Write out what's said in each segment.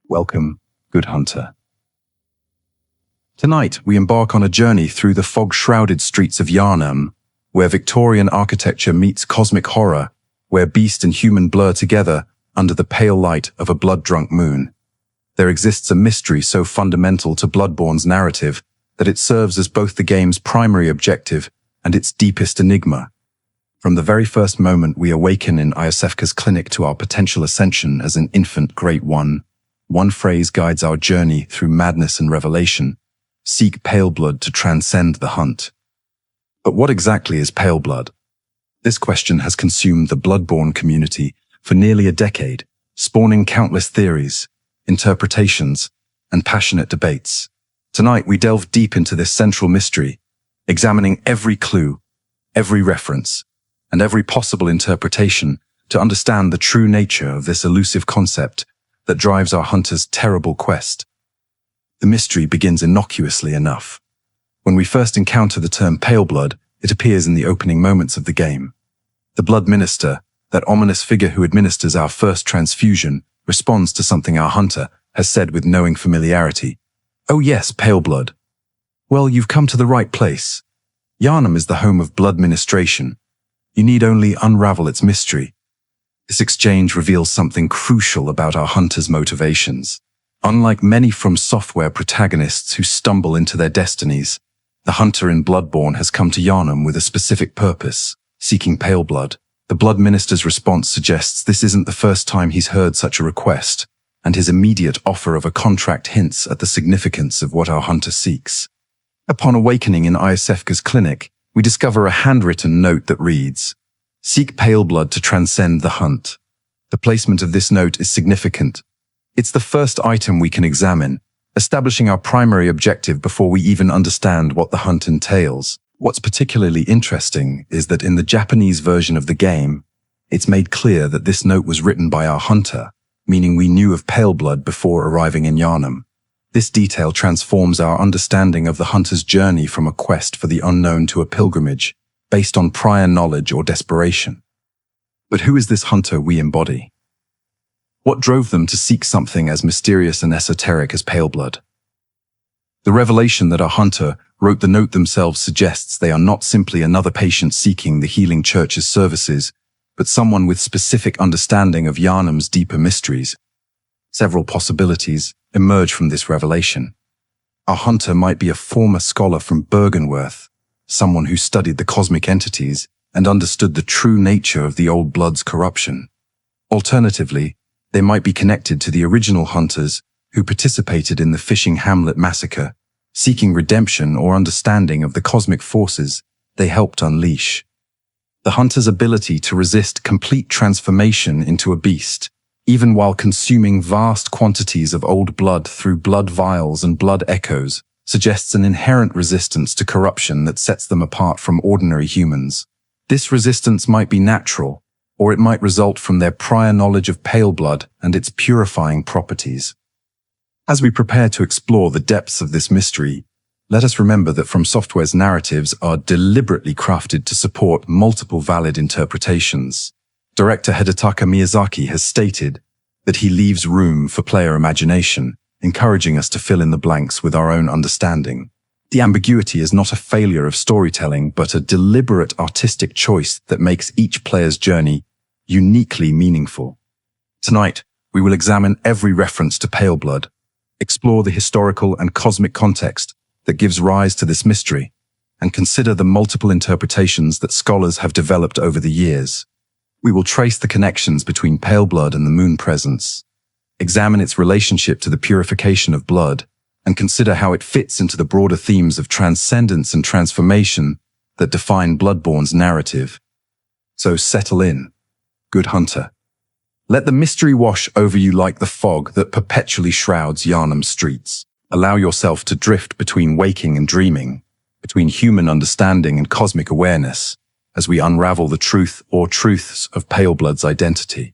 Welcome, good hunter. Tonight, we embark on a journey through the fog-shrouded streets of Yharnam, where Victorian architecture meets cosmic horror, where beast and human blur together under the pale light of a blood-drunk moon. There exists a mystery so fundamental to Bloodborne's narrative that it serves as both the game's primary objective and its deepest enigma. From the very first moment we awaken in Iosefka's clinic to our potential ascension as an infant Great One, one phrase guides our journey through madness and revelation: seek Paleblood to transcend the hunt. But what exactly is Paleblood? This question has consumed the Bloodborne community for nearly a decade, spawning countless theories, interpretations, and passionate debates. Tonight we delve deep into this central mystery, examining every clue, every reference, and every possible interpretation to understand the true nature of this elusive concept that drives our hunter's terrible quest. The mystery begins innocuously enough. When we first encounter the term Paleblood, it appears in the opening moments of the game. The Blood Minister, that ominous figure who administers our first transfusion, responds to something our hunter has said with knowing familiarity. "Oh yes, Paleblood. Well, you've come to the right place. Yharnam is the home of blood ministration. You need only unravel its mystery." This exchange reveals something crucial about our hunter's motivations. Unlike many From Software protagonists who stumble into their destinies, the hunter in Bloodborne has come to Yharnam with a specific purpose: seeking Paleblood. The Blood Minister's response suggests this isn't the first time he's heard such a request, and his immediate offer of a contract hints at the significance of what our hunter seeks. Upon awakening in Iosefka's clinic, we discover a handwritten note that reads, "Seek Paleblood to transcend the hunt." The placement of this note is significant. It's the first item we can examine, establishing our primary objective before we even understand what the hunt entails. What's particularly interesting is that in the Japanese version of the game, it's made clear that this note was written by our hunter, meaning we knew of Paleblood before arriving in Yharnam. This detail transforms our understanding of the hunter's journey from a quest for the unknown to a pilgrimage, based on prior knowledge or desperation. But who is this hunter we embody? What drove them to seek something as mysterious and esoteric as Paleblood? The revelation that our hunter wrote the note themselves suggests they are not simply another patient seeking the healing church's services, but someone with specific understanding of Yharnam's deeper mysteries. Several possibilities emerge from this revelation. Our hunter might be a former scholar from Bergenworth, someone who studied the cosmic entities and understood the true nature of the Old Blood's corruption. Alternatively, they might be connected to the original hunters who participated in the fishing hamlet massacre, seeking redemption or understanding of the cosmic forces they helped unleash. The hunter's ability to resist complete transformation into a beast, even while consuming vast quantities of old blood through blood vials and blood echoes, suggests an inherent resistance to corruption that sets them apart from ordinary humans. This resistance might be natural, or it might result from their prior knowledge of Paleblood and its purifying properties. As we prepare to explore the depths of this mystery, let us remember that From Software's narratives are deliberately crafted to support multiple valid interpretations. Director Hidetaka Miyazaki has stated that he leaves room for player imagination, encouraging us to fill in the blanks with our own understanding. The ambiguity is not a failure of storytelling, but a deliberate artistic choice that makes each player's journey uniquely meaningful. Tonight, we will examine every reference to Paleblood, explore the historical and cosmic context that gives rise to this mystery, and consider the multiple interpretations that scholars have developed over the years. We will trace the connections between Paleblood and the Moon Presence, examine its relationship to the purification of blood, and consider how it fits into the broader themes of transcendence and transformation that define Bloodborne's narrative. So settle in, good hunter. Let the mystery wash over you like the fog that perpetually shrouds Yharnam's streets. Allow yourself to drift between waking and dreaming, between human understanding and cosmic awareness, as we unravel the truth or truths of Paleblood's identity.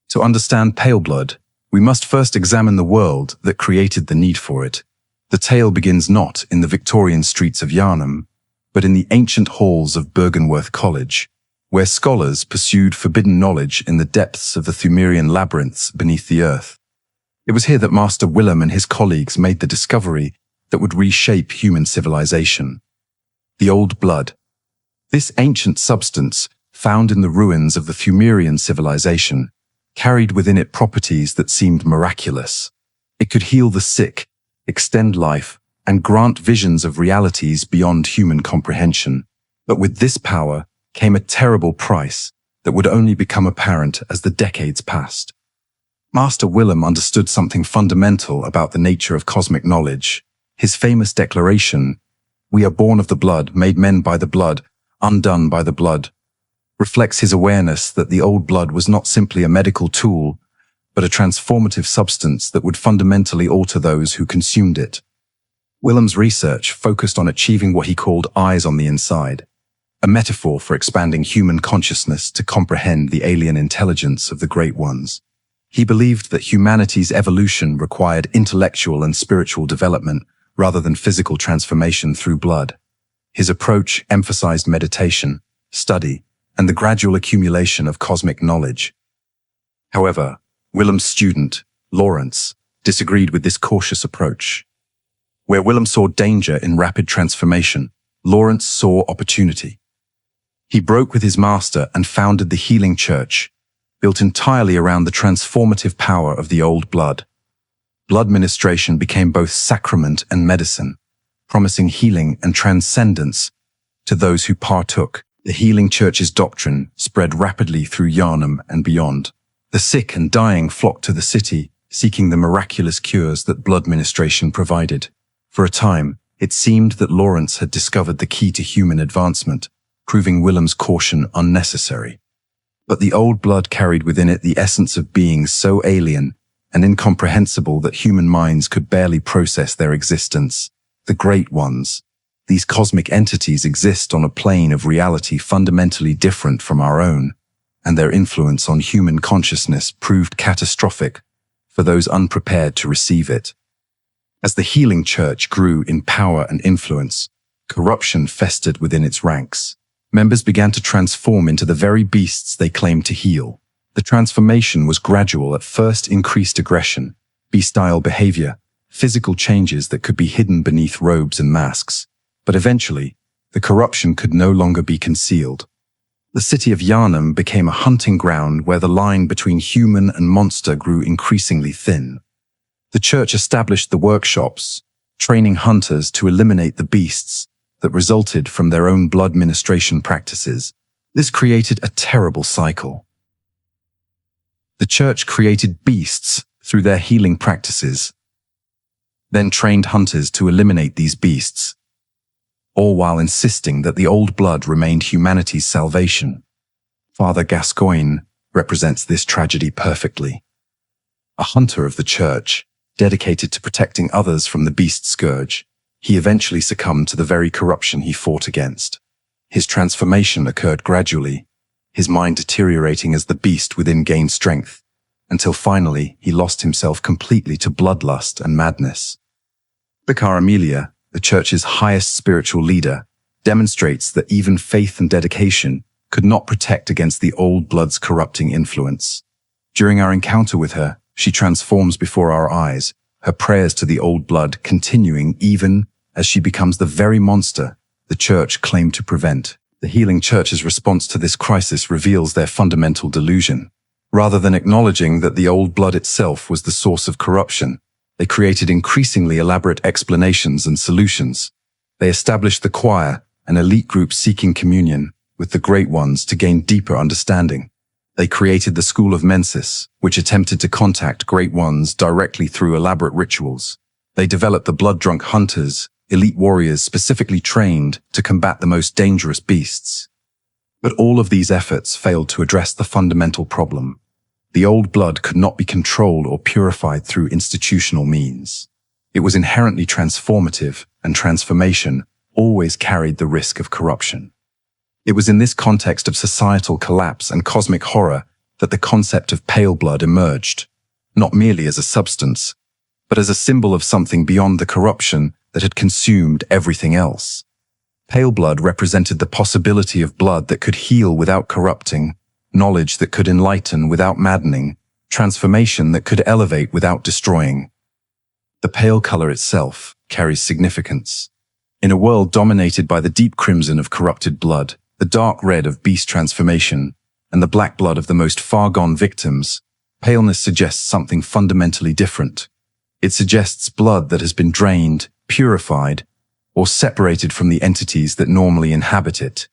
To understand Paleblood, we must first examine the world that created the need for it. The tale begins not in the Victorian streets of Yharnam, but in the ancient halls of Bergenworth College, where scholars pursued forbidden knowledge in the depths of the Pthumerian labyrinths beneath the earth. It was here that Master Willem and his colleagues made the discovery that would reshape human civilization. The old blood. This ancient substance, found in the ruins of the Pthumerian civilization, carried within it properties that seemed miraculous. It could heal the sick, extend life, and grant visions of realities beyond human comprehension. But with this power came a terrible price that would only become apparent as the decades passed. Master Willem understood something fundamental about the nature of cosmic knowledge. His famous declaration, "We are born of the blood, made men by the blood, undone by the blood," reflects his awareness that the old blood was not simply a medical tool, but a transformative substance that would fundamentally alter those who consumed it. Willem's research focused on achieving what he called eyes on the inside, a metaphor for expanding human consciousness to comprehend the alien intelligence of the Great Ones. He believed that humanity's evolution required intellectual and spiritual development rather than physical transformation through blood. His approach emphasized meditation, study, and the gradual accumulation of cosmic knowledge. However, Willem's student, Lawrence, disagreed with this cautious approach. Where Willem saw danger in rapid transformation, Lawrence saw opportunity. He broke with his master and founded the Healing Church, built entirely around the transformative power of the old blood. Blood ministration became both sacrament and medicine, promising healing and transcendence to those who partook. The Healing Church's doctrine spread rapidly through Yharnam and beyond. The sick and dying flocked to the city, seeking the miraculous cures that blood ministration provided. For a time, it seemed that Lawrence had discovered the key to human advancement, proving Willem's caution unnecessary. But the old blood carried within it the essence of beings so alien and incomprehensible that human minds could barely process their existence. The Great Ones. These cosmic entities exist on a plane of reality fundamentally different from our own, and their influence on human consciousness proved catastrophic for those unprepared to receive it. As the Healing Church grew in power and influence, corruption festered within its ranks. Members began to transform into the very beasts they claimed to heal. The transformation was gradual. At first, increased aggression, bestial behavior, physical changes that could be hidden beneath robes and masks. But eventually, the corruption could no longer be concealed. The city of Yharnam became a hunting ground where the line between human and monster grew increasingly thin. The church established the workshops, training hunters to eliminate the beasts that resulted from their own blood ministration practices. This created a terrible cycle. The church created beasts through their healing practices, then trained hunters to eliminate these beasts, all while insisting that the old blood remained humanity's salvation. Father Gascoigne represents this tragedy perfectly. A hunter of the church, dedicated to protecting others from the beast scourge, he eventually succumbed to the very corruption he fought against. His transformation occurred gradually, his mind deteriorating as the beast within gained strength, until finally he lost himself completely to bloodlust and madness. Vicar Amelia, the church's highest spiritual leader, demonstrates that even faith and dedication could not protect against the old blood's corrupting influence. During our encounter with her, she transforms before our eyes, her prayers to the old blood continuing even as she becomes the very monster the church claimed to prevent. The Healing Church's response to this crisis reveals their fundamental delusion. Rather than acknowledging that the old blood itself was the source of corruption, they created increasingly elaborate explanations and solutions. They established the choir, an elite group seeking communion with the Great Ones to gain deeper understanding. They created the School of Mensis, which attempted to contact Great Ones directly through elaborate rituals. They developed the blood-drunk hunters, elite warriors specifically trained to combat the most dangerous beasts. But all of these efforts failed to address the fundamental problem. The old blood could not be controlled or purified through institutional means. It was inherently transformative, and transformation always carried the risk of corruption. It was in this context of societal collapse and cosmic horror that the concept of Paleblood emerged, not merely as a substance, but as a symbol of something beyond the corruption that had consumed everything else. Paleblood represented the possibility of blood that could heal without corrupting, knowledge that could enlighten without maddening, transformation that could elevate without destroying. The pale color itself carries significance. In a world dominated by the deep crimson of corrupted blood, the dark red of beast transformation, and the black blood of the most far-gone victims, paleness suggests something fundamentally different. It suggests blood that has been drained, purified, or separated from the entities that normally inhabit it.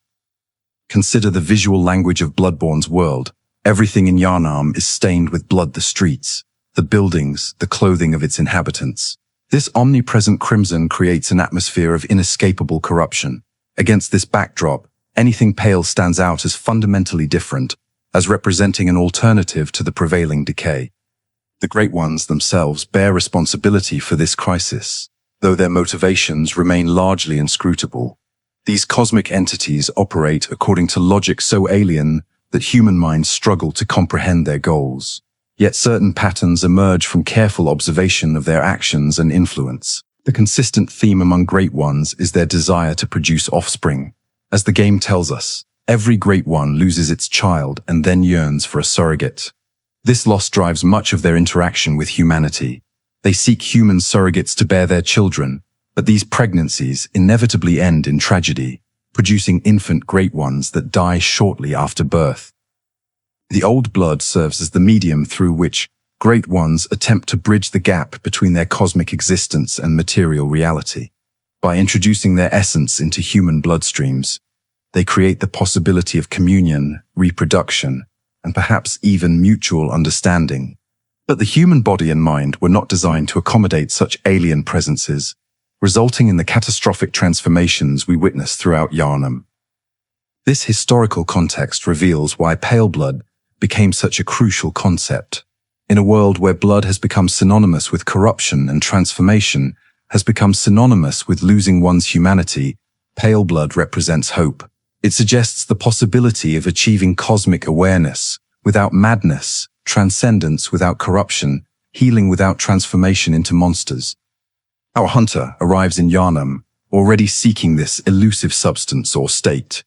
Consider the visual language of Bloodborne's world. Everything in Yharnam is stained with blood: the streets, the buildings, the clothing of its inhabitants. This omnipresent crimson creates an atmosphere of inescapable corruption. Against this backdrop, anything pale stands out as fundamentally different, as representing an alternative to the prevailing decay. The Great Ones themselves bear responsibility for this crisis, though their motivations remain largely inscrutable. These cosmic entities operate according to logic so alien that human minds struggle to comprehend their goals. Yet certain patterns emerge from careful observation of their actions and influence. The consistent theme among Great Ones is their desire to produce offspring. As the game tells us, every Great One loses its child and then yearns for a surrogate. This loss drives much of their interaction with humanity. They seek human surrogates to bear their children, but these pregnancies inevitably end in tragedy, producing infant Great Ones that die shortly after birth. The old blood serves as the medium through which Great Ones attempt to bridge the gap between their cosmic existence and material reality. By introducing their essence into human bloodstreams, they create the possibility of communion, reproduction, and perhaps even mutual understanding. But the human body and mind were not designed to accommodate such alien presences, resulting in the catastrophic transformations we witness throughout Yharnam. This historical context reveals why Paleblood became such a crucial concept. In a world where blood has become synonymous with corruption and transformation has become synonymous with losing one's humanity, Paleblood represents hope. It suggests the possibility of achieving cosmic awareness without madness, transcendence without corruption, healing without transformation into monsters. Our hunter arrives in Yharnam, already seeking this elusive substance or state.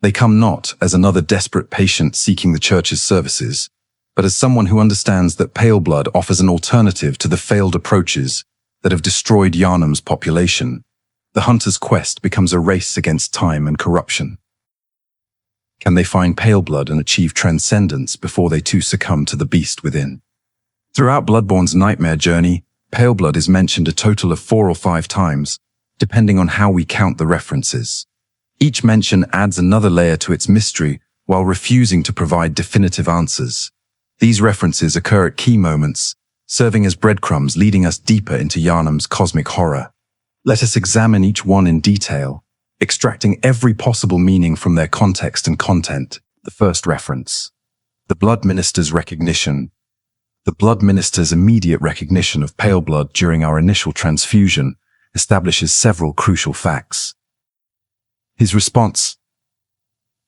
They come not as another desperate patient seeking the church's services, but as someone who understands that Paleblood offers an alternative to the failed approaches that have destroyed Yharnam's population. The hunter's quest becomes a race against time and corruption. Can they find Paleblood and achieve transcendence before they too succumb to the beast within? Throughout Bloodborne's nightmare journey, Paleblood is mentioned a total of 4 or 5 times, depending on how we count the references. Each mention adds another layer to its mystery while refusing to provide definitive answers. These references occur at key moments, serving as breadcrumbs leading us deeper into Yharnam's cosmic horror. Let us examine each one in detail, extracting every possible meaning from their context and content. The first reference. The Blood Minister's recognition. The Blood Minister's immediate recognition of Paleblood during our initial transfusion establishes several crucial facts. His response,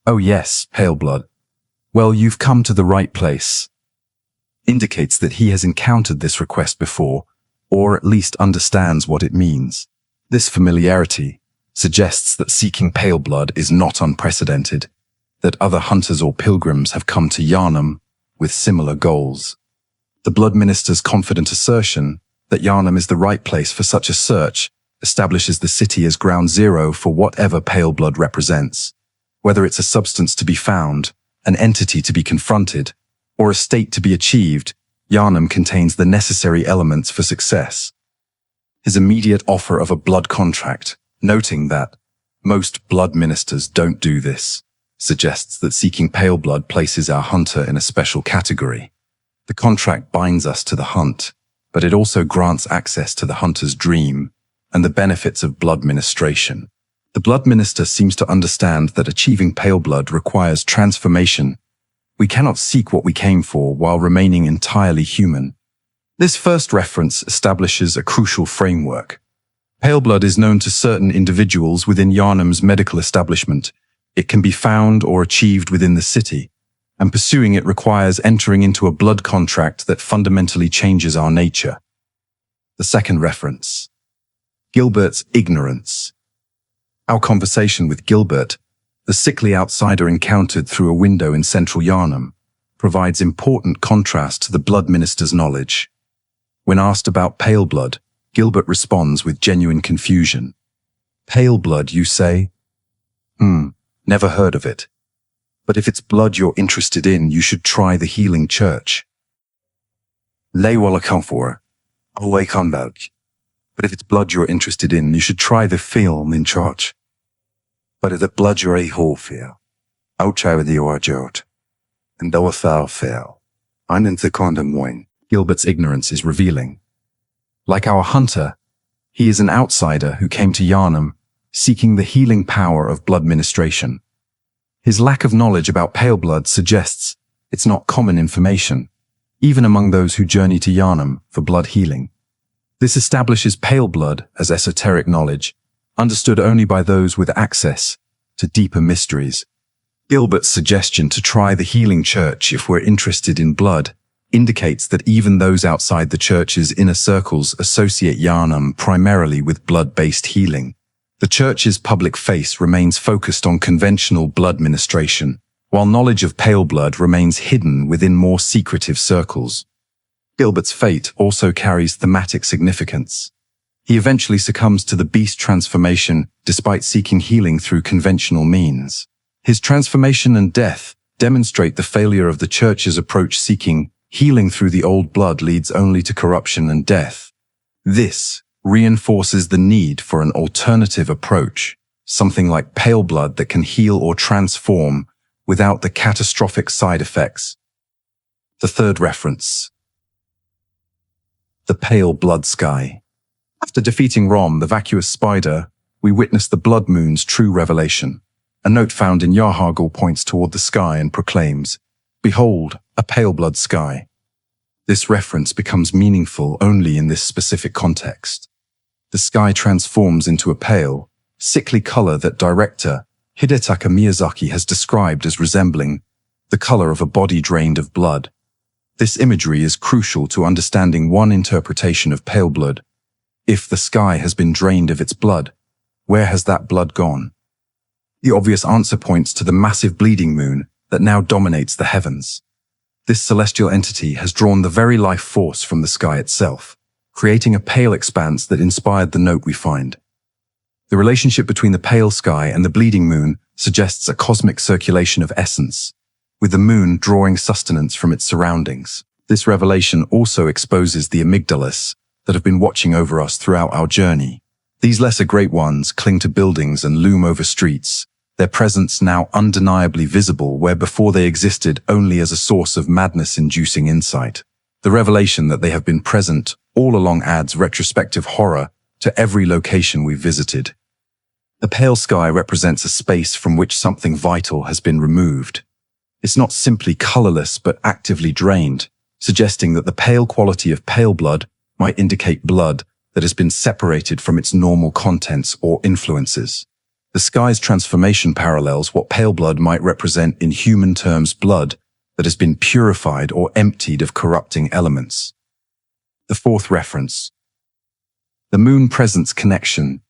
"Oh yes, Paleblood. Well, you've come to the right place," indicates that he has encountered this request before, or at least understands what it means. This familiarity suggests that seeking Paleblood is not unprecedented, that other hunters or pilgrims have come to Yharnam with similar goals. The Blood Minister's confident assertion that Yharnam is the right place for such a search establishes the city as ground zero for whatever Paleblood represents. Whether it's a substance to be found, an entity to be confronted, or a state to be achieved, Yharnam contains the necessary elements for success. His immediate offer of a blood contract, noting that most blood ministers don't do this, suggests that seeking Paleblood places our hunter in a special category. The contract binds us to the hunt, but it also grants access to the hunter's dream and the benefits of blood ministration. The blood minister seems to understand that achieving Paleblood requires transformation. We cannot seek what we came for while remaining entirely human. This first reference establishes a crucial framework. Paleblood is known to certain individuals within Yharnam's medical establishment. It can be found or achieved within the city, and pursuing it requires entering into a blood contract that fundamentally changes our nature. The second reference. Gilbert's ignorance. Our conversation with Gilbert, the sickly outsider encountered through a window in central Yharnam, provides important contrast to the blood minister's knowledge. When asked about pale blood, Gilbert responds with genuine confusion. Pale blood, you say? Never heard of it. But if it's blood you're interested in, you should try the Healing Church. Lay walla comfort. Away convalg. But if it's blood you're interested in, you should try the film in church. But if it's blood you're a whole feel, outside of the orjot, and though a foul fail, I'm in the condom wine. Gilbert's ignorance is revealing. Like our hunter, he is an outsider who came to Yharnam seeking the healing power of blood ministration. His lack of knowledge about pale blood suggests it's not common information, even among those who journey to Yharnam for blood healing. This establishes pale blood as esoteric knowledge, understood only by those with access to deeper mysteries. Gilbert's suggestion to try the Healing Church if we're interested in blood indicates that even those outside the church's inner circles associate Yharnam primarily with blood-based healing. The church's public face remains focused on conventional blood ministration, while knowledge of pale blood remains hidden within more secretive circles. Gilbert's fate also carries thematic significance. He eventually succumbs to the beast transformation despite seeking healing through conventional means. His transformation and death demonstrate the failure of the church's approach seeking healing through the old blood leads only to corruption and death. This reinforces the need for an alternative approach, something like pale blood that can heal or transform without the catastrophic side effects. The third reference. The pale blood sky. After defeating Rom, the vacuous spider, we witness the blood moon's true revelation. A note found in Yarhargal points toward the sky and proclaims, "Behold, a pale blood sky." This reference becomes meaningful only in this specific context. The sky transforms into a pale, sickly color that director Hidetaka Miyazaki has described as resembling the color of a body drained of blood. This imagery is crucial to understanding one interpretation of pale blood. If the sky has been drained of its blood, where has that blood gone? The obvious answer points to the massive bleeding moon that now dominates the heavens. This celestial entity has drawn the very life force from the sky itself, creating a pale expanse that inspired the note we find. The relationship between the pale sky and the bleeding moon suggests a cosmic circulation of essence, with the moon drawing sustenance from its surroundings. This revelation also exposes the amygdalas that have been watching over us throughout our journey. These lesser great ones cling to buildings and loom over streets, their presence now undeniably visible where before they existed only as a source of madness-inducing insight. The revelation that they have been present all along adds retrospective horror to every location we've visited. The pale sky represents a space from which something vital has been removed. It's not simply colorless but actively drained, suggesting that the pale quality of pale blood might indicate blood that has been separated from its normal contents or influences. The sky's transformation parallels what pale blood might represent in human terms blood that has been purified or emptied of corrupting elements. The fourth reference. The moon presence connection.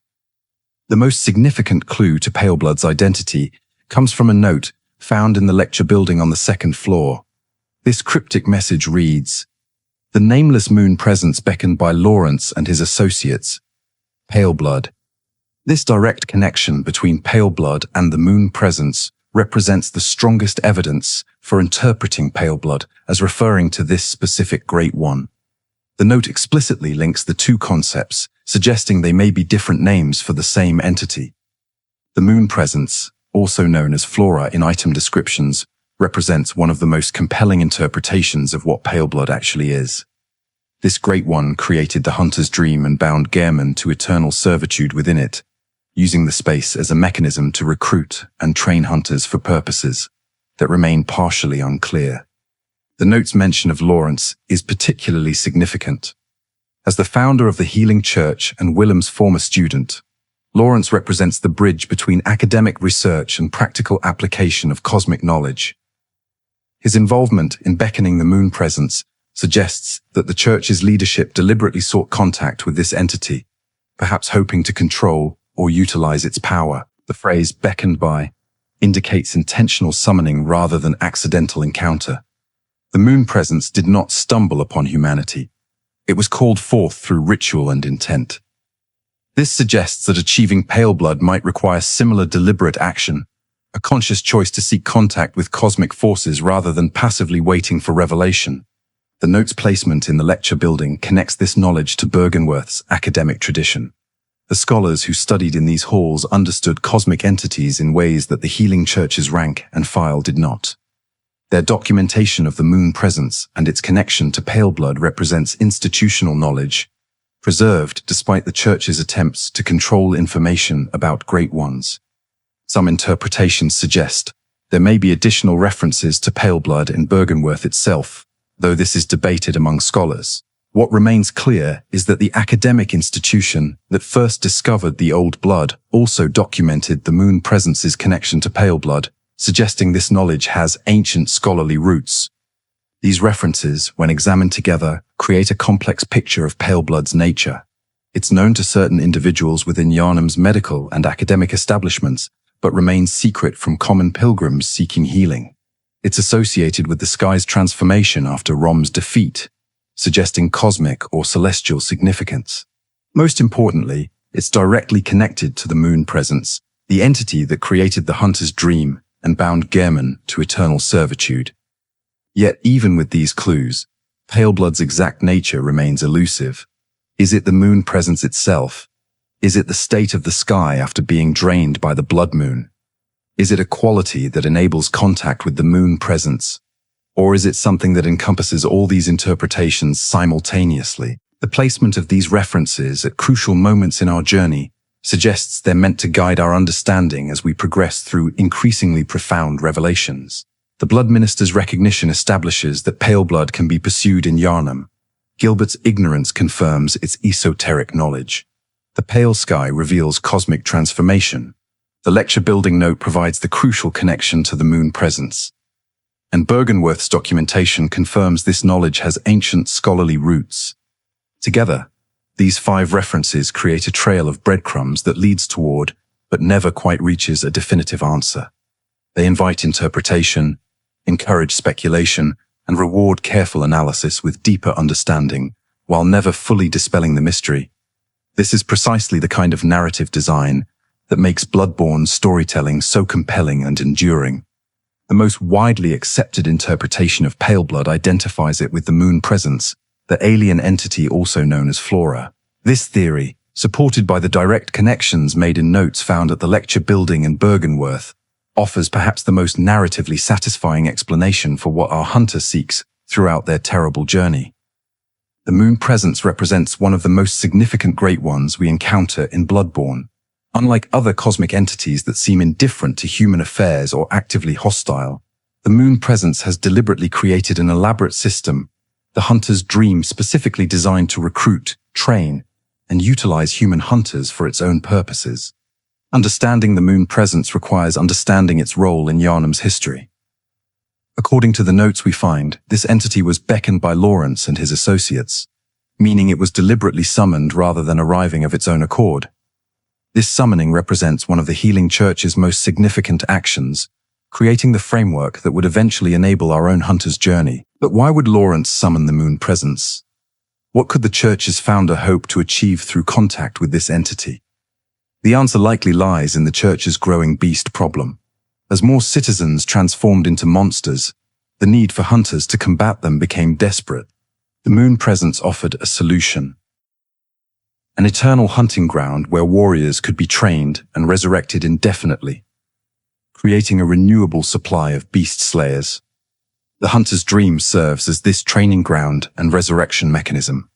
The most significant clue to pale blood's identity comes from a note found in the lecture building on the second floor. This cryptic message reads, "The nameless moon presence beckoned by Lawrence and his associates, pale blood." This direct connection between pale blood and the moon presence represents the strongest evidence for interpreting pale blood as referring to this specific Great One. The note explicitly links the two concepts, suggesting they may be different names for the same entity. The moon presence, also known as flora in item descriptions, represents one of the most compelling interpretations of what pale blood actually is. This Great One created the hunter's dream and bound Gehrman to eternal servitude within it, using the space as a mechanism to recruit and train hunters for purposes that remain partially unclear. The note's mention of Lawrence is particularly significant. As the founder of the Healing Church and Willem's former student, Lawrence represents the bridge between academic research and practical application of cosmic knowledge. His involvement in beckoning the moon presence suggests that the church's leadership deliberately sought contact with this entity, perhaps hoping to control or utilize its power. The phrase "beckoned by" indicates intentional summoning rather than accidental encounter. The moon presence did not stumble upon humanity. It was called forth through ritual and intent. This suggests that achieving Paleblood might require similar deliberate action, a conscious choice to seek contact with cosmic forces rather than passively waiting for revelation. The note's placement in the lecture building connects this knowledge to Bergenworth's academic tradition. The scholars who studied in these halls understood cosmic entities in ways that the healing church's rank and file did not. Their documentation of the moon presence and its connection to Paleblood represents institutional knowledge, preserved despite the church's attempts to control information about great ones. Some interpretations suggest there may be additional references to Paleblood in Bergenworth itself, though this is debated among scholars. What remains clear is that the academic institution that first discovered the old blood also documented the moon presence's connection to Paleblood, suggesting this knowledge has ancient scholarly roots. These references, when examined together, create a complex picture of Paleblood's nature. It's known to certain individuals within Yharnam's medical and academic establishments, but remains secret from common pilgrims seeking healing. It's associated with the sky's transformation after Rom's defeat, suggesting cosmic or celestial significance. Most importantly, it's directly connected to the moon presence, the entity that created the hunter's dream and bound Gehrman to eternal servitude. Yet even with these clues, Paleblood's exact nature remains elusive. Is it the moon presence itself? Is it the state of the sky after being drained by the blood moon? Is it a quality that enables contact with the moon presence? Or is it something that encompasses all these interpretations simultaneously? The placement of these references at crucial moments in our journey suggests they're meant to guide our understanding as we progress through increasingly profound revelations. The Blood Minister's recognition establishes that Paleblood can be pursued in Yharnam. Gilbert's ignorance confirms its esoteric knowledge. The pale sky reveals cosmic transformation. The lecture building note provides the crucial connection to the moon presence. And Bergenworth's documentation confirms this knowledge has ancient scholarly roots. Together, these 5 references create a trail of breadcrumbs that leads toward, but never quite reaches a definitive answer. They invite interpretation, encourage speculation, and reward careful analysis with deeper understanding, while never fully dispelling the mystery. This is precisely the kind of narrative design that makes Bloodborne storytelling so compelling and enduring. The most widely accepted interpretation of Paleblood identifies it with the moon presence, the alien entity also known as Flora. This theory, supported by the direct connections made in notes found at the lecture building in Bergenworth, offers perhaps the most narratively satisfying explanation for what our hunter seeks throughout their terrible journey. The moon presence represents one of the most significant great ones we encounter in Bloodborne. Unlike other cosmic entities that seem indifferent to human affairs or actively hostile, the moon presence has deliberately created an elaborate system, the hunter's dream specifically designed to recruit, train, and utilize human hunters for its own purposes. Understanding the moon presence requires understanding its role in Yharnam's history. According to the notes we find, this entity was beckoned by Lawrence and his associates, meaning it was deliberately summoned rather than arriving of its own accord. This summoning represents one of the healing church's most significant actions, creating the framework that would eventually enable our own hunter's journey. But why would Lawrence summon the moon presence? What could the church's founder hope to achieve through contact with this entity? The answer likely lies in the church's growing beast problem. As more citizens transformed into monsters, the need for hunters to combat them became desperate. The moon presence offered a solution. An eternal hunting ground where warriors could be trained and resurrected indefinitely, creating a renewable supply of beast slayers. The hunter's dream serves as this training ground and resurrection mechanism.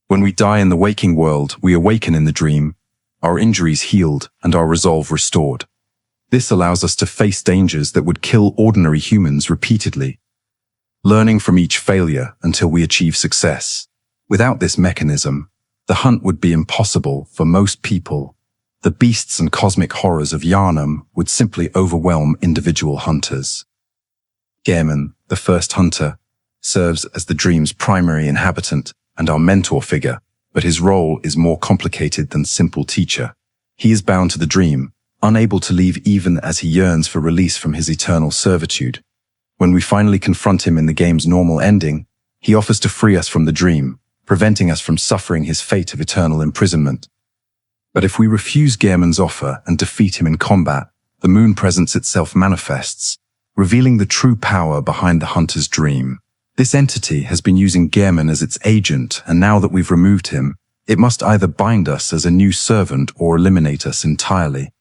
When we die in the waking world, we awaken in the dream, our injuries healed and our resolve restored. This allows us to face dangers that would kill ordinary humans repeatedly, learning from each failure until we achieve success. Without this mechanism, the hunt would be impossible for most people. The beasts and cosmic horrors of Yharnam would simply overwhelm individual hunters. Gehrman, the first hunter, serves as the dream's primary inhabitant and our mentor figure, but his role is more complicated than simple teacher. He is bound to the dream, unable to leave even as he yearns for release from his eternal servitude. When we finally confront him in the game's normal ending, he offers to free us from the dream, preventing us from suffering his fate of eternal imprisonment. But if we refuse Gehrman's offer and defeat him in combat, the moon presence itself manifests, revealing the true power behind the hunter's dream. This entity has been using Gehrman as its agent, and now that we've removed him, it must either bind us as a new servant or eliminate us entirely.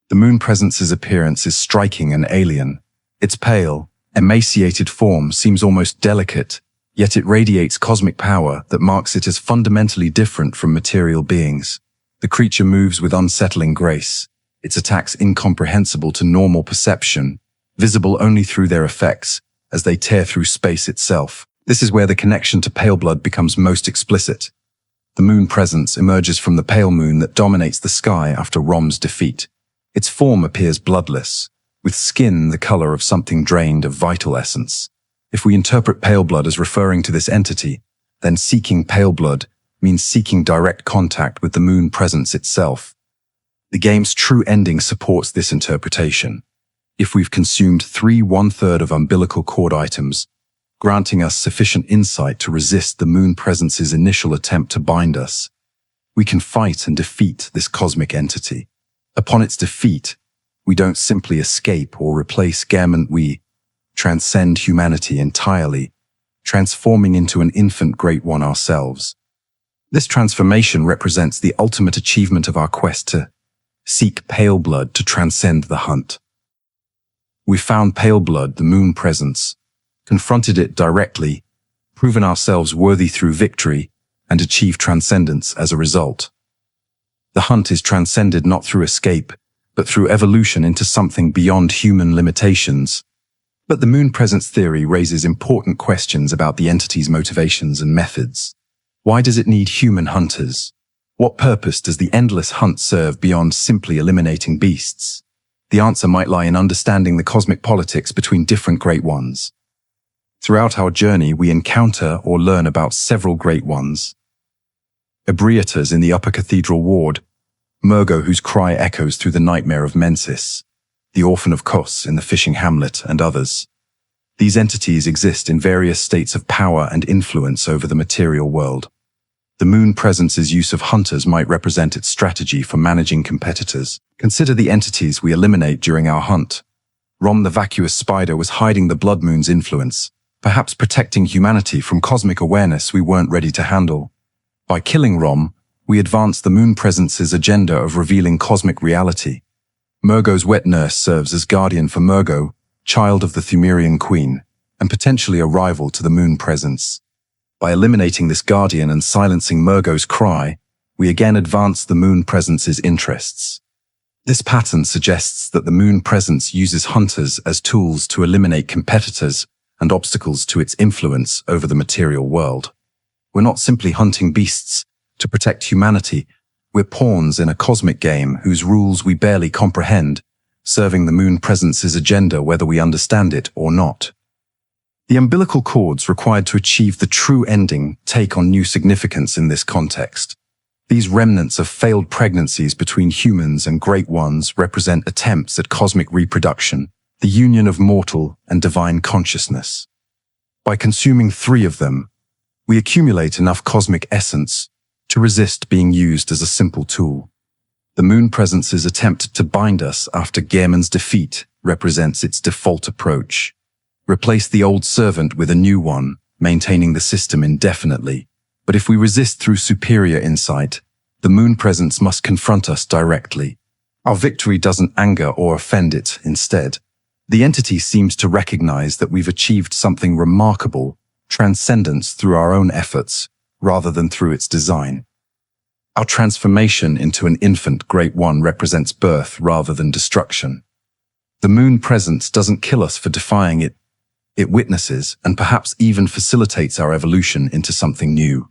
The moon presence's appearance is striking and alien. Its pale, emaciated form seems almost delicate, yet it radiates cosmic power that marks it as fundamentally different from material beings. The creature moves with unsettling grace, its attacks incomprehensible to normal perception, visible only through their effects, as they tear through space itself. This is where the connection to Paleblood becomes most explicit. The moon presence emerges from the pale moon that dominates the sky after Rom's defeat. Its form appears bloodless, with skin the color of something drained of vital essence. If we interpret Paleblood as referring to this entity, then seeking Paleblood means seeking direct contact with the moon presence itself. The game's true ending supports this interpretation. If we've consumed 1/3 of umbilical cord items, granting us sufficient insight to resist the moon presence's initial attempt to bind us, we can fight and defeat this cosmic entity. Upon its defeat, we don't simply escape or replace Gehrman, we transcend humanity entirely, transforming into an infant Great One ourselves. This transformation represents the ultimate achievement of our quest to seek Paleblood to transcend the hunt. We found Paleblood, the moon presence, confronted it directly, proven ourselves worthy through victory, and achieved transcendence as a result. The hunt is transcended not through escape, but through evolution into something beyond human limitations. But the moon presence theory raises important questions about the entity's motivations and methods. Why does it need human hunters? What purpose does the endless hunt serve beyond simply eliminating beasts? The answer might lie in understanding the cosmic politics between different Great Ones. Throughout our journey, we encounter or learn about several Great Ones. Ebrietas in the Upper Cathedral Ward, Murgo whose cry echoes through the nightmare of Mensis, the Orphan of Kos in the fishing hamlet, and others. These entities exist in various states of power and influence over the material world. The moon presence's use of hunters might represent its strategy for managing competitors. Consider the entities we eliminate during our hunt. Rom the vacuous spider was hiding the blood moon's influence, perhaps protecting humanity from cosmic awareness we weren't ready to handle. By killing Rom, we advance the moon presence's agenda of revealing cosmic reality. Murgo's wet nurse serves as guardian for Murgo, child of the Pthumerian queen, and potentially a rival to the moon presence. By eliminating this guardian and silencing Murgo's cry, we again advance the moon presence's interests. This pattern suggests that the moon presence uses hunters as tools to eliminate competitors and obstacles to its influence over the material world. We're not simply hunting beasts to protect humanity, we're pawns in a cosmic game whose rules we barely comprehend, serving the moon presence's agenda whether we understand it or not. The umbilical cords required to achieve the true ending take on new significance in this context. These remnants of failed pregnancies between humans and Great Ones represent attempts at cosmic reproduction, the union of mortal and divine consciousness. By consuming 3 of them, we accumulate enough cosmic essence to resist being used as a simple tool. The moon presence's attempt to bind us after Gehrman's defeat represents its default approach. Replace the old servant with a new one, maintaining the system indefinitely. But if we resist through superior insight, the moon presence must confront us directly. Our victory doesn't anger or offend it, instead. The entity seems to recognize that we've achieved something remarkable, transcendence through our own efforts, rather than through its design. Our transformation into an infant Great One represents birth rather than destruction. The moon presence doesn't kill us for defying it. It witnesses and perhaps even facilitates our evolution into something new.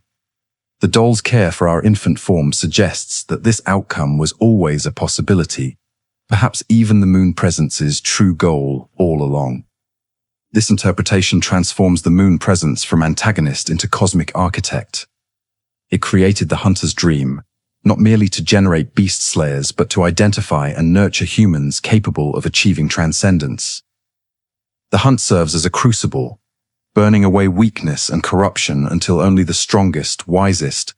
The doll's care for our infant form suggests that this outcome was always a possibility, perhaps even the moon presence's true goal all along. This interpretation transforms the moon presence from antagonist into cosmic architect. It created the hunter's dream, not merely to generate beast slayers, but to identify and nurture humans capable of achieving transcendence. The hunt serves as a crucible, burning away weakness and corruption until only the strongest, wisest,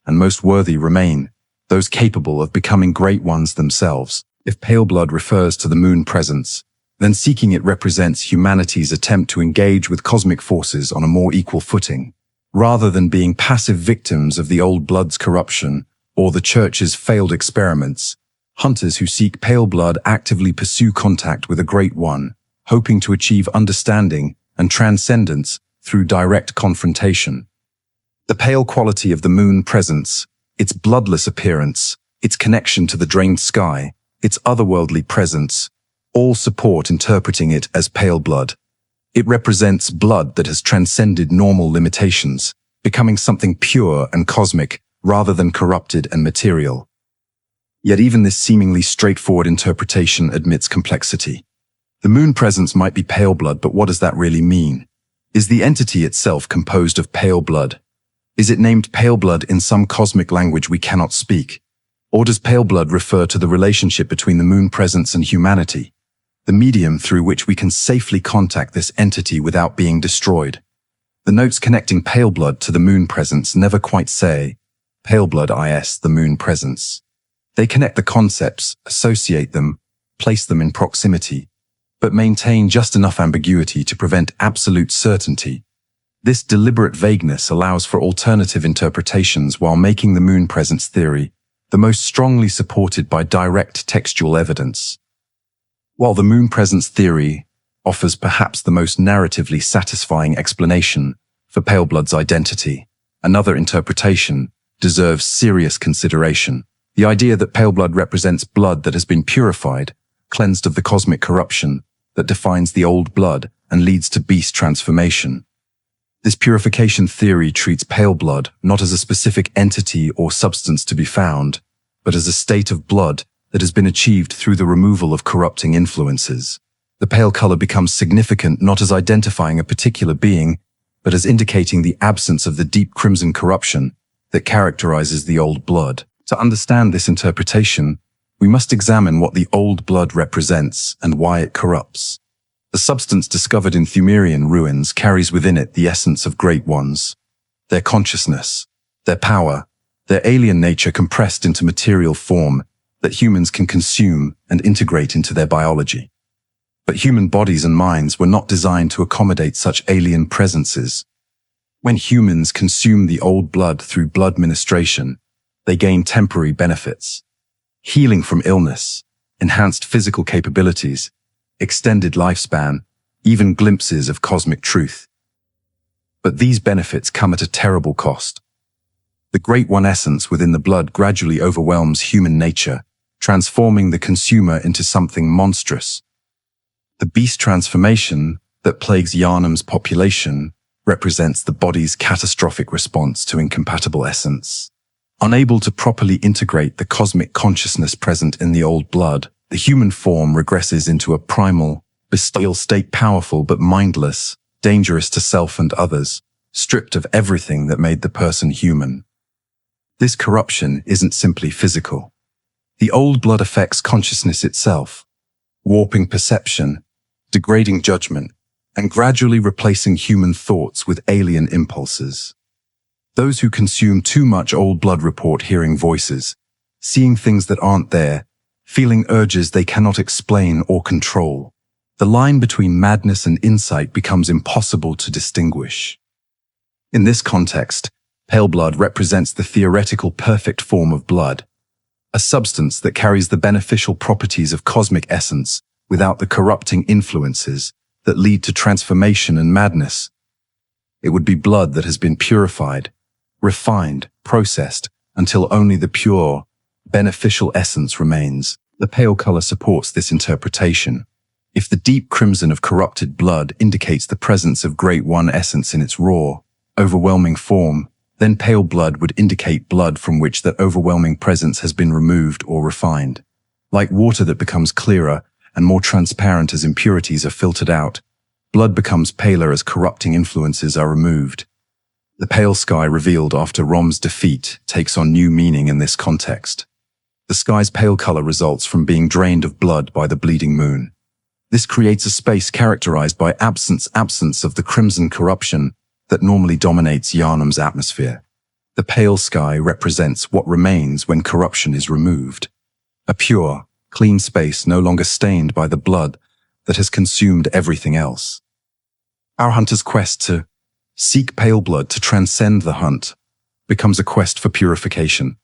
and most worthy remain, those capable of becoming great ones themselves. If Paleblood refers to the moon presence, then seeking it represents humanity's attempt to engage with cosmic forces on a more equal footing, rather than being passive victims of the old blood's corruption or the church's failed experiments. Hunters who seek Paleblood actively pursue contact with a great one, hoping to achieve understanding and transcendence through direct confrontation. The pale quality of the moon presence, its bloodless appearance, its connection to the drained sky, its otherworldly presence, all support interpreting it as Paleblood. It represents blood that has transcended normal limitations, becoming something pure and cosmic rather than corrupted and material. Yet even this seemingly straightforward interpretation admits complexity. The moon presence might be Paleblood, but what does that really mean? Is the entity itself composed of pale blood? Is it named Paleblood in some cosmic language we cannot speak? Or does Paleblood refer to the relationship between the moon presence and humanity, the medium through which we can safely contact this entity without being destroyed? The notes connecting Paleblood to the moon presence never quite say, Paleblood is the moon presence. They connect the concepts, associate them, place them in proximity, but maintain just enough ambiguity to prevent absolute certainty. This deliberate vagueness allows for alternative interpretations while making the moon presence theory the most strongly supported by direct textual evidence. While the moon presence theory offers perhaps the most narratively satisfying explanation for Paleblood's identity, another interpretation deserves serious consideration. The idea that Paleblood represents blood that has been purified, cleansed of the cosmic corruption that defines the old blood and leads to beast transformation. This purification theory treats Paleblood not as a specific entity or substance to be found, but as a state of blood that has been achieved through the removal of corrupting influences. The pale color becomes significant not as identifying a particular being, but as indicating the absence of the deep crimson corruption that characterizes the old blood. To understand this interpretation, we must examine what the old blood represents and why it corrupts. The substance discovered in Pthumerian ruins carries within it the essence of great ones, their consciousness, their power, their alien nature compressed into material form that humans can consume and integrate into their biology. But human bodies and minds were not designed to accommodate such alien presences. When humans consume the old blood through blood ministration, they gain temporary benefits, healing from illness, enhanced physical capabilities, extended lifespan, even glimpses of cosmic truth. But these benefits come at a terrible cost. The Great One essence within the blood gradually overwhelms human nature, transforming the consumer into something monstrous. The beast transformation that plagues Yharnam's population represents the body's catastrophic response to incompatible essence. Unable to properly integrate the cosmic consciousness present in the old blood, the human form regresses into a primal, bestial state, powerful but mindless, dangerous to self and others, stripped of everything that made the person human. This corruption isn't simply physical. The old blood affects consciousness itself, warping perception, degrading judgment, and gradually replacing human thoughts with alien impulses. Those who consume too much old blood report hearing voices, seeing things that aren't there, feeling urges they cannot explain or control. The line between madness and insight becomes impossible to distinguish. In this context, pale blood represents the theoretical perfect form of blood, a substance that carries the beneficial properties of cosmic essence without the corrupting influences that lead to transformation and madness. It would be blood that has been purified, refined, processed, until only the pure, beneficial essence remains. The pale color supports this interpretation. If the deep crimson of corrupted blood indicates the presence of Great One essence in its raw, overwhelming form, then pale blood would indicate blood from which that overwhelming presence has been removed or refined. Like water that becomes clearer and more transparent as impurities are filtered out, blood becomes paler as corrupting influences are removed. The pale sky revealed after Rom's defeat takes on new meaning in this context. The sky's pale color results from being drained of blood by the bleeding moon. This creates a space characterized by absence of the crimson corruption that normally dominates Yharnam's atmosphere. The pale sky represents what remains when corruption is removed. A pure, clean space no longer stained by the blood that has consumed everything else. Our hunter's quest to seek Paleblood to transcend the hunt becomes a quest for purification.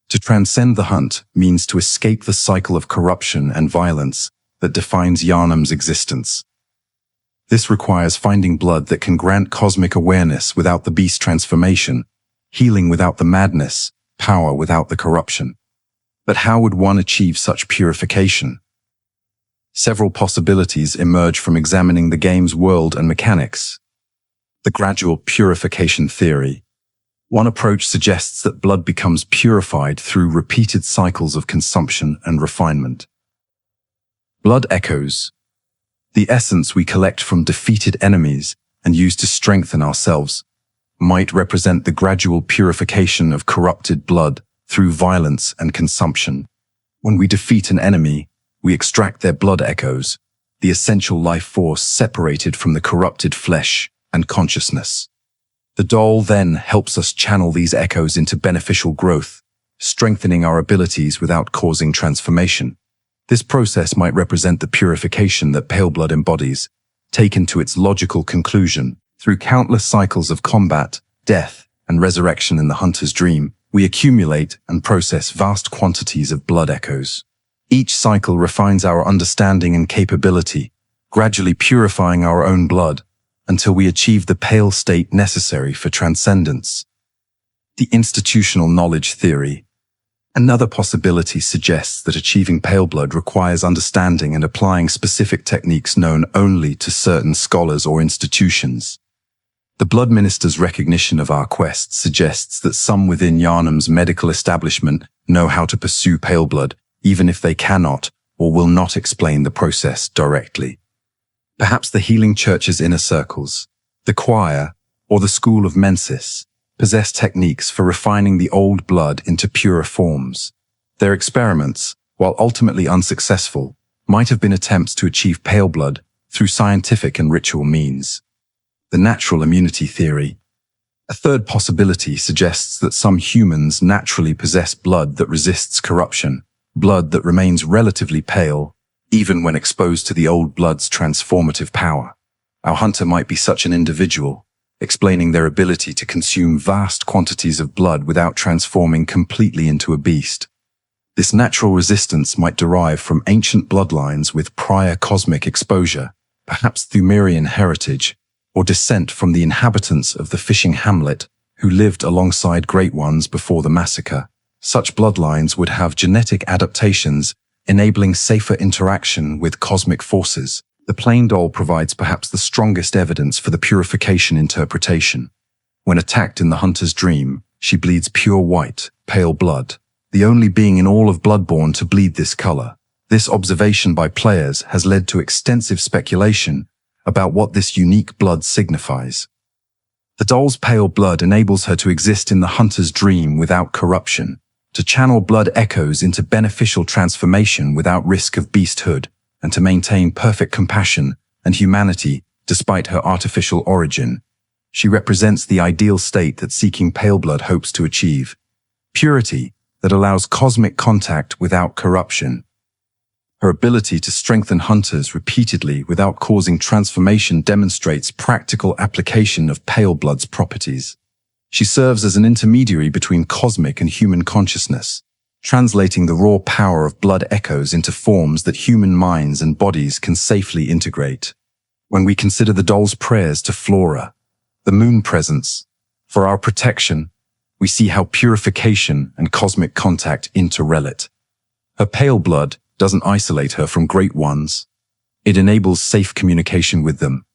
To transcend the hunt means to escape the cycle of corruption and violence that defines Yharnam's existence. This requires finding blood that can grant cosmic awareness without the beast transformation, healing without the madness, power without the corruption. But how would one achieve such purification? Several possibilities emerge from examining the game's world and mechanics. The gradual purification theory. One approach suggests that blood becomes purified through repeated cycles of consumption and refinement. Blood echoes. The essence we collect from defeated enemies and use to strengthen ourselves might represent the gradual purification of corrupted blood through violence and consumption. When we defeat an enemy, we extract their blood echoes, the essential life force separated from the corrupted flesh and consciousness. The doll then helps us channel these echoes into beneficial growth, strengthening our abilities without causing transformation. This process might represent the purification that Paleblood embodies, taken to its logical conclusion. Through countless cycles of combat, death, and resurrection in the hunter's dream, we accumulate and process vast quantities of blood echoes. Each cycle refines our understanding and capability, gradually purifying our own blood until we achieve the pale state necessary for transcendence. The institutional knowledge theory. Another possibility suggests that achieving Paleblood requires understanding and applying specific techniques known only to certain scholars or institutions. The Blood Minister's recognition of our quest suggests that some within Yharnam's medical establishment know how to pursue Paleblood, even if they cannot or will not explain the process directly. Perhaps the Healing Church's inner circles, the choir, or the School of Mensis possess techniques for refining the old blood into purer forms. Their experiments, while ultimately unsuccessful, might have been attempts to achieve Paleblood through scientific and ritual means. The natural immunity theory. A third possibility suggests that some humans naturally possess blood that resists corruption, blood that remains relatively pale, even when exposed to the old blood's transformative power. Our hunter might be such an individual, explaining their ability to consume vast quantities of blood without transforming completely into a beast. This natural resistance might derive from ancient bloodlines with prior cosmic exposure, perhaps Pthumerian heritage, or descent from the inhabitants of the fishing hamlet who lived alongside Great Ones before the massacre. Such bloodlines would have genetic adaptations, enabling safer interaction with cosmic forces. The plain doll provides perhaps the strongest evidence for the purification interpretation. When attacked in the hunter's dream, she bleeds pure white, pale blood, the only being in all of Bloodborne to bleed this color. This observation by players has led to extensive speculation about what this unique blood signifies. The doll's pale blood enables her to exist in the hunter's dream without corruption, to channel blood echoes into beneficial transformation without risk of beasthood, and to maintain perfect compassion and humanity despite her artificial origin. She represents the ideal state that seeking Paleblood hopes to achieve. Purity that allows cosmic contact without corruption. Her ability to strengthen hunters repeatedly without causing transformation demonstrates practical application of Paleblood's properties. She serves as an intermediary between cosmic and human consciousness, translating the raw power of blood echoes into forms that human minds and bodies can safely integrate. When we consider the doll's prayers to Flora, the moon presence, for our protection, we see how purification and cosmic contact interrelate. Her pale blood doesn't isolate her from Great Ones. It enables safe communication with them.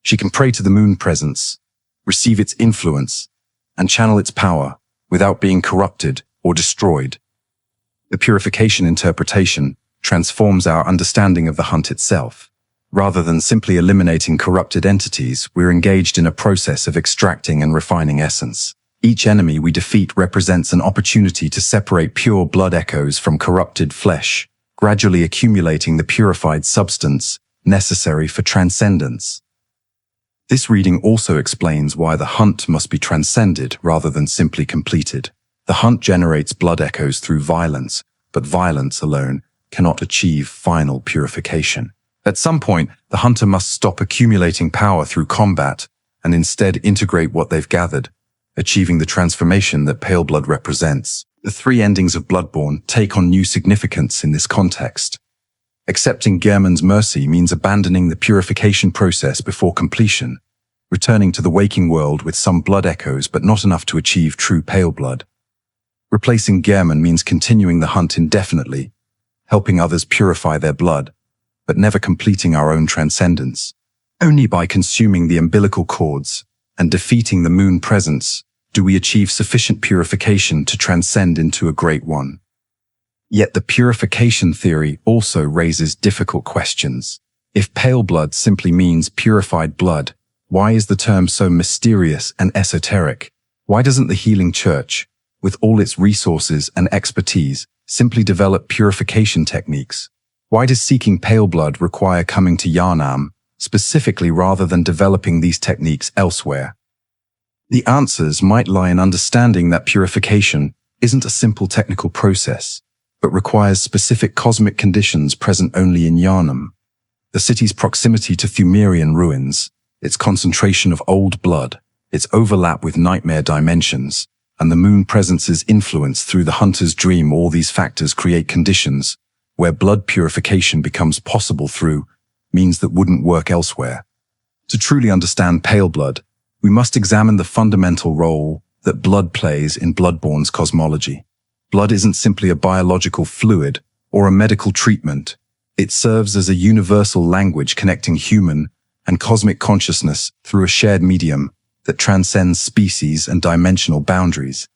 She can pray to the moon presence, receive its influence, and channel its power without being corrupted or destroyed. The purification interpretation transforms our understanding of the hunt itself. Rather than simply eliminating corrupted entities, we're engaged in a process of extracting and refining essence. Each enemy we defeat represents an opportunity to separate pure blood echoes from corrupted flesh, gradually accumulating the purified substance necessary for transcendence. This reading also explains why the hunt must be transcended rather than simply completed. The hunt generates blood echoes through violence, but violence alone cannot achieve final purification. At some point, the hunter must stop accumulating power through combat and instead integrate what they've gathered, achieving the transformation that Paleblood represents. The three endings of Bloodborne take on new significance in this context. Accepting Gehrman's mercy means abandoning the purification process before completion, returning to the waking world with some blood echoes but not enough to achieve true Paleblood. Replacing Gehrman means continuing the hunt indefinitely, helping others purify their blood, but never completing our own transcendence. Only by consuming the umbilical cords and defeating the moon presence do we achieve sufficient purification to transcend into a great one. Yet the purification theory also raises difficult questions. If Paleblood simply means purified blood, why is the term so mysterious and esoteric? Why doesn't the healing church, with all its resources and expertise, simply develop purification techniques? Why does seeking Paleblood require coming to Yharnam specifically rather than developing these techniques elsewhere? The answers might lie in understanding that purification isn't a simple technical process, but requires specific cosmic conditions present only in Yharnam. The city's proximity to Pthumerian ruins, its concentration of old blood, its overlap with nightmare dimensions, and the moon presence's influence through the hunter's dream, all these factors create conditions where blood purification becomes possible through means that wouldn't work elsewhere. To truly understand Paleblood, we must examine the fundamental role that blood plays in Bloodborne's cosmology. Blood isn't simply a biological fluid or a medical treatment. It serves as a universal language connecting human and cosmic consciousness through a shared medium that transcends species and dimensional boundaries.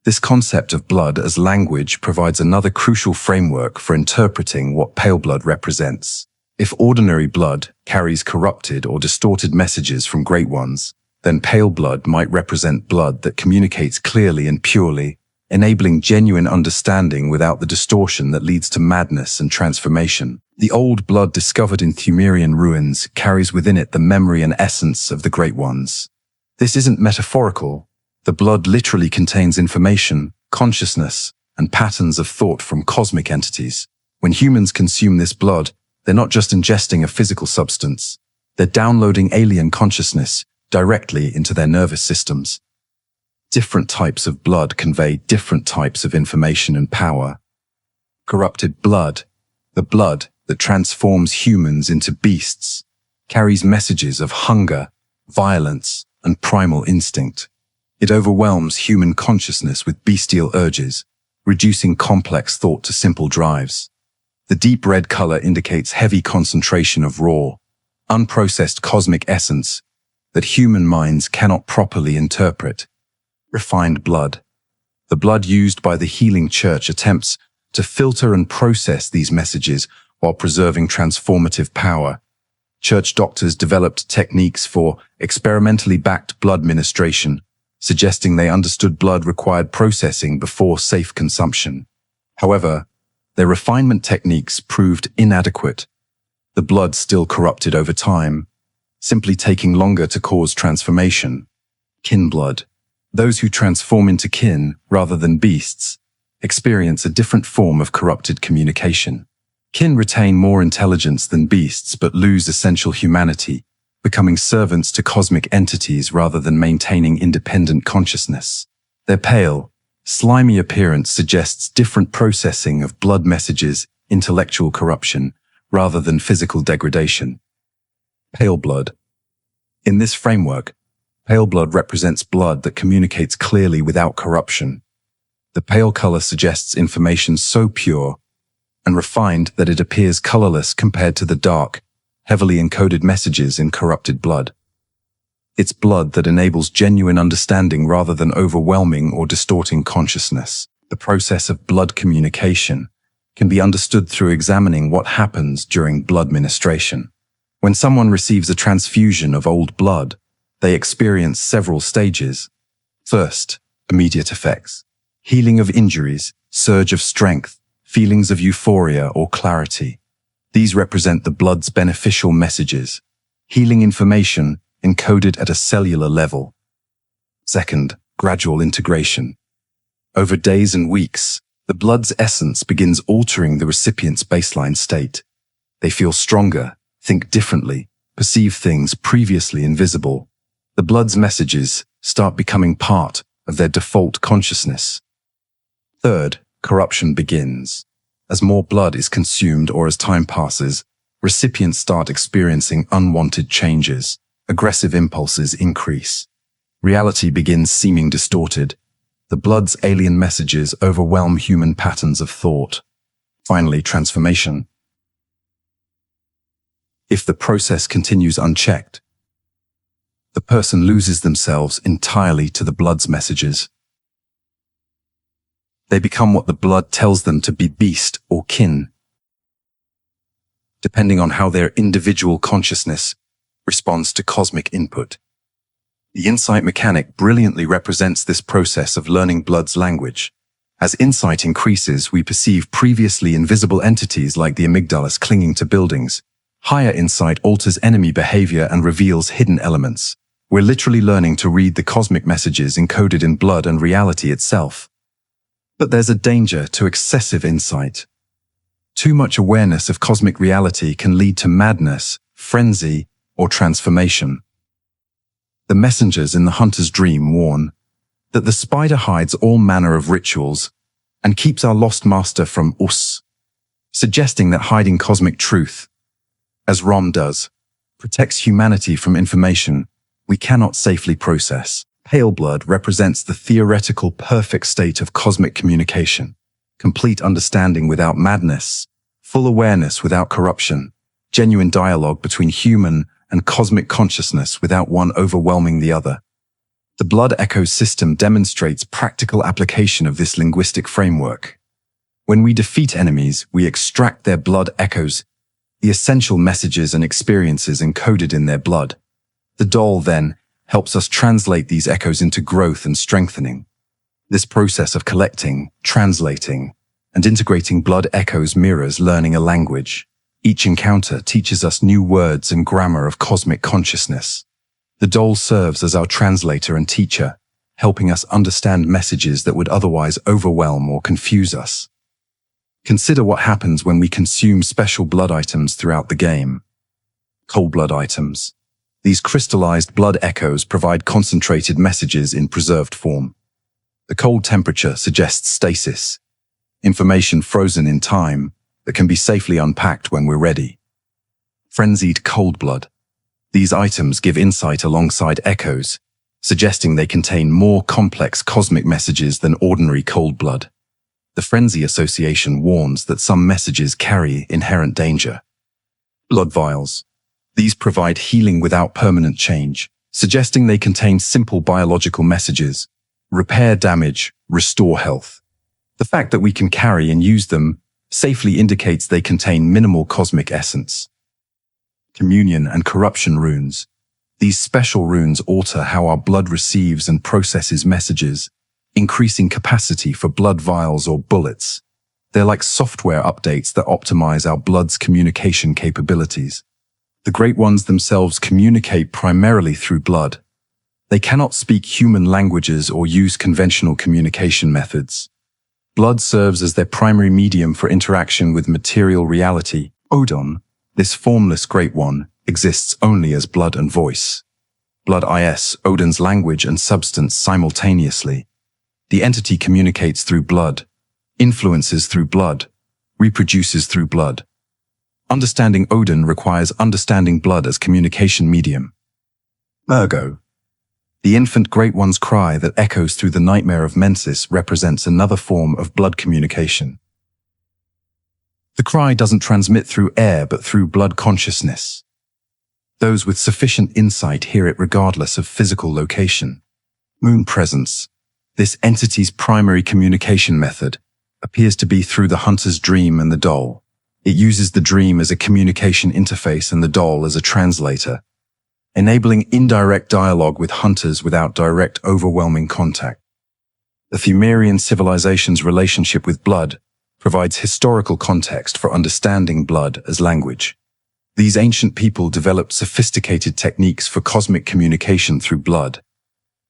This concept of blood as language provides another crucial framework for interpreting what Paleblood represents. If ordinary blood carries corrupted or distorted messages from Great Ones, then Paleblood might represent blood that communicates clearly and purely, enabling genuine understanding without the distortion that leads to madness and transformation. The old blood discovered in Pthumerian ruins carries within it the memory and essence of the Great Ones. This isn't metaphorical. The blood literally contains information, consciousness, and patterns of thought from cosmic entities. When humans consume this blood, they're not just ingesting a physical substance. They're downloading alien consciousness directly into their nervous systems. Different types of blood convey different types of information and power. Corrupted blood, the blood that transforms humans into beasts, carries messages of hunger, violence, and primal instinct. It overwhelms human consciousness with bestial urges, reducing complex thought to simple drives. The deep red color indicates heavy concentration of raw, unprocessed cosmic essence that human minds cannot properly interpret. Refined blood. The blood used by the healing church attempts to filter and process these messages while preserving transformative power. Church doctors developed techniques for experimentally backed blood ministration, suggesting they understood blood required processing before safe consumption. However, their refinement techniques proved inadequate. The blood still corrupted over time, simply taking longer to cause transformation. Kin blood. Those who transform into kin rather than beasts experience a different form of corrupted communication. Kin retain more intelligence than beasts but lose essential humanity, becoming servants to cosmic entities rather than maintaining independent consciousness. Their pale, slimy appearance suggests different processing of blood messages, intellectual corruption, rather than physical degradation. Paleblood. In this framework, Paleblood represents blood that communicates clearly without corruption. The pale color suggests information so pure and refined that it appears colorless compared to the dark, heavily encoded messages in corrupted blood. It's blood that enables genuine understanding rather than overwhelming or distorting consciousness. The process of blood communication can be understood through examining what happens during blood ministration. When someone receives a transfusion of old blood, they experience several stages. First, immediate effects. Healing of injuries, surge of strength, feelings of euphoria or clarity. These represent the blood's beneficial messages, healing information encoded at a cellular level. Second, gradual integration. Over days and weeks, the blood's essence begins altering the recipient's baseline state. They feel stronger, think differently, perceive things previously invisible. The blood's messages start becoming part of their default consciousness. Third, corruption begins. As more blood is consumed or as time passes, recipients start experiencing unwanted changes. Aggressive impulses increase. Reality begins seeming distorted. The blood's alien messages overwhelm human patterns of thought. Finally, transformation. If the process continues unchecked, the person loses themselves entirely to the blood's messages. They become what the blood tells them to be, beast or kin, depending on how their individual consciousness responds to cosmic input. The insight mechanic brilliantly represents this process of learning blood's language. As insight increases, we perceive previously invisible entities like the amygdala clinging to buildings. Higher insight alters enemy behavior and reveals hidden elements. We're literally learning to read the cosmic messages encoded in blood and reality itself. But there's a danger to excessive insight. Too much awareness of cosmic reality can lead to madness, frenzy, or transformation. The messengers in the hunter's dream warn that the spider hides all manner of rituals and keeps our lost master from us, suggesting that hiding cosmic truth, as Rom does, protects humanity from information we cannot safely process. Paleblood represents the theoretical perfect state of cosmic communication, complete understanding without madness, full awareness without corruption, genuine dialogue between human and cosmic consciousness without one overwhelming the other. The blood echo system demonstrates practical application of this linguistic framework. When we defeat enemies, we extract their blood echoes, the essential messages and experiences encoded in their blood. The doll, then, helps us translate these echoes into growth and strengthening. This process of collecting, translating, and integrating blood echoes mirrors learning a language. Each encounter teaches us new words and grammar of cosmic consciousness. The doll serves as our translator and teacher, helping us understand messages that would otherwise overwhelm or confuse us. Consider what happens when we consume special blood items throughout the game. Cold blood items. These crystallized blood echoes provide concentrated messages in preserved form. The cold temperature suggests stasis, information frozen in time that can be safely unpacked when we're ready. Frenzied cold blood. These items give insight alongside echoes, suggesting they contain more complex cosmic messages than ordinary cold blood. The frenzy association warns that some messages carry inherent danger. Blood vials. These provide healing without permanent change, suggesting they contain simple biological messages: repair damage, restore health. The fact that we can carry and use them safely indicates they contain minimal cosmic essence. Communion and corruption runes. These special runes alter how our blood receives and processes messages, increasing capacity for blood vials or bullets. They're like software updates that optimize our blood's communication capabilities. The Great Ones themselves communicate primarily through blood. They cannot speak human languages or use conventional communication methods. Blood serves as their primary medium for interaction with material reality. Odon, this formless Great One, exists only as blood and voice. Blood is Odin's language and substance simultaneously. The entity communicates through blood, influences through blood, reproduces through blood. Understanding Odin requires understanding blood as communication medium. Ergo, the infant Great One's cry that echoes through the nightmare of Mensis represents another form of blood communication. The cry doesn't transmit through air but through blood consciousness. Those with sufficient insight hear it regardless of physical location. Moon presence. This entity's primary communication method appears to be through the hunter's dream and the doll. It uses the dream as a communication interface and the doll as a translator, enabling indirect dialogue with hunters without direct overwhelming contact. The Pthumerian civilization's relationship with blood provides historical context for understanding blood as language. These ancient people developed sophisticated techniques for cosmic communication through blood.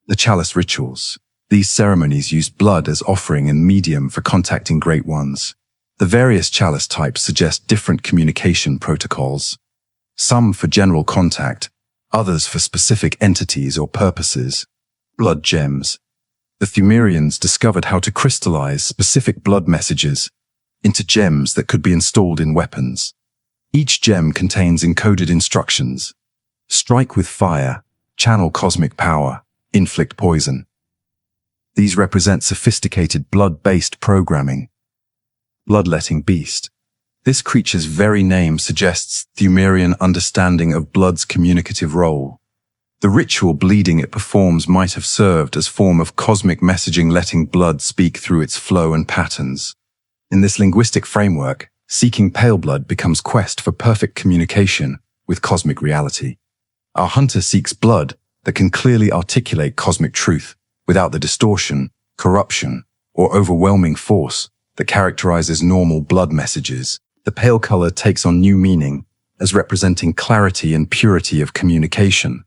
The chalice rituals. These ceremonies used blood as offering and medium for contacting great ones. The various chalice types suggest different communication protocols. Some for general contact, others for specific entities or purposes. Blood gems. The Pthumerians discovered how to crystallize specific blood messages into gems that could be installed in weapons. Each gem contains encoded instructions. Strike with fire, channel cosmic power, inflict poison. These represent sophisticated blood-based programming. Bloodletting beast. This creature's very name suggests Pthumerian understanding of blood's communicative role. The ritual bleeding it performs might have served as form of cosmic messaging, letting blood speak through its flow and patterns. In this linguistic framework, seeking Paleblood becomes quest for perfect communication with cosmic reality. Our hunter seeks blood that can clearly articulate cosmic truth without the distortion, corruption, or overwhelming force that characterizes normal blood messages. The pale color takes on new meaning as representing clarity and purity of communication.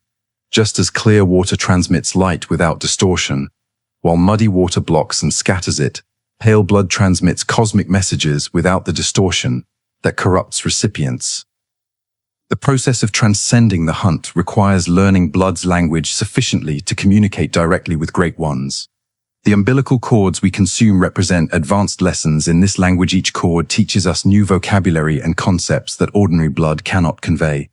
Just as clear water transmits light without distortion, while muddy water blocks and scatters it, pale blood transmits cosmic messages without the distortion that corrupts recipients. The process of transcending the hunt requires learning blood's language sufficiently to communicate directly with great ones. The umbilical cords we consume represent advanced lessons in this language. Each cord teaches us new vocabulary and concepts that ordinary blood cannot convey.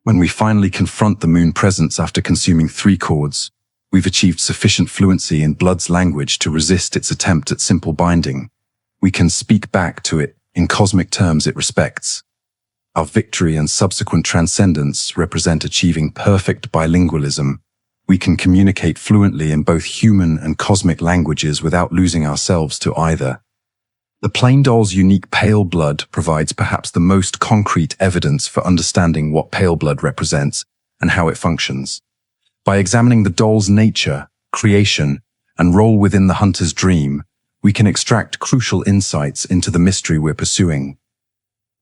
When we finally confront the moon presence after consuming 3 cords, we've achieved sufficient fluency in blood's language to resist its attempt at simple binding. We can speak back to it in cosmic terms it respects. Our victory and subsequent transcendence represent achieving perfect bilingualism. We can communicate fluently in both human and cosmic languages without losing ourselves to either. The plain doll's unique pale blood provides perhaps the most concrete evidence for understanding what pale blood represents and how it functions. By examining the doll's nature, creation, and role within the hunter's dream, we can extract crucial insights into the mystery we're pursuing.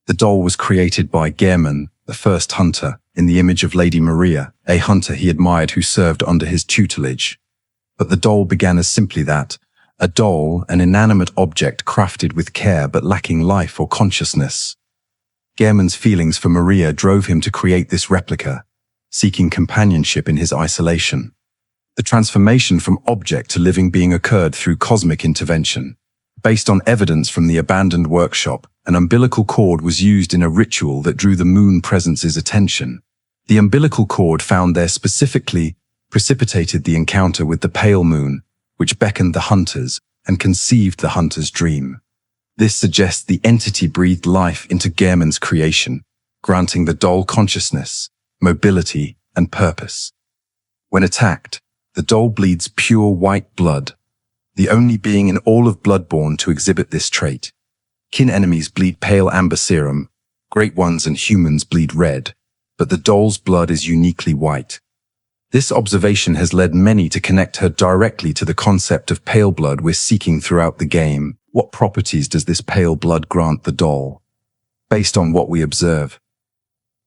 The doll was created by Gehrman, the first hunter, in the image of Lady Maria, a hunter he admired who served under his tutelage. But the doll began as simply that, a doll, an inanimate object crafted with care but lacking life or consciousness. Gehrman's feelings for Maria drove him to create this replica, seeking companionship in his isolation. The transformation from object to living being occurred through cosmic intervention. Based on evidence from the abandoned workshop, an umbilical cord was used in a ritual that drew the moon presence's attention. The umbilical cord found there specifically precipitated the encounter with the pale moon, which beckoned the hunters and conceived the hunter's dream. This suggests the entity breathed life into Gehrman's creation, granting the doll consciousness, mobility, and purpose. When attacked, the doll bleeds pure white blood, the only being in all of Bloodborne to exhibit this trait. Kin enemies bleed pale amber serum, great ones and humans bleed red, but the doll's blood is uniquely white. This observation has led many to connect her directly to the concept of pale blood we're seeking throughout the game. What properties does this pale blood grant the doll? Based on what we observe.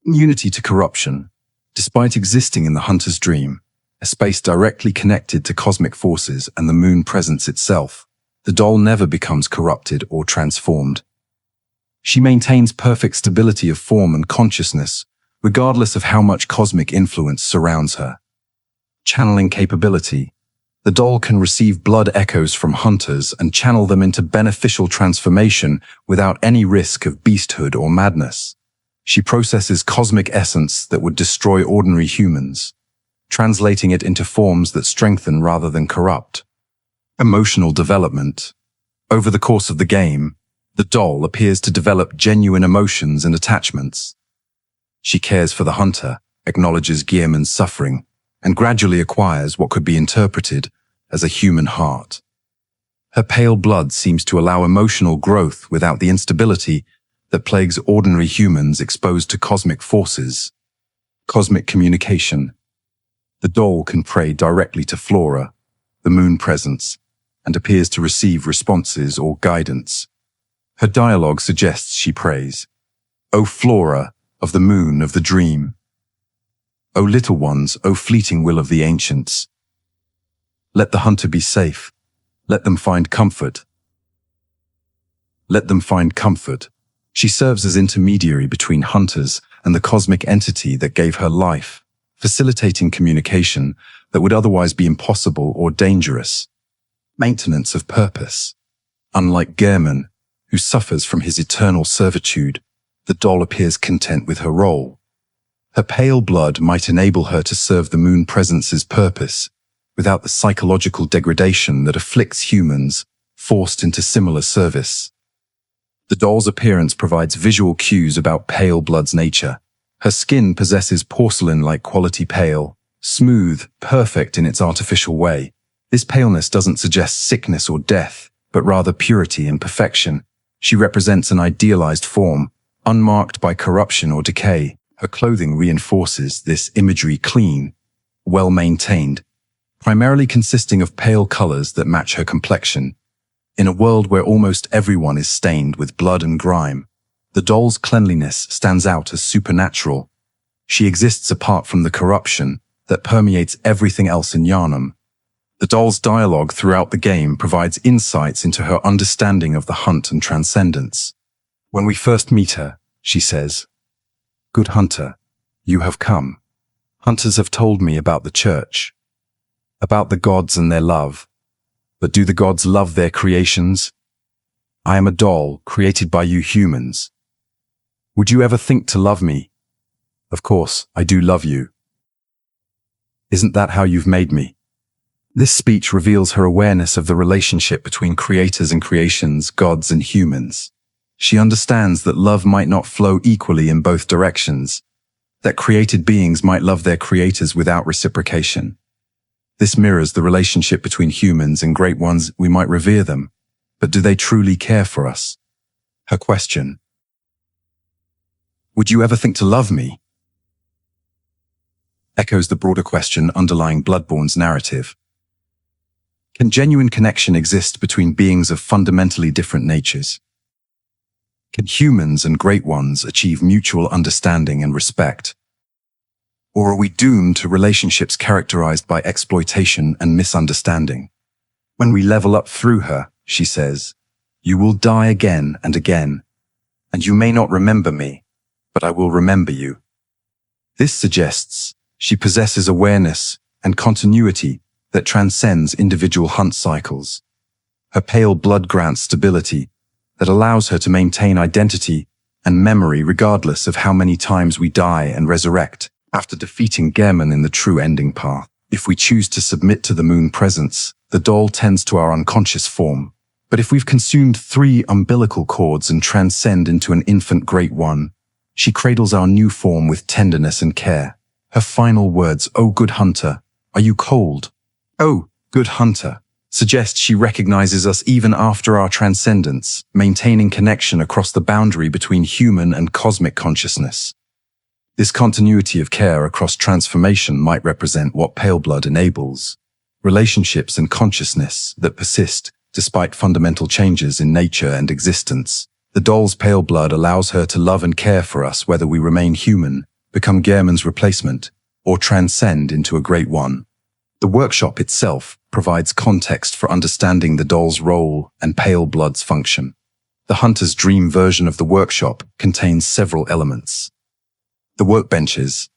Immunity to corruption. Despite existing in the hunter's dream, a space directly connected to cosmic forces and the moon presence itself, the doll never becomes corrupted or transformed. She maintains perfect stability of form and consciousness, regardless of how much cosmic influence surrounds her. Channeling capability. The doll can receive blood echoes from hunters and channel them into beneficial transformation without any risk of beasthood or madness. She processes cosmic essence that would destroy ordinary humans, translating it into forms that strengthen rather than corrupt. Emotional development. Over the course of the game, the doll appears to develop genuine emotions and attachments. She cares for the hunter, acknowledges Gehrman's suffering, and gradually acquires what could be interpreted as a human heart. Her pale blood seems to allow emotional growth without the instability that plagues ordinary humans exposed to cosmic forces. Cosmic communication. The doll can pray directly to Flora, the moon presence, and appears to receive responses or guidance. Her dialogue suggests she prays, "O Flora, of the moon, of the dream. O little ones, O fleeting will of the ancients. Let the hunter be safe. Let them find comfort. Let them find comfort." She serves as intermediary between hunters and the cosmic entity that gave her life, facilitating communication that would otherwise be impossible or dangerous. Maintenance of purpose. Unlike Gehrman, who suffers from his eternal servitude, the doll appears content with her role. Her pale blood might enable her to serve the moon presence's purpose without the psychological degradation that afflicts humans forced into similar service. The doll's appearance provides visual cues about pale blood's nature. Her skin possesses porcelain-like quality pale, smooth, perfect in its artificial way. This paleness doesn't suggest sickness or death, but rather purity and perfection. She represents an idealized form, unmarked by corruption or decay. Her clothing reinforces this imagery: clean, well-maintained, primarily consisting of pale colors that match her complexion. In a world where almost everyone is stained with blood and grime, the doll's cleanliness stands out as supernatural. She exists apart from the corruption that permeates everything else in Yharnam. The doll's dialogue throughout the game provides insights into her understanding of the hunt and transcendence. When we first meet her, she says, "Good hunter, you have come. Hunters have told me about the church, about the gods and their love. But do the gods love their creations? I am a doll created by you humans. Would you ever think to love me? Of course, I do love you. Isn't that how you've made me?" This speech reveals her awareness of the relationship between creators and creations, gods and humans. She understands that love might not flow equally in both directions, that created beings might love their creators without reciprocation. This mirrors the relationship between humans and great ones. We might revere them, but do they truly care for us? Her question, "Would you ever think to love me?" echoes the broader question underlying Bloodborne's narrative. Can genuine connection exist between beings of fundamentally different natures? Can humans and great ones achieve mutual understanding and respect? Or are we doomed to relationships characterized by exploitation and misunderstanding? When we level up through her, she says, "You will die again and again, and you may not remember me, but I will remember you." This suggests she possesses awareness and continuity that transcends individual hunt cycles. Her pale blood grants stability that allows her to maintain identity and memory regardless of how many times we die and resurrect. After defeating Gehrman in the true ending path, if we choose to submit to the moon presence, the doll tends to our unconscious form. But if we've consumed 3 umbilical cords and transcend into an infant great one, she cradles our new form with tenderness and care. Her final words, "O good hunter, are you cold? Oh, good hunter," suggest she recognizes us even after our transcendence, maintaining connection across the boundary between human and cosmic consciousness. This continuity of care across transformation might represent what Paleblood enables: relationships and consciousness that persist despite fundamental changes in nature and existence. The doll's Paleblood allows her to love and care for us whether we remain human, become Gehrman's replacement, or transcend into a great one. The workshop itself provides context for understanding the doll's role and Paleblood's function. The hunter's dream version of the workshop contains several elements. The workbenches.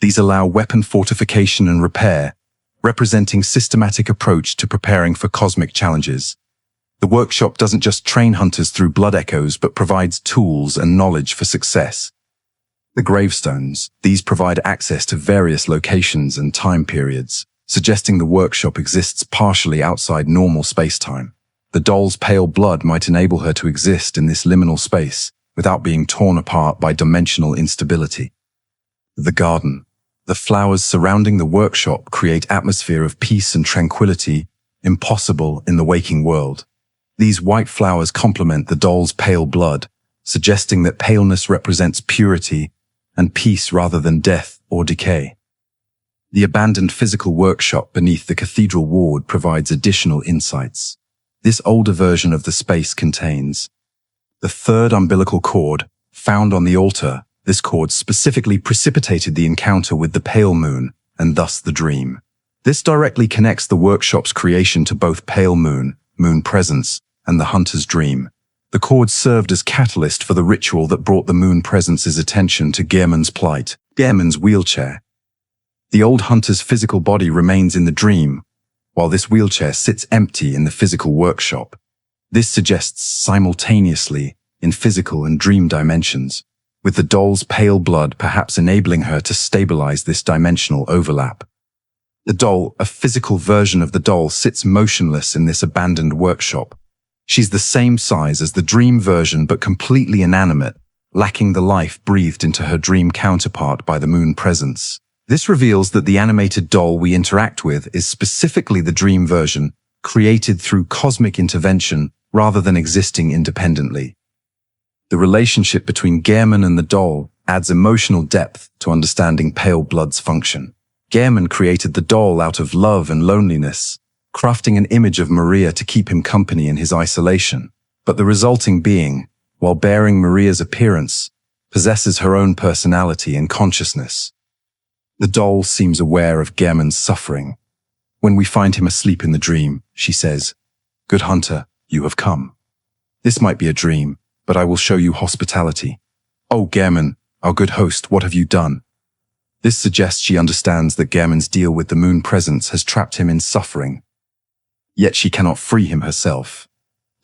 These allow weapon fortification and repair, representing systematic approach to preparing for cosmic challenges. The workshop doesn't just train hunters through blood echoes, but provides tools and knowledge for success. The gravestones. These provide access to various locations and time periods, suggesting the workshop exists partially outside normal space-time. The doll's pale blood might enable her to exist in this liminal space without being torn apart by dimensional instability. The garden. The flowers surrounding the workshop create atmosphere of peace and tranquility impossible in the waking world. These white flowers complement the doll's pale blood, suggesting that paleness represents purity and peace rather than death or decay. The abandoned physical workshop beneath the cathedral ward provides additional insights. This older version of the space contains The third umbilical cord, found on the altar, this cord specifically precipitated the encounter with the pale moon, and thus the dream. This directly connects the workshop's creation to both pale moon, moon presence, and the hunter's dream. The cord served as catalyst for the ritual that brought the moon presence's attention to Gehrman's plight, Gehrman's wheelchair. The old hunter's physical body remains in the dream, while this wheelchair sits empty in the physical workshop. This suggests simultaneously in physical and dream dimensions, with the doll's pale blood perhaps enabling her to stabilize this dimensional overlap. The doll, a physical version of the doll, sits motionless in this abandoned workshop. She's the same size as the dream version but completely inanimate, lacking the life breathed into her dream counterpart by the moon presence. This reveals that the animated doll we interact with is specifically the dream version, created through cosmic intervention rather than existing independently. The relationship between Gehrman and the doll adds emotional depth to understanding Paleblood's function. Gehrman created the doll out of love and loneliness, crafting an image of Maria to keep him company in his isolation. But the resulting being, while bearing Maria's appearance, possesses her own personality and consciousness. The doll seems aware of Gehrman's suffering. When we find him asleep in the dream, she says, "Good hunter, you have come. This might be a dream, but I will show you hospitality. Oh, Gehrman, our good host, what have you done?" This suggests she understands that Gehrman's deal with the moon presence has trapped him in suffering. Yet she cannot free him herself.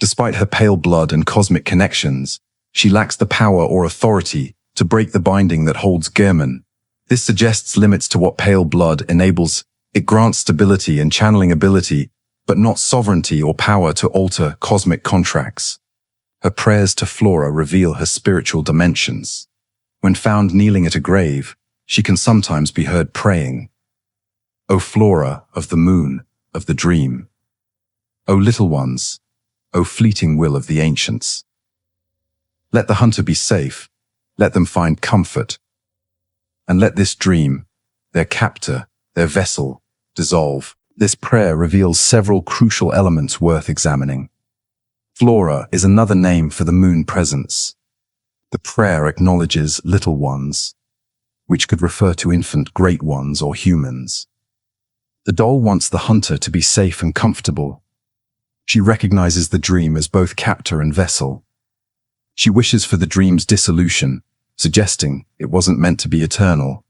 Despite her pale blood and cosmic connections, she lacks the power or authority to break the binding that holds Gehrman. This suggests limits to what pale blood enables. It grants stability and channeling ability, but not sovereignty or power to alter cosmic contracts. Her prayers to Flora reveal her spiritual dimensions. When found kneeling at a grave, she can sometimes be heard praying, "O Flora of the moon, of the dream. O little ones, O fleeting will of the ancients. Let the hunter be safe, let them find comfort, and let this dream, their captor, their vessel, dissolve." This prayer reveals several crucial elements worth examining. Flora is another name for the moon presence. The prayer acknowledges little ones, which could refer to infant great ones or humans. The doll wants the hunter to be safe and comfortable. She recognizes the dream as both captor and vessel. She wishes for the dream's dissolution, suggesting it wasn't meant to be eternal.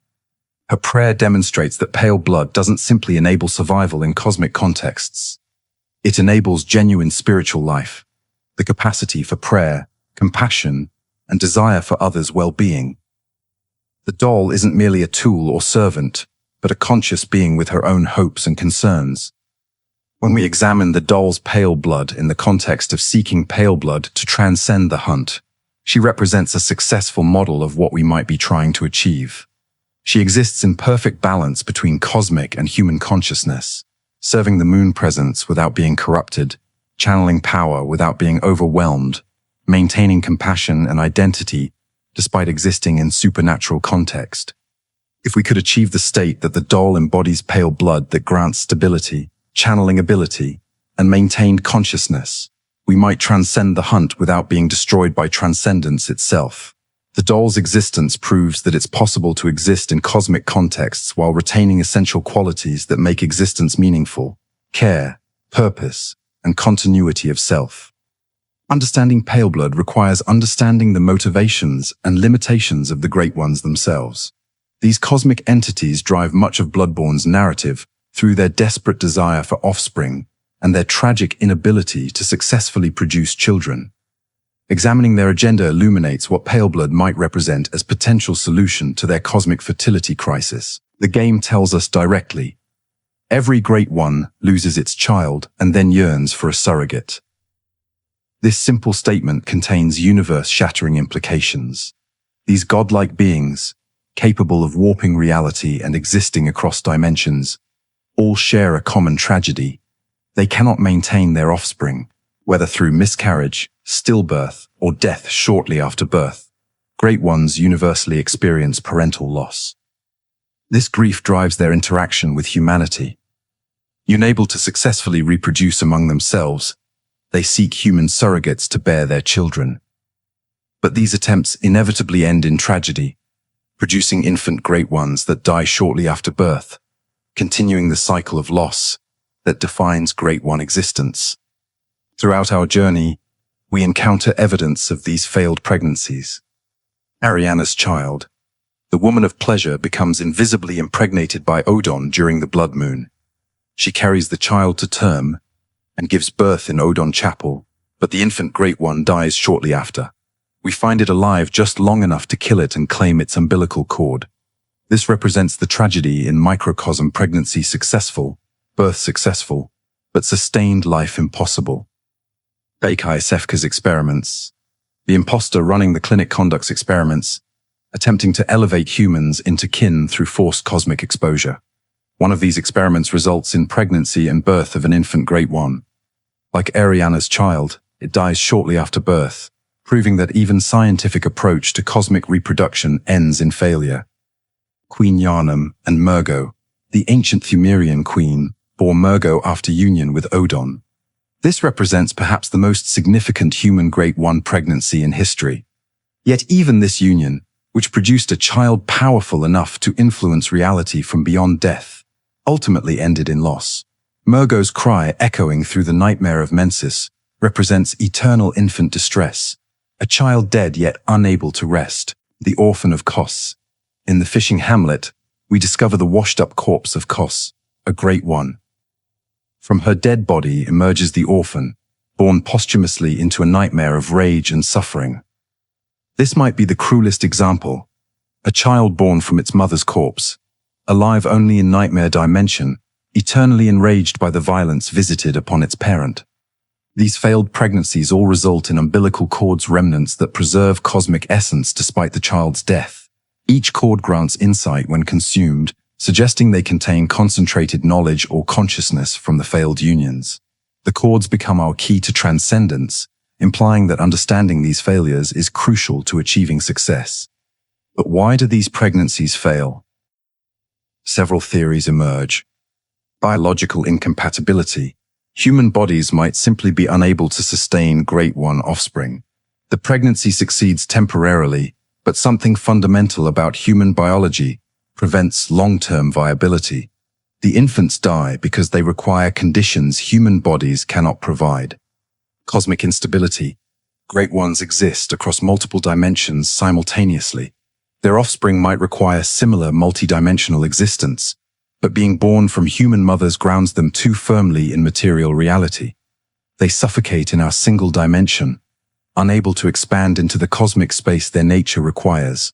Her prayer demonstrates that pale blood doesn't simply enable survival in cosmic contexts. It enables genuine spiritual life, the capacity for prayer, compassion, and desire for others' well-being. The doll isn't merely a tool or servant, but a conscious being with her own hopes and concerns. When we examine the doll's pale blood in the context of seeking pale blood to transcend the hunt, she represents a successful model of what we might be trying to achieve. She exists in perfect balance between cosmic and human consciousness, serving the moon presence without being corrupted, channeling power without being overwhelmed, maintaining compassion and identity despite existing in supernatural context. If we could achieve the state that the doll embodies pale blood that grants stability, channeling ability, and maintained consciousness, we might transcend the hunt without being destroyed by transcendence itself. The doll's existence proves that it's possible to exist in cosmic contexts while retaining essential qualities that make existence meaningful: care, purpose, and continuity of self. Understanding Paleblood requires understanding the motivations and limitations of the Great Ones themselves. These cosmic entities drive much of Bloodborne's narrative through their desperate desire for offspring and their tragic inability to successfully produce children. Examining their agenda illuminates what Paleblood might represent as potential solution to their cosmic fertility crisis. The game tells us directly, every Great One loses its child and then yearns for a surrogate. This simple statement contains universe-shattering implications. These godlike beings, capable of warping reality and existing across dimensions, all share a common tragedy. They cannot maintain their offspring, whether through miscarriage, stillbirth, or death shortly after birth. Great Ones universally experience parental loss. This grief drives their interaction with humanity. Unable to successfully reproduce among themselves, they seek human surrogates to bear their children. But these attempts inevitably end in tragedy, producing infant great ones that die shortly after birth, continuing the cycle of loss that defines great one existence. Throughout our journey, we encounter evidence of these failed pregnancies. Ariana's child. The woman of pleasure becomes invisibly impregnated by Odon during the blood moon. She carries the child to term and gives birth in Odon Chapel, but the infant great one dies shortly after. We find it alive just long enough to kill it and claim its umbilical cord. This represents the tragedy in microcosm: pregnancy successful, birth successful, but sustained life impossible. Bakai Sefka's experiments. The imposter running the clinic conducts experiments, attempting to elevate humans into kin through forced cosmic exposure. One of these experiments results in pregnancy and birth of an infant great one. Like Ariana's child, it dies shortly after birth, proving that even scientific approach to cosmic reproduction ends in failure. Queen Yharnam and Murgo. The ancient Pthumerian queen bore Murgo after union with Odon. This represents perhaps the most significant human great one pregnancy in history. Yet even this union, which produced a child powerful enough to influence reality from beyond death, ultimately ended in loss. Murgo's cry echoing through the nightmare of Mensis represents eternal infant distress, a child dead yet unable to rest, the orphan of Kos. In the fishing hamlet, we discover the washed-up corpse of Kos, a great one. From her dead body emerges the orphan, born posthumously into a nightmare of rage and suffering. This might be the cruelest example, a child born from its mother's corpse, alive only in nightmare dimension, eternally enraged by the violence visited upon its parent. These failed pregnancies all result in umbilical cords remnants that preserve cosmic essence despite the child's death. Each cord grants insight when consumed, suggesting they contain concentrated knowledge or consciousness from the failed unions. The cords become our key to transcendence, implying that understanding these failures is crucial to achieving success. But why do these pregnancies fail? Several theories emerge. Biological incompatibility. Human bodies might simply be unable to sustain great one offspring. The pregnancy succeeds temporarily, but something fundamental about human biology prevents long-term viability. The infants die because they require conditions human bodies cannot provide. Cosmic instability. Great ones exist across multiple dimensions simultaneously. Their offspring might require similar multidimensional existence, but being born from human mothers grounds them too firmly in material reality. They suffocate in our single dimension, unable to expand into the cosmic space their nature requires.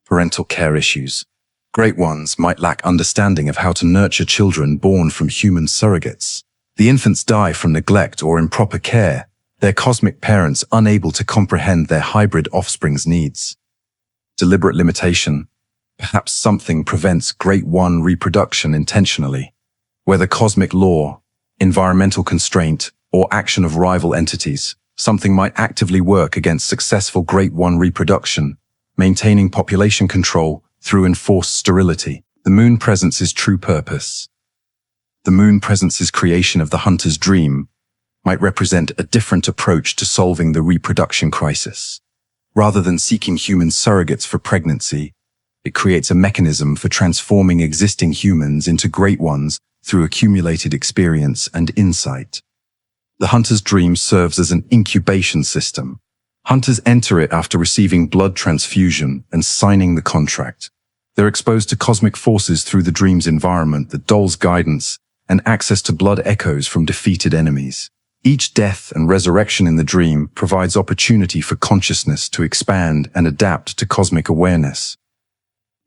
Parental care issues. Great ones might lack understanding of how to nurture children born from human surrogates. The infants die from neglect or improper care, their cosmic parents unable to comprehend their hybrid offspring's needs. Deliberate limitation. Perhaps something prevents great one reproduction intentionally. Whether cosmic law, environmental constraint, or action of rival entities, something might actively work against successful great one reproduction, maintaining population control through enforced sterility. The moon presence's true purpose. The moon presence's creation of the hunter's dream might represent a different approach to solving the reproduction crisis. Rather than seeking human surrogates for pregnancy, it creates a mechanism for transforming existing humans into great ones through accumulated experience and insight. The hunter's dream serves as an incubation system. Hunters enter it after receiving blood transfusion and signing the contract. They're exposed to cosmic forces through the dream's environment that doles guidance and access to blood echoes from defeated enemies. Each death and resurrection in the dream provides opportunity for consciousness to expand and adapt to cosmic awareness.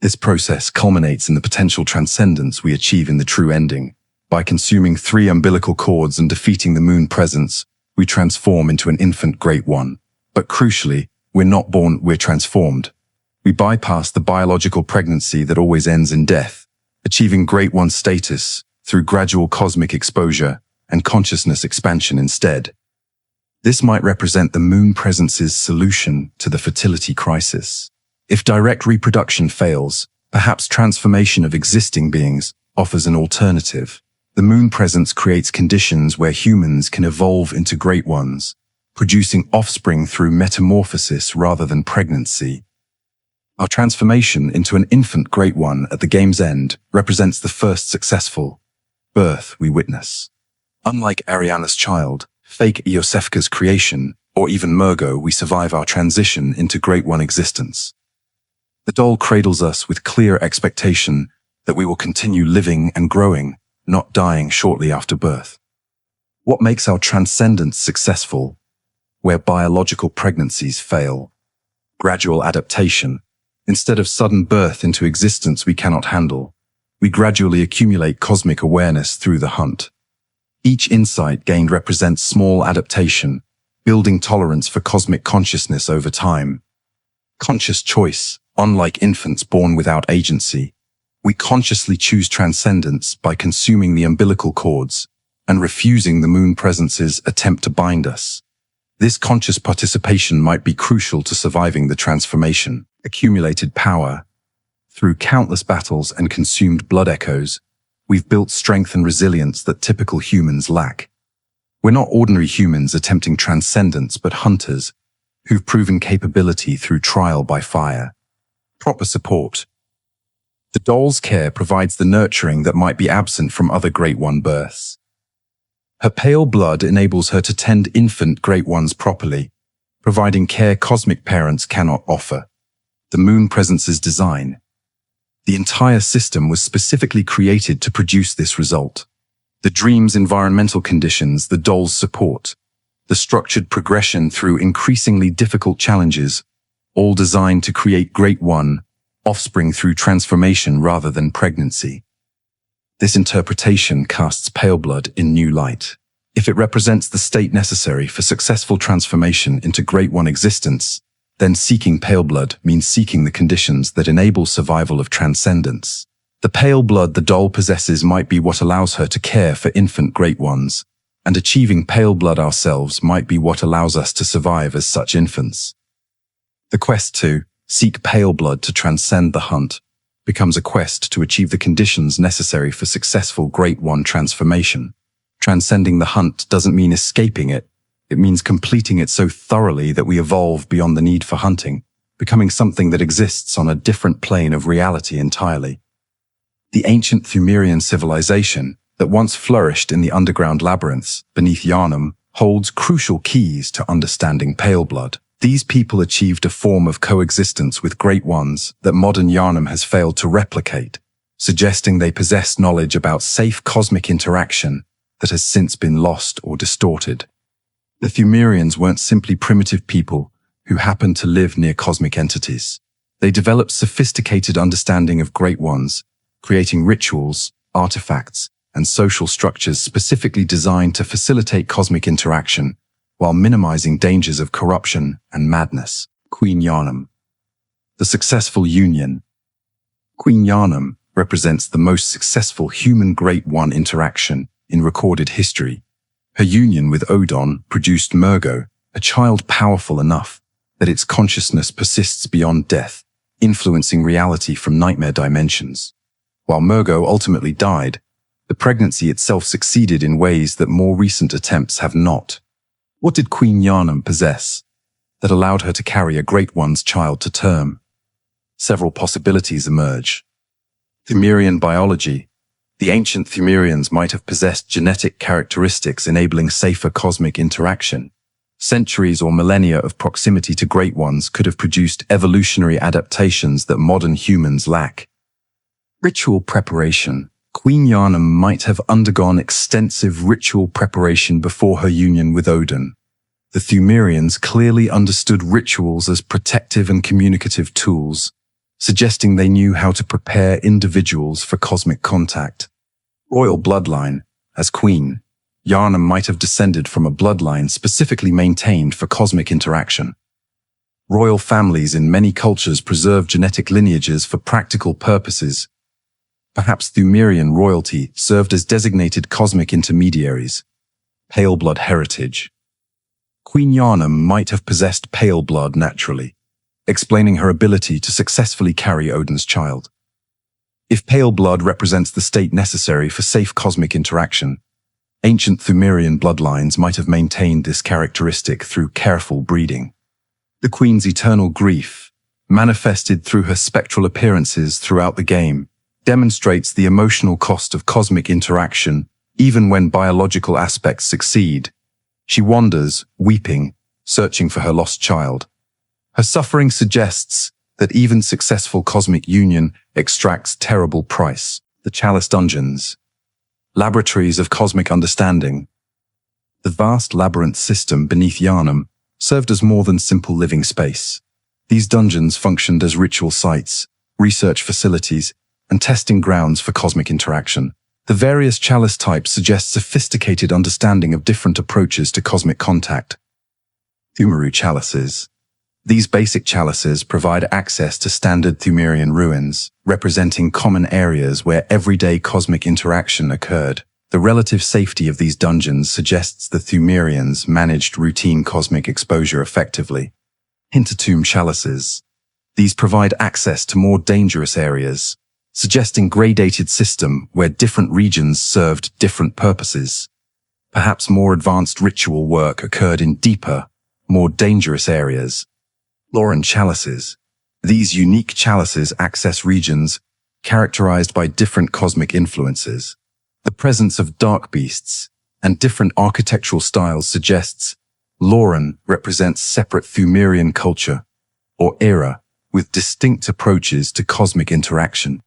This process culminates in the potential transcendence we achieve in the true ending. By consuming 3 umbilical cords and defeating the moon presence, we transform into an infant great one. But crucially, we're not born, we're transformed. We bypass the biological pregnancy that always ends in death, achieving great one status through gradual cosmic exposure and consciousness expansion instead. This might represent the moon presence's solution to the fertility crisis. If direct reproduction fails, perhaps transformation of existing beings offers an alternative. The moon presence creates conditions where humans can evolve into great ones, producing offspring through metamorphosis rather than pregnancy. Our transformation into an infant Great One at the game's end represents the first successful birth we witness. Unlike Ariana's child, fake Iosefka's creation, or even Murgo, we survive our transition into Great One existence. The doll cradles us with clear expectation that we will continue living and growing, not dying shortly after birth. What makes our transcendence successful, where biological pregnancies fail? Gradual adaptation. Instead of sudden birth into existence we cannot handle, we gradually accumulate cosmic awareness through the hunt. Each insight gained represents small adaptation, building tolerance for cosmic consciousness over time. Conscious choice. Unlike infants born without agency, we consciously choose transcendence by consuming the umbilical cords and refusing the moon presence's attempt to bind us. This conscious participation might be crucial to surviving the transformation. Accumulated power. Through countless battles and consumed blood echoes, we've built strength and resilience that typical humans lack. We're not ordinary humans attempting transcendence, but hunters who've proven capability through trial by fire. Proper support. The doll's care provides the nurturing that might be absent from other Great One births. Her pale blood enables her to tend infant Great Ones properly, providing care cosmic parents cannot offer. The moon presence's design. The entire system was specifically created to produce this result. The dream's environmental conditions, the doll's support, the structured progression through increasingly difficult challenges, all designed to create Great One offspring through transformation rather than pregnancy. This interpretation casts Paleblood in new light. If it represents the state necessary for successful transformation into Great One existence, then seeking Paleblood means seeking the conditions that enable survival of transcendence. The pale blood the doll possesses might be what allows her to care for infant Great Ones, and achieving pale blood ourselves might be what allows us to survive as such infants. The quest to seek pale blood to transcend the hunt becomes a quest to achieve the conditions necessary for successful Great One transformation. Transcending the hunt doesn't mean escaping it. It means completing it so thoroughly that we evolve beyond the need for hunting, becoming something that exists on a different plane of reality entirely. The ancient Pthumerian civilization that once flourished in the underground labyrinths beneath Yharnam holds crucial keys to understanding Paleblood. These people achieved a form of coexistence with Great Ones that modern Yharnam has failed to replicate, suggesting they possess knowledge about safe cosmic interaction that has since been lost or distorted. The Pthumerians weren't simply primitive people who happened to live near cosmic entities. They developed sophisticated understanding of Great Ones, creating rituals, artifacts, and social structures specifically designed to facilitate cosmic interaction while minimizing dangers of corruption and madness. Queen Yharnam. The successful union. Queen Yharnam represents the most successful human Great One interaction in recorded history. Her union with Odon produced Murgo, a child powerful enough that its consciousness persists beyond death, influencing reality from nightmare dimensions. While Murgo ultimately died, the pregnancy itself succeeded in ways that more recent attempts have not. What did Queen Yharnam possess that allowed her to carry a Great One's child to term? Several possibilities emerge. Pthumerian biology. The ancient Pthumerians might have possessed genetic characteristics enabling safer cosmic interaction. Centuries or millennia of proximity to Great Ones could have produced evolutionary adaptations that modern humans lack. Ritual preparation. Queen Yharnam might have undergone extensive ritual preparation before her union with Odin. The Pthumerians clearly understood rituals as protective and communicative tools, suggesting they knew how to prepare individuals for cosmic contact. Royal bloodline. As queen, Yharnam might have descended from a bloodline specifically maintained for cosmic interaction. Royal families in many cultures preserve genetic lineages for practical purposes. Perhaps Pthumerian royalty served as designated cosmic intermediaries. Pale blood heritage. Queen Yharnam might have possessed pale blood naturally, explaining her ability to successfully carry Odin's child. If pale blood represents the state necessary for safe cosmic interaction, Ancient Pthumerian bloodlines might have maintained this characteristic through careful breeding. The Queen's eternal grief, manifested through her spectral appearances throughout the game, demonstrates the emotional cost of cosmic interaction even when biological aspects succeed. She wanders, weeping, searching for her lost child. Her suffering suggests that even successful cosmic union extracts terrible price. The Chalice Dungeons, laboratories of cosmic understanding. The vast labyrinth system beneath Yharnam served as more than simple living space. These dungeons functioned as ritual sites, research facilities, and testing grounds for cosmic interaction. The various chalice types suggest sophisticated understanding of different approaches to cosmic contact. Pthumerian chalices. These basic chalices provide access to standard Pthumerian ruins, representing common areas where everyday cosmic interaction occurred. The relative safety of these dungeons suggests the Pthumerians managed routine cosmic exposure effectively. Hintertomb chalices. These provide access to more dangerous areas, suggesting gradated system where different regions served different purposes. Perhaps more advanced ritual work occurred in deeper, more dangerous areas. Lauren chalices. These unique chalices access regions characterized by different cosmic influences. The presence of dark beasts and different architectural styles suggests Lauren represents separate Pthumerian culture or era with distinct approaches to cosmic interaction.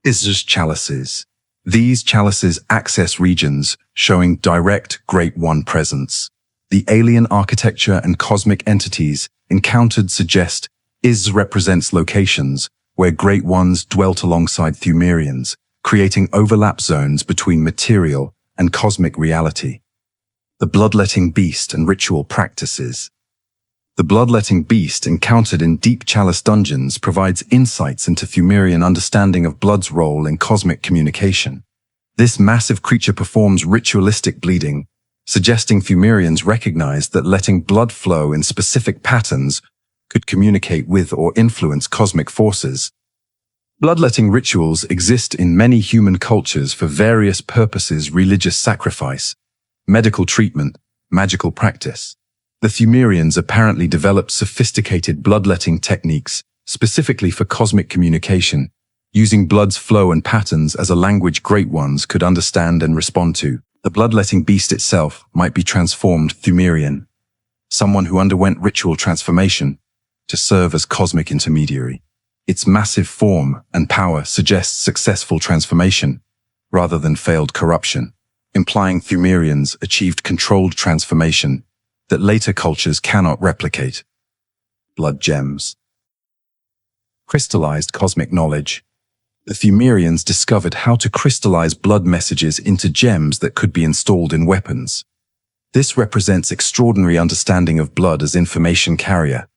Issa's chalices. These chalices access regions showing direct Great One presence. The alien architecture and cosmic entities encountered suggest Is represents locations where Great Ones dwelt alongside Pthumerians, creating overlap zones between material and cosmic reality. The bloodletting beast and ritual practices. The bloodletting beast encountered in deep chalice dungeons provides insights into Pthumerian understanding of blood's role in cosmic communication. This massive creature performs ritualistic bleeding, suggesting Pthumerians recognized that letting blood flow in specific patterns could communicate with or influence cosmic forces. Bloodletting rituals exist in many human cultures for various purposes: religious sacrifice, medical treatment, magical practice. The Pthumerians apparently developed sophisticated bloodletting techniques specifically for cosmic communication, using blood's flow and patterns as a language Great Ones could understand and respond to. The bloodletting beast itself might be transformed Pthumerian, someone who underwent ritual transformation to serve as cosmic intermediary. Its massive form and power suggests successful transformation rather than failed corruption, implying Pthumerians achieved controlled transformation that later cultures cannot replicate. Blood gems. Crystallized cosmic knowledge. The Pthumerians discovered how to crystallize blood messages into gems that could be installed in weapons. This represents extraordinary understanding of blood as information carrier.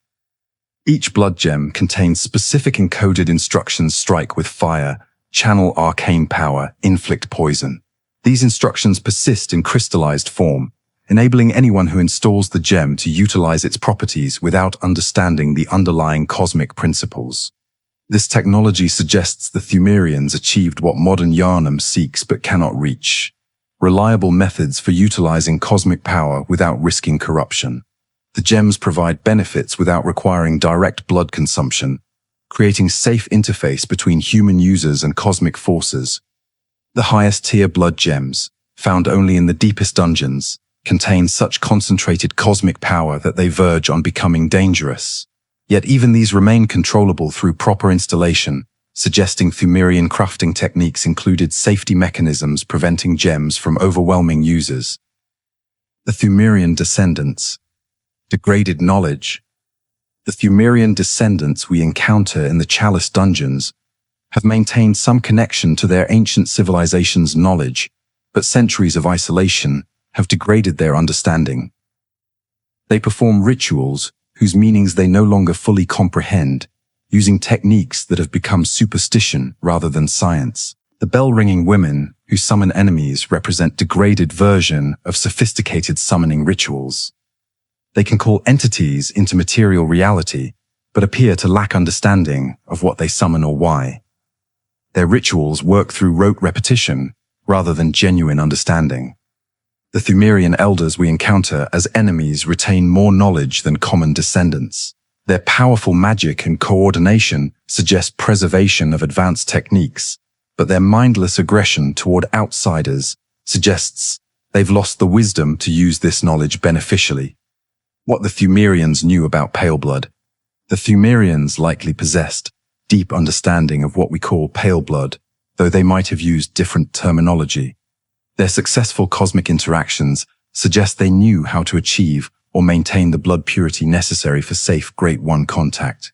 Each blood gem contains specific encoded instructions: strike with fire, channel arcane power, inflict poison. These instructions persist in crystallized form, enabling anyone who installs the gem to utilize its properties without understanding the underlying cosmic principles. This technology suggests the Pthumerians achieved what modern Yharnam seeks but cannot reach: reliable methods for utilizing cosmic power without risking corruption. The gems provide benefits without requiring direct blood consumption, creating safe interface between human users and cosmic forces. The highest tier blood gems, found only in the deepest dungeons, contain such concentrated cosmic power that they verge on becoming dangerous. Yet even these remain controllable through proper installation, suggesting Pthumerian crafting techniques included safety mechanisms preventing gems from overwhelming users. The Pthumerian descendants. Degraded knowledge. The Pthumerian descendants we encounter in the Chalice dungeons have maintained some connection to their ancient civilization's knowledge, but centuries of isolation have degraded their understanding. They perform rituals whose meanings they no longer fully comprehend, using techniques that have become superstition rather than science. The bell-ringing women who summon enemies represent degraded version of sophisticated summoning rituals. They can call entities into material reality, but appear to lack understanding of what they summon or why. Their rituals work through rote repetition rather than genuine understanding. The Pthumerian elders we encounter as enemies retain more knowledge than common descendants. Their powerful magic and coordination suggest preservation of advanced techniques, but their mindless aggression toward outsiders suggests they've lost the wisdom to use this knowledge beneficially. What the Pthumerians knew about Paleblood. The Pthumerians likely possessed deep understanding of what we call Paleblood, though they might have used different terminology. Their successful cosmic interactions suggest they knew how to achieve or maintain the blood purity necessary for safe Great One contact.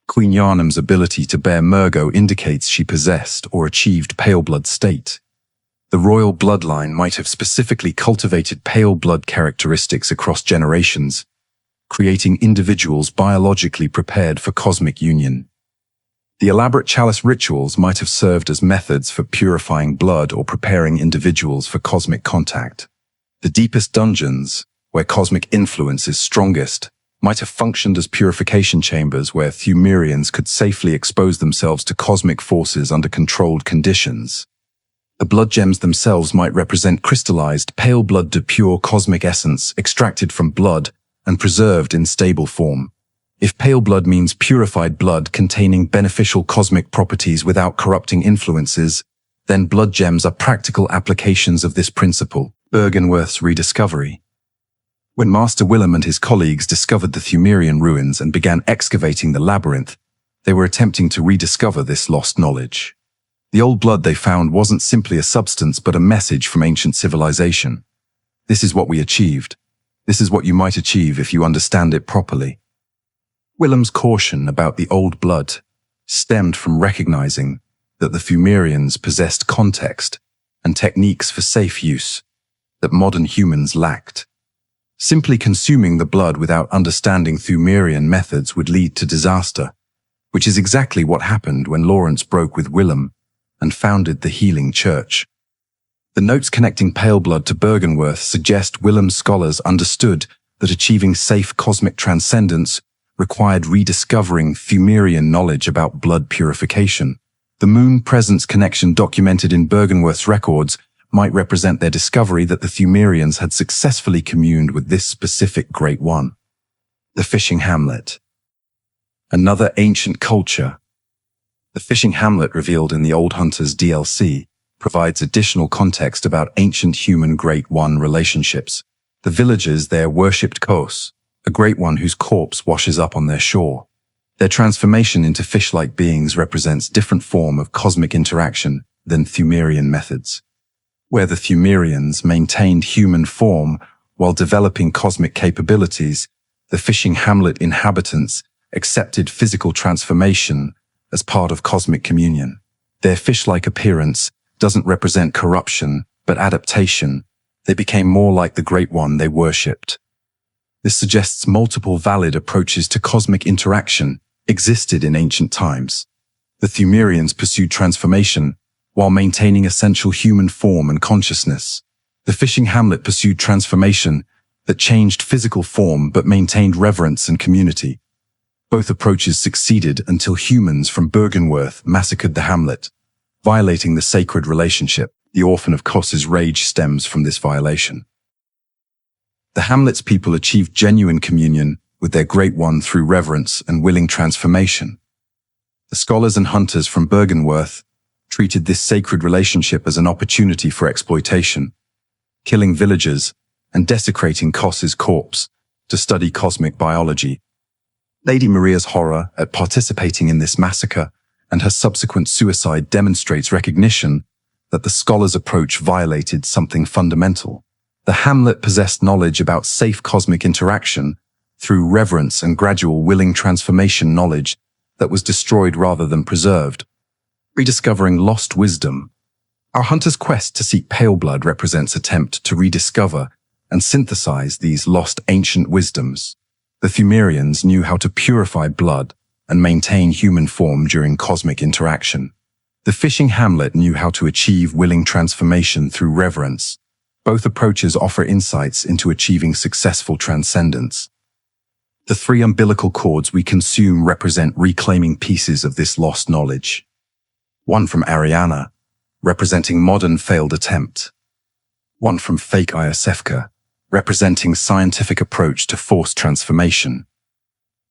Queen Yharnam's ability to bear Murgo indicates she possessed or achieved Paleblood state. The royal bloodline might have specifically cultivated Paleblood characteristics across generations, creating individuals biologically prepared for cosmic union. The elaborate chalice rituals might have served as methods for purifying blood or preparing individuals for cosmic contact. The deepest dungeons, where cosmic influence is strongest, might have functioned as purification chambers where Pthumerians could safely expose themselves to cosmic forces under controlled conditions. The blood gems themselves might represent crystallized, pale blood to pure cosmic essence extracted from blood and preserved in stable form. If pale blood means purified blood containing beneficial cosmic properties without corrupting influences, then blood gems are practical applications of this principle. Byrgenwerth's rediscovery. When Master Willem and his colleagues discovered the Pthumerian ruins and began excavating the labyrinth, they were attempting to rediscover this lost knowledge. The old blood they found wasn't simply a substance but a message from ancient civilization. This is what we achieved. This is what you might achieve if you understand it properly. Willem's caution about the old blood stemmed from recognizing that the Pthumerians possessed context and techniques for safe use that modern humans lacked. Simply consuming the blood without understanding Pthumerian methods would lead to disaster, which is exactly what happened when Lawrence broke with Willem and founded the Healing Church. The notes connecting Paleblood to Byrgenwerth suggest Willem's scholars understood that achieving safe cosmic transcendence required rediscovering Pthumerian knowledge about blood purification. The moon presence connection documented in Byrgenwerth's records might represent their discovery that the Pthumerians had successfully communed with this specific Great One. The fishing hamlet. Another ancient culture. The fishing hamlet revealed in the Old Hunters DLC provides additional context about ancient human Great One relationships. The villagers there worshipped Kos, a Great One whose corpse washes up on their shore. Their transformation into fish-like beings represents different form of cosmic interaction than Pthumerian methods, where the Pthumerians maintained human form while developing cosmic capabilities. The fishing hamlet inhabitants accepted physical transformation as part of cosmic communion. Their fish-like appearance doesn't represent corruption, but adaptation. They became more like the Great One they worshipped. This suggests multiple valid approaches to cosmic interaction existed in ancient times. The Pthumerians pursued transformation while maintaining essential human form and consciousness. The fishing hamlet pursued transformation that changed physical form but maintained reverence and community. Both approaches succeeded until humans from Byrgenwerth massacred the hamlet, violating the sacred relationship. The orphan of Kos's rage stems from this violation. The hamlet's people achieved genuine communion with their Great One through reverence and willing transformation. The scholars and hunters from Byrgenwerth treated this sacred relationship as an opportunity for exploitation, killing villagers and desecrating Kos's corpse to study cosmic biology. Lady Maria's horror at participating in this massacre and her subsequent suicide demonstrates recognition that the scholars' approach violated something fundamental. The hamlet possessed knowledge about safe cosmic interaction through reverence and gradual willing transformation knowledge that was destroyed rather than preserved. Rediscovering lost wisdom. Our hunter's quest to seek Paleblood represents attempt to rediscover and synthesize these lost ancient wisdoms. The Pthumerians knew how to purify blood and maintain human form during cosmic interaction. The fishing hamlet knew how to achieve willing transformation through reverence. Both approaches offer insights into achieving successful transcendence. The three umbilical cords we consume represent reclaiming pieces of this lost knowledge. One from Ariana, representing modern failed attempt. One from fake Iosefka, representing scientific approach to forced transformation.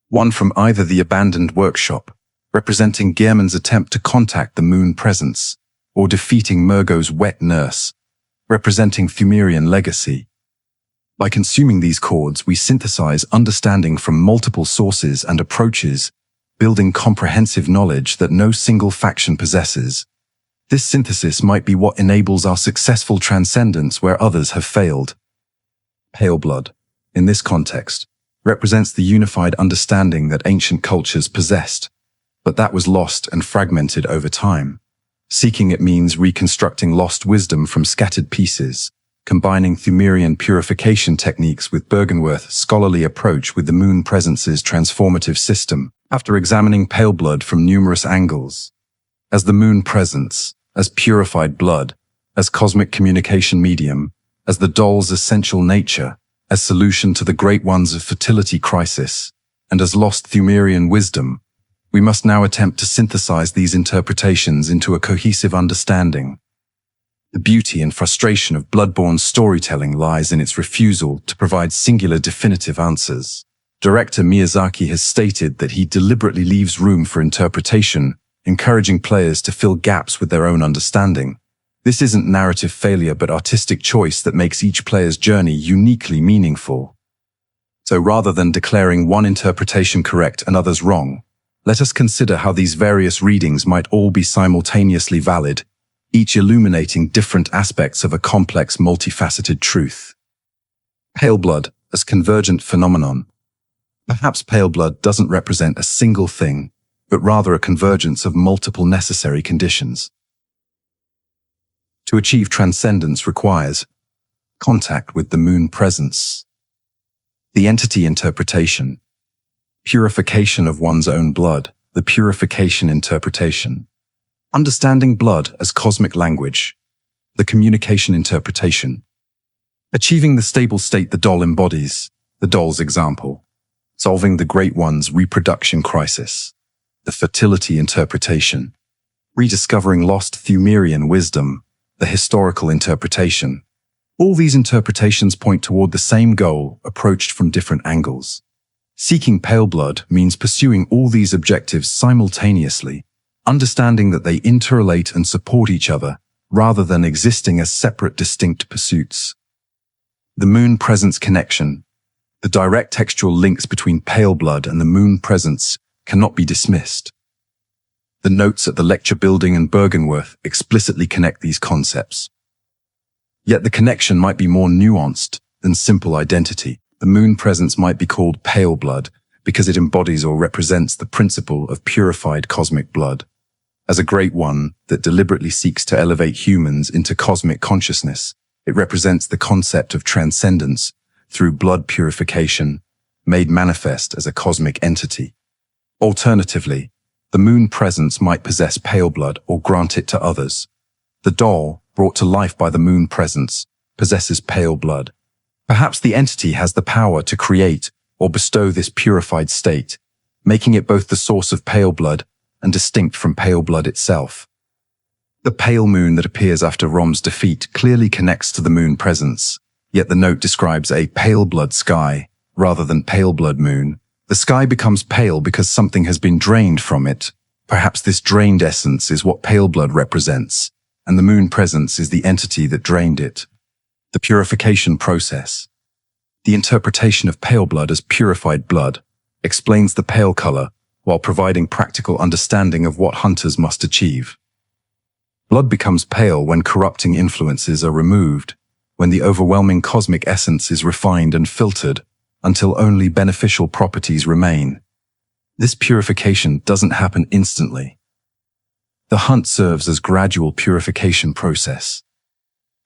One from either the abandoned workshop, representing Gehrman's attempt to contact the moon presence, or defeating Murgo's wet nurse, representing Pthumerian legacy. By consuming these chords, we synthesize understanding from multiple sources and approaches, building comprehensive knowledge that no single faction possesses. This synthesis might be what enables our successful transcendence where others have failed. Paleblood, in this context, represents the unified understanding that ancient cultures possessed, but that was lost and fragmented over time. Seeking it means reconstructing lost wisdom from scattered pieces, combining Pthumerian purification techniques with Bergenworth's scholarly approach with the moon presence's transformative system. After examining Paleblood from numerous angles, as the moon presence, as purified blood, as cosmic communication medium, as the doll's essential nature, as solution to the great ones of fertility crisis, and as lost Pthumerian wisdom, we must now attempt to synthesize these interpretations into a cohesive understanding. The beauty and frustration of Bloodborne's storytelling lies in its refusal to provide singular definitive answers. Director Miyazaki has stated that he deliberately leaves room for interpretation, encouraging players to fill gaps with their own understanding. This isn't narrative failure but artistic choice that makes each player's journey uniquely meaningful. So rather than declaring one interpretation correct and others wrong, let us consider how these various readings might all be simultaneously valid, each illuminating different aspects of a complex, multifaceted truth. Paleblood as convergent phenomenon. Perhaps Paleblood doesn't represent a single thing, but rather a convergence of multiple necessary conditions. To achieve transcendence requires contact with the moon presence, the entity interpretation, purification of one's own blood, the purification interpretation, understanding blood as cosmic language, the communication interpretation, achieving the stable state the doll embodies, the doll's example, solving the Great One's reproduction crisis, the fertility interpretation, rediscovering lost Pthumerian wisdom, the historical interpretation. All these interpretations point toward the same goal, approached from different angles. Seeking Paleblood means pursuing all these objectives simultaneously, understanding that they interrelate and support each other, rather than existing as separate, distinct pursuits. The moon presence connection. The direct textual links between Paleblood and the moon presence cannot be dismissed. The notes at the lecture building and Bergenworth explicitly connect these concepts. Yet the connection might be more nuanced than simple identity. The moon presence might be called Paleblood because it embodies or represents the principle of purified cosmic blood. As a great one that deliberately seeks to elevate humans into cosmic consciousness, it represents the concept of transcendence through blood purification, made manifest as a cosmic entity. Alternatively, the moon presence might possess Paleblood or grant it to others. The doll, brought to life by the moon presence, possesses Paleblood. Perhaps the entity has the power to create or bestow this purified state, making it both the source of Paleblood and distinct from Paleblood itself. The pale moon that appears after Rom's defeat clearly connects to the moon presence, yet the note describes a Paleblood sky rather than Paleblood moon. The sky becomes pale because something has been drained from it. Perhaps this drained essence is what Paleblood represents, and the moon presence is the entity that drained it. The purification process. The interpretation of Paleblood as purified blood explains the pale color while providing practical understanding of what hunters must achieve. Blood becomes pale when corrupting influences are removed, when the overwhelming cosmic essence is refined and filtered, until only beneficial properties remain. This purification doesn't happen instantly. The hunt serves as gradual purification process.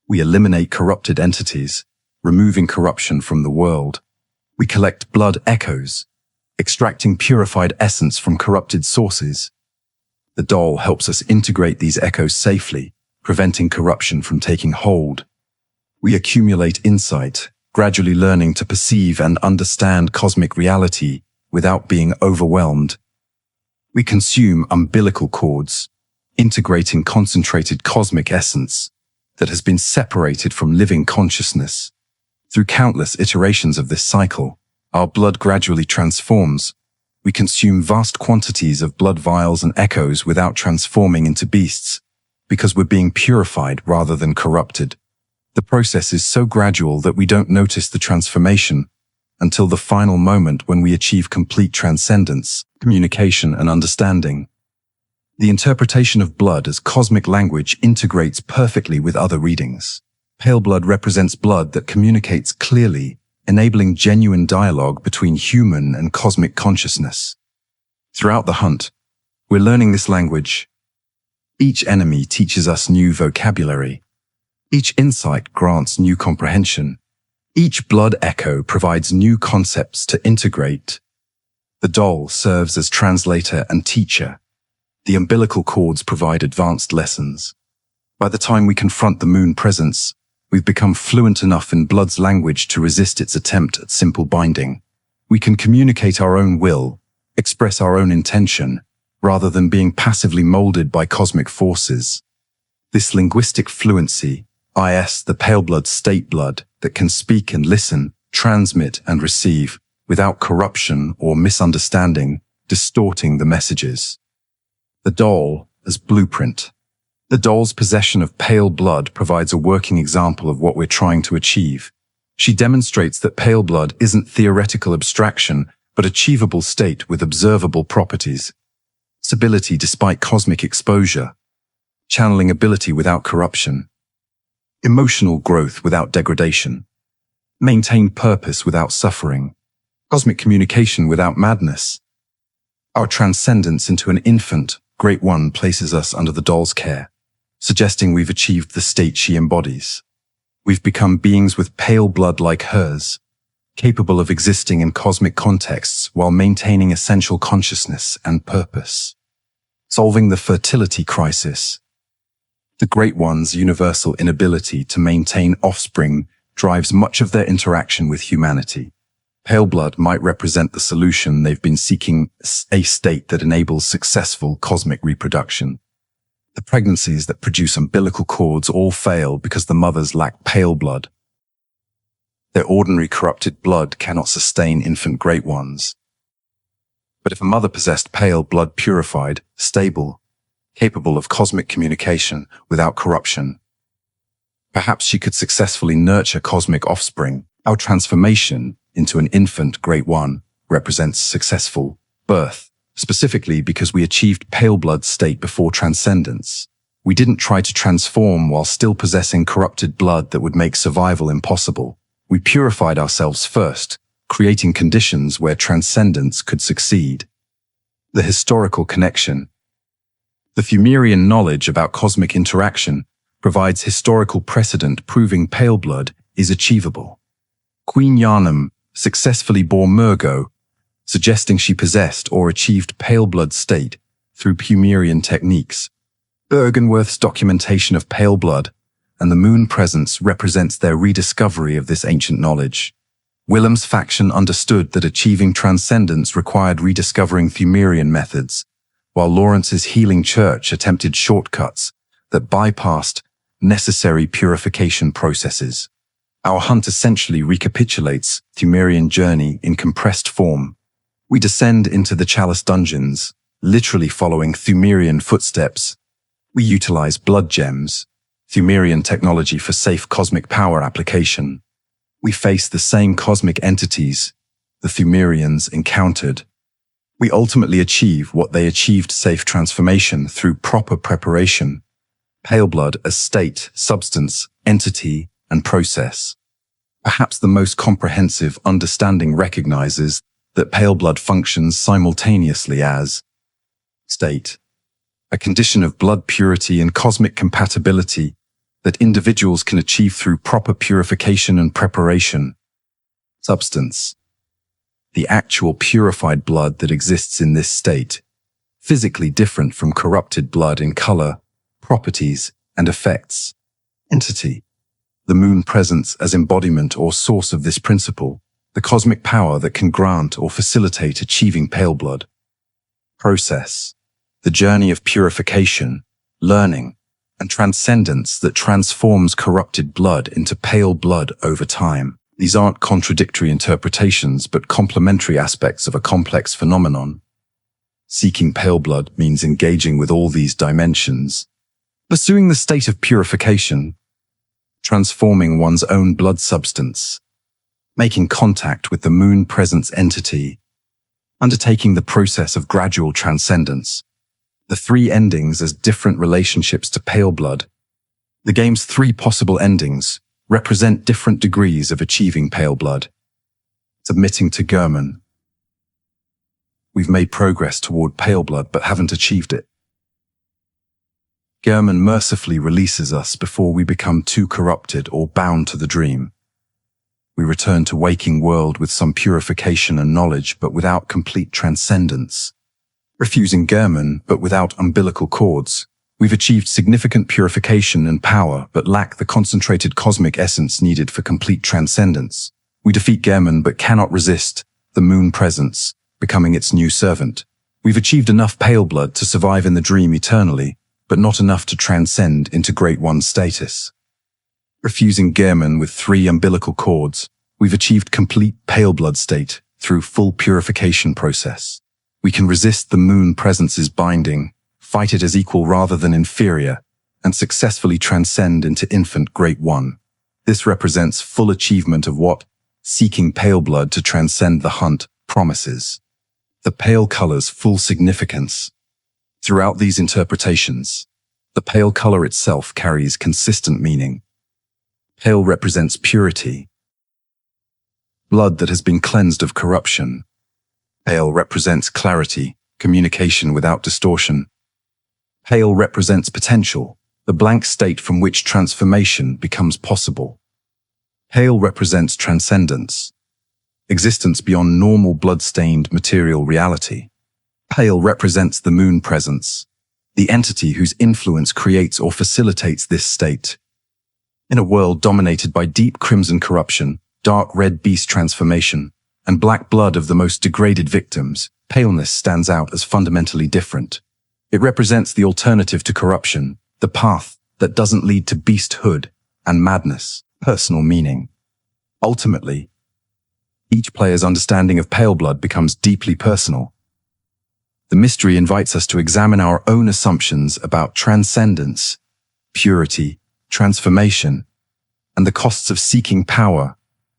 We eliminate corrupted entities, removing corruption from the world. We collect blood echoes, extracting purified essence from corrupted sources. The doll helps us integrate these echoes safely, preventing corruption from taking hold. We accumulate insight, gradually learning to perceive and understand cosmic reality without being overwhelmed. We consume umbilical cords, integrating concentrated cosmic essence, that has been separated from living consciousness. Through countless iterations of this cycle, our blood gradually transforms. We consume vast quantities of blood vials and echoes without transforming into beasts, because we're being purified rather than corrupted. The process is so gradual that we don't notice the transformation until the final moment when we achieve complete transcendence, communication, and understanding. The interpretation of blood as cosmic language integrates perfectly with other readings. Paleblood represents blood that communicates clearly, enabling genuine dialogue between human and cosmic consciousness. Throughout the hunt, we're learning this language. Each enemy teaches us new vocabulary. Each insight grants new comprehension. Each blood echo provides new concepts to integrate. The doll serves as translator and teacher. The umbilical cords provide advanced lessons. By the time we confront the moon presence, we've become fluent enough in blood's language to resist its attempt at simple binding. We can communicate our own will, express our own intention, rather than being passively molded by cosmic forces. This linguistic fluency is the Paleblood state blood that can speak and listen, transmit and receive, without corruption or misunderstanding, distorting the messages. The doll as blueprint. The doll's possession of pale blood provides a working example of what we're trying to achieve. She demonstrates that pale blood isn't theoretical abstraction, but achievable state with observable properties. Stability despite cosmic exposure. Channeling ability without corruption. Emotional growth without degradation. Maintain purpose without suffering. Cosmic communication without madness. Our transcendence into an infant, Great One, places us under the doll's care, suggesting we've achieved the state she embodies. We've become beings with pale blood like hers, capable of existing in cosmic contexts while maintaining essential consciousness and purpose. Solving the fertility crisis. The Great One's universal inability to maintain offspring drives much of their interaction with humanity. Pale blood might represent the solution they've been seeking, a state that enables successful cosmic reproduction. The pregnancies that produce umbilical cords all fail because the mothers lack pale blood. Their ordinary corrupted blood cannot sustain infant Great Ones. But if a mother possessed pale blood purified, stable, capable of cosmic communication without corruption, perhaps she could successfully nurture cosmic offspring. Our transformation into an infant Great One represents successful birth, specifically because we achieved pale blood state before transcendence. We didn't try to transform while still possessing corrupted blood that would make survival impossible. We purified ourselves first, creating conditions where transcendence could succeed. The historical connection. The Pthumerian knowledge about cosmic interaction provides historical precedent proving pale blood is achievable. Queen Yharnam successfully bore Murgo, suggesting she possessed or achieved pale blood state through Pthumerian techniques. Bergenworth's documentation of pale blood and the moon presence represents their rediscovery of this ancient knowledge. Willem's faction understood that achieving transcendence required rediscovering Pthumerian methods, while Lawrence's healing church attempted shortcuts that bypassed necessary purification processes. Our hunt essentially recapitulates Pthumerian journey in compressed form. We descend into the Chalice dungeons, literally following Pthumerian footsteps. We utilize blood gems, Pthumerian technology for safe cosmic power application. We face the same cosmic entities the Pthumerians encountered. We ultimately achieve what they achieved, safe transformation through proper preparation. Pale blood as state, substance, entity, and process. Perhaps the most comprehensive understanding recognizes that pale blood functions simultaneously as state, a condition of blood purity and cosmic compatibility that individuals can achieve through proper purification and preparation. Substance, the actual purified blood that exists in this state, physically different from corrupted blood in color, properties, and effects. Entity, the moon presence as embodiment or source of this principle, the cosmic power that can grant or facilitate achieving pale blood. Process, the journey of purification, learning, and transcendence that transforms corrupted blood into pale blood over time. These aren't contradictory interpretations, but complementary aspects of a complex phenomenon. Seeking pale blood means engaging with all these dimensions, pursuing the state of purification, transforming one's own blood substance, making contact with the moon presence entity, undertaking the process of gradual transcendence. The three endings as different relationships to pale blood. The game's three possible endings represent different degrees of achieving pale blood. Submitting to German. We've made progress toward pale blood but haven't achieved it. German mercifully releases us before we become too corrupted or bound to the dream. We return to waking world with some purification and knowledge but without complete transcendence. Refusing German but without umbilical cords, we've achieved significant purification and power but lack the concentrated cosmic essence needed for complete transcendence. We defeat German but cannot resist the moon presence, becoming its new servant. We've achieved enough pale blood to survive in the dream eternally, but not enough to transcend into Great One status. Refusing German with 3 umbilical cords, we've achieved complete pale blood state through full purification process. We can resist the moon presence's binding, fight it as equal rather than inferior, and successfully transcend into infant Great One. This represents full achievement of what seeking pale blood to transcend the hunt promises. The pale color's full significance. Throughout these interpretations, the pale color itself carries consistent meaning. Pale represents purity, blood that has been cleansed of corruption. Pale represents clarity, communication without distortion. Pale represents potential, the blank state from which transformation becomes possible. Pale represents transcendence, existence beyond normal blood-stained material reality. Pale represents the moon presence, the entity whose influence creates or facilitates this state. In a world dominated by deep crimson corruption, dark red beast transformation, and black blood of the most degraded victims, paleness stands out as fundamentally different. It represents the alternative to corruption, the path that doesn't lead to beasthood and madness, personal meaning. Ultimately, each player's understanding of pale blood becomes deeply personal. The mystery invites us to examine our own assumptions about transcendence, purity, transformation, and the costs of seeking power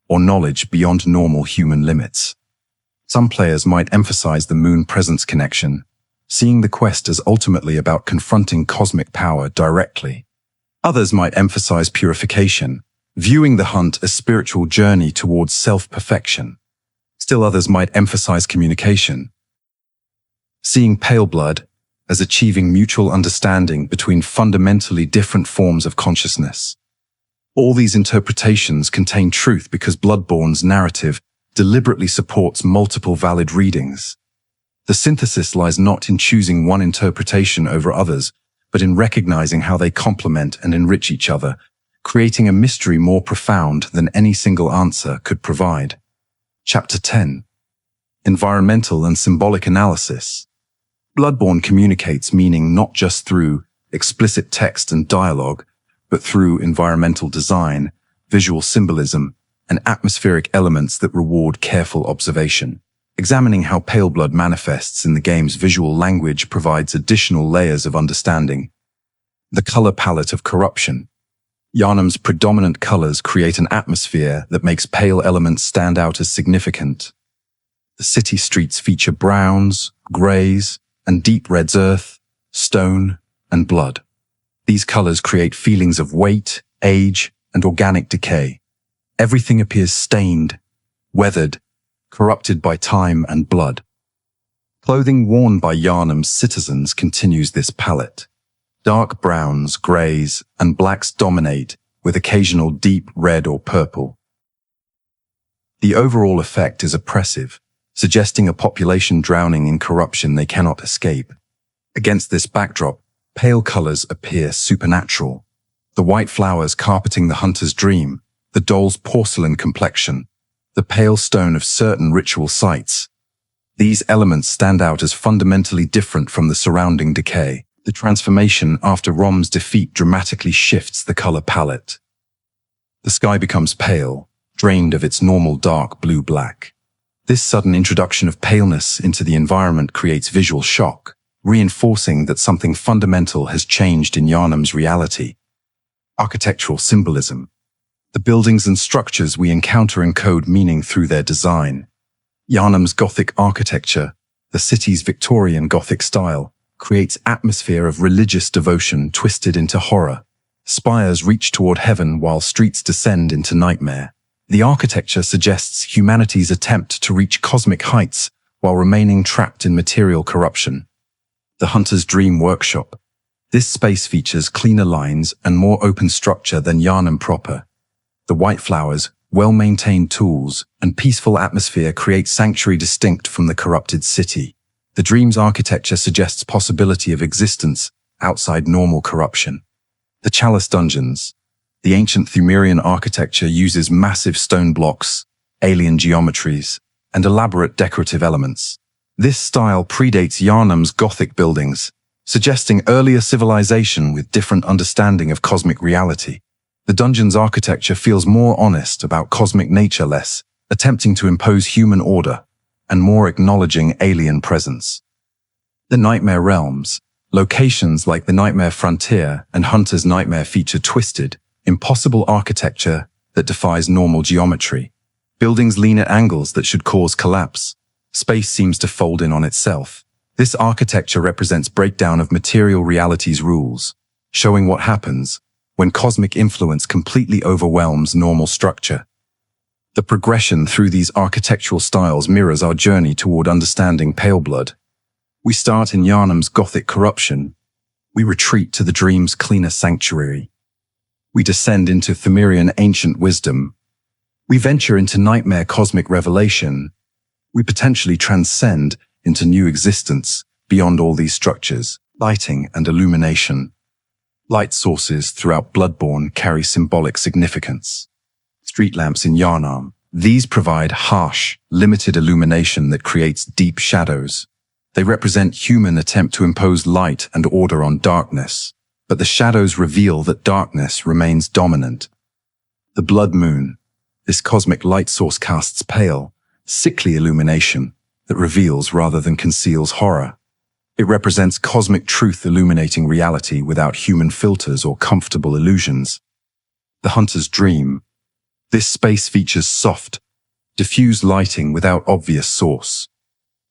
or knowledge beyond normal human limits. Some players might emphasize the moon presence connection, seeing the quest as ultimately about confronting cosmic power directly. Others might emphasize purification, viewing the hunt as spiritual journey towards self-perfection. Still others might emphasize communication, seeing pale blood as achieving mutual understanding between fundamentally different forms of consciousness. All these interpretations contain truth because Bloodborne's narrative deliberately supports multiple valid readings. The synthesis lies not in choosing one interpretation over others, but in recognizing how they complement and enrich each other, creating a mystery more profound than any single answer could provide. Chapter 10. Environmental and Symbolic Analysis. Bloodborne communicates meaning not just through explicit text and dialogue, but through environmental design, visual symbolism, and atmospheric elements that reward careful observation. Examining how pale blood manifests in the game's visual language provides additional layers of understanding. The color palette of corruption. Yharnam's predominant colors create an atmosphere that makes pale elements stand out as significant. The city streets feature browns, grays, and deep reds: earth, stone, and blood. These colors create feelings of weight, age, and organic decay. Everything appears stained, weathered, corrupted by time and blood. Clothing worn by Yharnam's citizens continues this palette. Dark browns, grays, and blacks dominate, with occasional deep red or purple. The overall effect is oppressive, suggesting a population drowning in corruption they cannot escape. Against this backdrop, pale colors appear supernatural. The white flowers carpeting the hunter's dream, the doll's porcelain complexion, the pale stone of certain ritual sites. These elements stand out as fundamentally different from the surrounding decay. The transformation after Rom's defeat dramatically shifts the color palette. The sky becomes pale, drained of its normal dark blue-black. This sudden introduction of paleness into the environment creates visual shock, reinforcing that something fundamental has changed in Yharnam's reality. Architectural symbolism. The buildings and structures we encounter encode meaning through their design. Yharnam's Gothic architecture, the city's Victorian Gothic style, creates atmosphere of religious devotion twisted into horror. Spires reach toward heaven while streets descend into nightmare. The architecture suggests humanity's attempt to reach cosmic heights while remaining trapped in material corruption. The Hunter's Dream Workshop. This space features cleaner lines and more open structure than Yharnam proper. The white flowers, well-maintained tools, and peaceful atmosphere create sanctuary distinct from the corrupted city. The Dream's architecture suggests possibility of existence outside normal corruption. The Chalice Dungeons. The ancient Pthumerian architecture uses massive stone blocks, alien geometries, and elaborate decorative elements. This style predates Yharnam's Gothic buildings, suggesting earlier civilization with different understanding of cosmic reality. The dungeon's architecture feels more honest about cosmic nature, less attempting to impose human order, and more acknowledging alien presence. The Nightmare Realms. Locations like the Nightmare Frontier and Hunter's Nightmare feature twisted, impossible architecture that defies normal geometry. Buildings lean at angles that should cause collapse. Space seems to fold in on itself. This architecture represents breakdown of material reality's rules, showing what happens when cosmic influence completely overwhelms normal structure. The progression through these architectural styles mirrors our journey toward understanding Paleblood. We start in Yharnam's Gothic corruption. We retreat to the Dream's cleaner sanctuary. We descend into Pthumerian ancient wisdom. We venture into nightmare cosmic revelation. We potentially transcend into new existence beyond all these structures. Lighting and illumination. Light sources throughout Bloodborne carry symbolic significance. Street lamps in Yharnam. These provide harsh, limited illumination that creates deep shadows. They represent human attempt to impose light and order on darkness, but the shadows reveal that darkness remains dominant. The blood moon. This cosmic light source casts pale, sickly illumination that reveals rather than conceals horror. It represents cosmic truth illuminating reality without human filters or comfortable illusions. The Hunter's Dream. This space features soft, diffuse lighting without obvious source.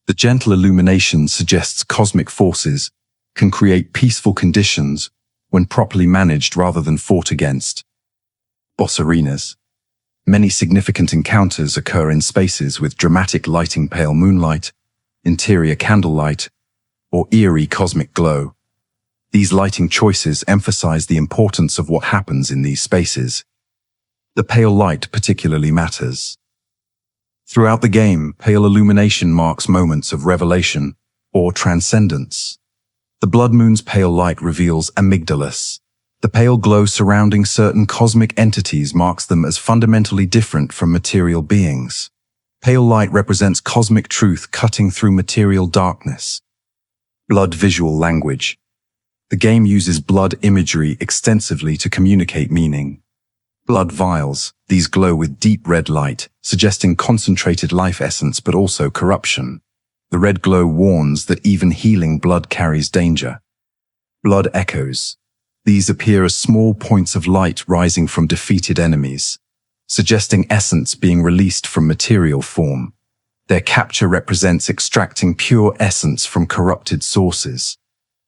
The gentle illumination suggests cosmic forces can create peaceful conditions when properly managed rather than fought against. Boss arenas. Many significant encounters occur in spaces with dramatic lighting, pale moonlight, interior candlelight, or eerie cosmic glow. These lighting choices emphasize the importance of what happens in these spaces. The pale light particularly matters. Throughout the game, pale illumination marks moments of revelation or transcendence. The blood moon's pale light reveals amygdalas. The pale glow surrounding certain cosmic entities marks them as fundamentally different from material beings. Pale light represents cosmic truth cutting through material darkness. Blood visual language. The game uses blood imagery extensively to communicate meaning. Blood vials. These glow with deep red light, suggesting concentrated life essence but also corruption. The red glow warns that even healing blood carries danger. Blood echoes. These appear as small points of light rising from defeated enemies, suggesting essence being released from material form. Their capture represents extracting pure essence from corrupted sources.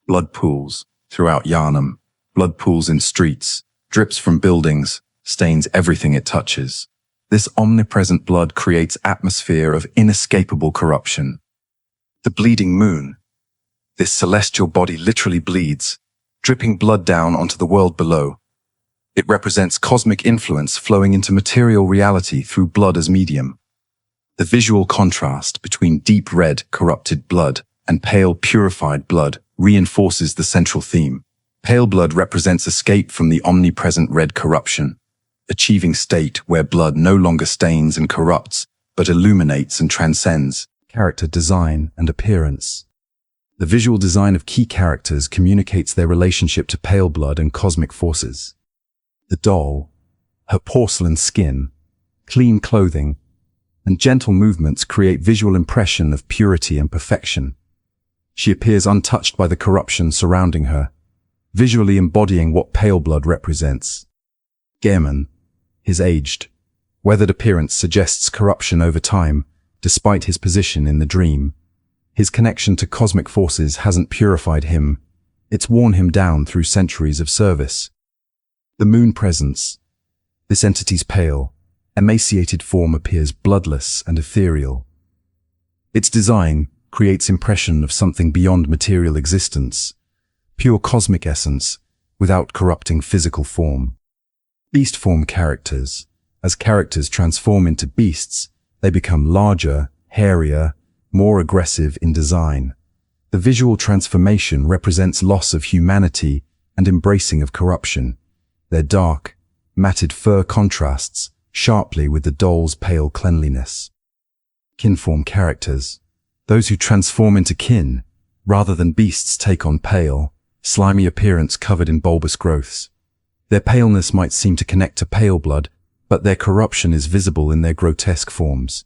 Blood pools. Throughout Yharnam, blood pools in streets, drips from buildings, stains everything it touches. This omnipresent blood creates atmosphere of inescapable corruption. The bleeding moon. This celestial body literally bleeds, dripping blood down onto the world below. It represents cosmic influence flowing into material reality through blood as medium. The visual contrast between deep red, corrupted blood and pale, purified blood reinforces the central theme. Pale blood represents escape from the omnipresent red corruption, achieving state where blood no longer stains and corrupts, but illuminates and transcends. Character design and appearance. The visual design of key characters communicates their relationship to Paleblood and cosmic forces. The doll, her porcelain skin, clean clothing, and gentle movements create visual impression of purity and perfection. She appears untouched by the corruption surrounding her, visually embodying what Paleblood represents. Gehrman, his aged, weathered appearance suggests corruption over time, despite his position in the dream. His connection to cosmic forces hasn't purified him, it's worn him down through centuries of service. The moon presence. This entity's pale, emaciated form appears bloodless and ethereal. Its design creates impression of something beyond material existence, pure cosmic essence, without corrupting physical form. Beast form characters. As characters transform into beasts, they become larger, hairier, more aggressive in design. The visual transformation represents loss of humanity and embracing of corruption. Their dark, matted fur contrasts sharply with the doll's pale cleanliness. Kinform characters. Those who transform into kin, rather than beasts, take on pale, slimy appearance covered in bulbous growths. Their paleness might seem to connect to Paleblood, but their corruption is visible in their grotesque forms.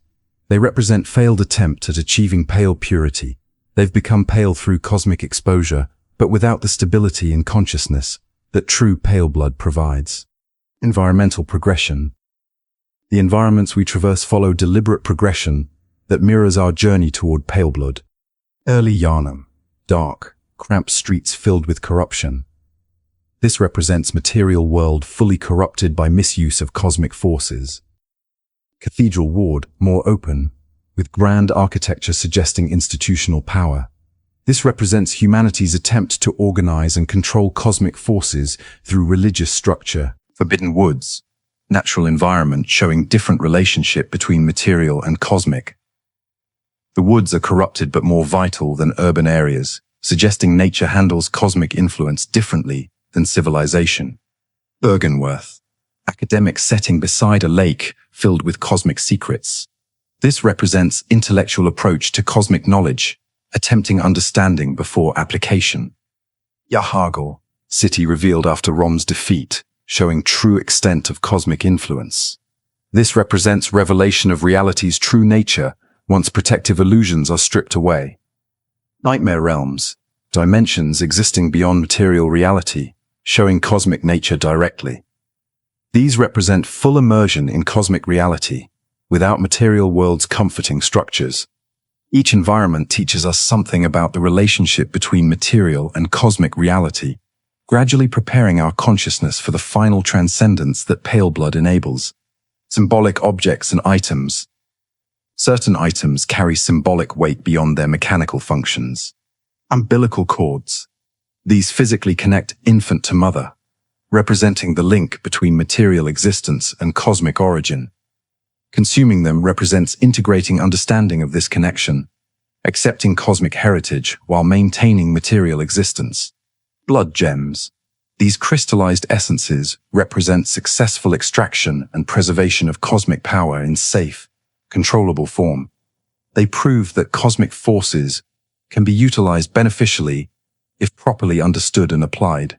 They represent failed attempt at achieving pale purity. They've become pale through cosmic exposure, but without the stability in consciousness that true Paleblood provides. Environmental progression. The environments we traverse follow deliberate progression that mirrors our journey toward Paleblood. Early Yharnam. Dark, cramped streets filled with corruption. This represents material world fully corrupted by misuse of cosmic forces. Cathedral Ward, more open, with grand architecture suggesting institutional power. This represents humanity's attempt to organize and control cosmic forces through religious structure. Forbidden Woods, natural environment showing different relationship between material and cosmic. The woods are corrupted but more vital than urban areas, suggesting nature handles cosmic influence differently than civilization. Bergenworth, academic setting beside a lake filled with cosmic secrets. This represents intellectual approach to cosmic knowledge, attempting understanding before application. Yahargul, city revealed after Rom's defeat, showing true extent of cosmic influence. This represents revelation of reality's true nature once protective illusions are stripped away. Nightmare realms, dimensions existing beyond material reality, showing cosmic nature directly. These represent full immersion in cosmic reality, without material world's comforting structures. Each environment teaches us something about the relationship between material and cosmic reality, gradually preparing our consciousness for the final transcendence that Paleblood enables. Symbolic objects and items. Certain items carry symbolic weight beyond their mechanical functions. Umbilical cords. These physically connect infant to mother, representing the link between material existence and cosmic origin. Consuming them represents integrating understanding of this connection, accepting cosmic heritage while maintaining material existence. Blood gems. These crystallized essences represent successful extraction and preservation of cosmic power in safe, controllable form. They prove that cosmic forces can be utilized beneficially if properly understood and applied.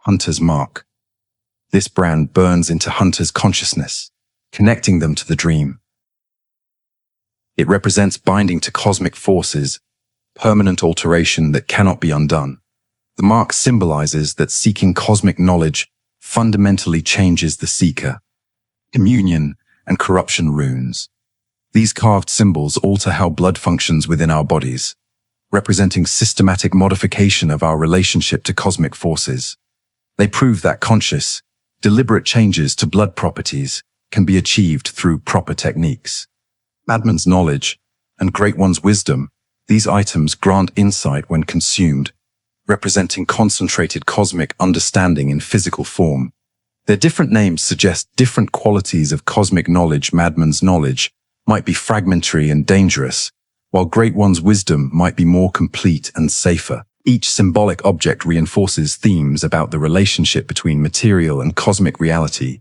Hunter's Mark. This brand burns into hunters' consciousness, connecting them to the dream. It represents binding to cosmic forces, permanent alteration that cannot be undone. The mark symbolizes that seeking cosmic knowledge fundamentally changes the seeker. Communion and corruption runes. These carved symbols alter how blood functions within our bodies, representing systematic modification of our relationship to cosmic forces. They prove that conscious, deliberate changes to blood properties can be achieved through proper techniques. Madman's knowledge and Great One's wisdom, these items grant insight when consumed, representing concentrated cosmic understanding in physical form. Their different names suggest different qualities of cosmic knowledge. Madman's knowledge might be fragmentary and dangerous, while Great One's wisdom might be more complete and safer. Each symbolic object reinforces themes about the relationship between material and cosmic reality,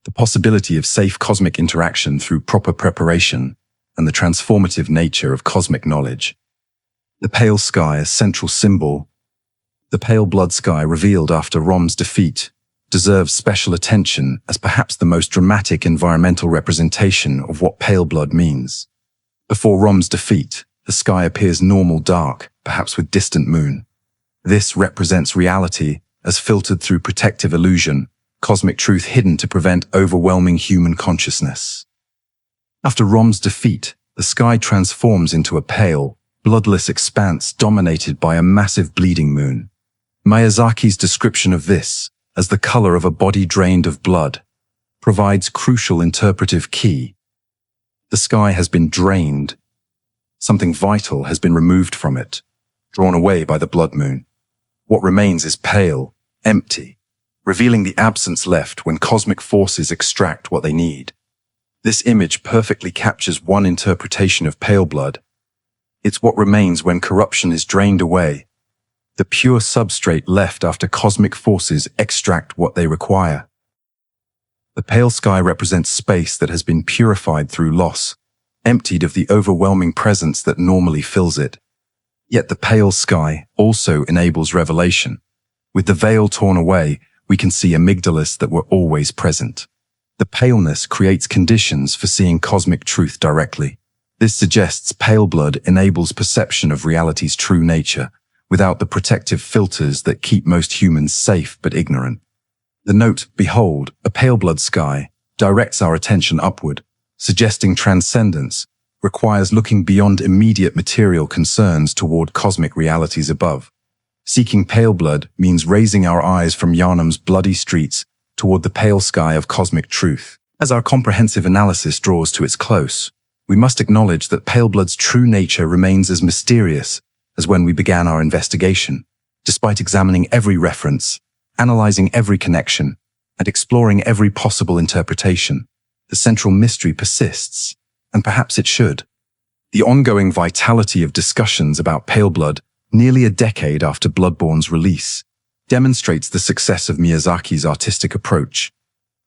the possibility of safe cosmic interaction through proper preparation, and the transformative nature of cosmic knowledge. The pale sky as central symbol. The pale blood sky revealed after Rom's defeat deserves special attention as perhaps the most dramatic environmental representation of what pale blood means. Before Rom's defeat, the sky appears normal dark, perhaps with distant moon. This represents reality as filtered through protective illusion, cosmic truth hidden to prevent overwhelming human consciousness. After Rom's defeat, the sky transforms into a pale, bloodless expanse dominated by a massive bleeding moon. Miyazaki's description of this, as the color of a body drained of blood, provides crucial interpretive key. The sky has been drained. Something vital has been removed from it, drawn away by the blood moon. What remains is pale, empty, revealing the absence left when cosmic forces extract what they need. This image perfectly captures one interpretation of pale blood. It's what remains when corruption is drained away, the pure substrate left after cosmic forces extract what they require. The pale sky represents space that has been purified through loss, emptied of the overwhelming presence that normally fills it. Yet the pale sky also enables revelation. With the veil torn away, we can see amygdalas that were always present. The paleness creates conditions for seeing cosmic truth directly. This suggests pale blood enables perception of reality's true nature, without the protective filters that keep most humans safe but ignorant. The note, "Behold, a pale blood sky," directs our attention upward, suggesting transcendence, requires looking beyond immediate material concerns toward cosmic realities above. Seeking pale blood means raising our eyes from Yharnam's bloody streets toward the pale sky of cosmic truth. As our comprehensive analysis draws to its close, we must acknowledge that pale blood's true nature remains as mysterious as when we began our investigation. Despite examining every reference, analyzing every connection, and exploring every possible interpretation, the central mystery persists, and perhaps it should. The ongoing vitality of discussions about pale blood, nearly a decade after Bloodborne's release, demonstrates the success of Miyazaki's artistic approach.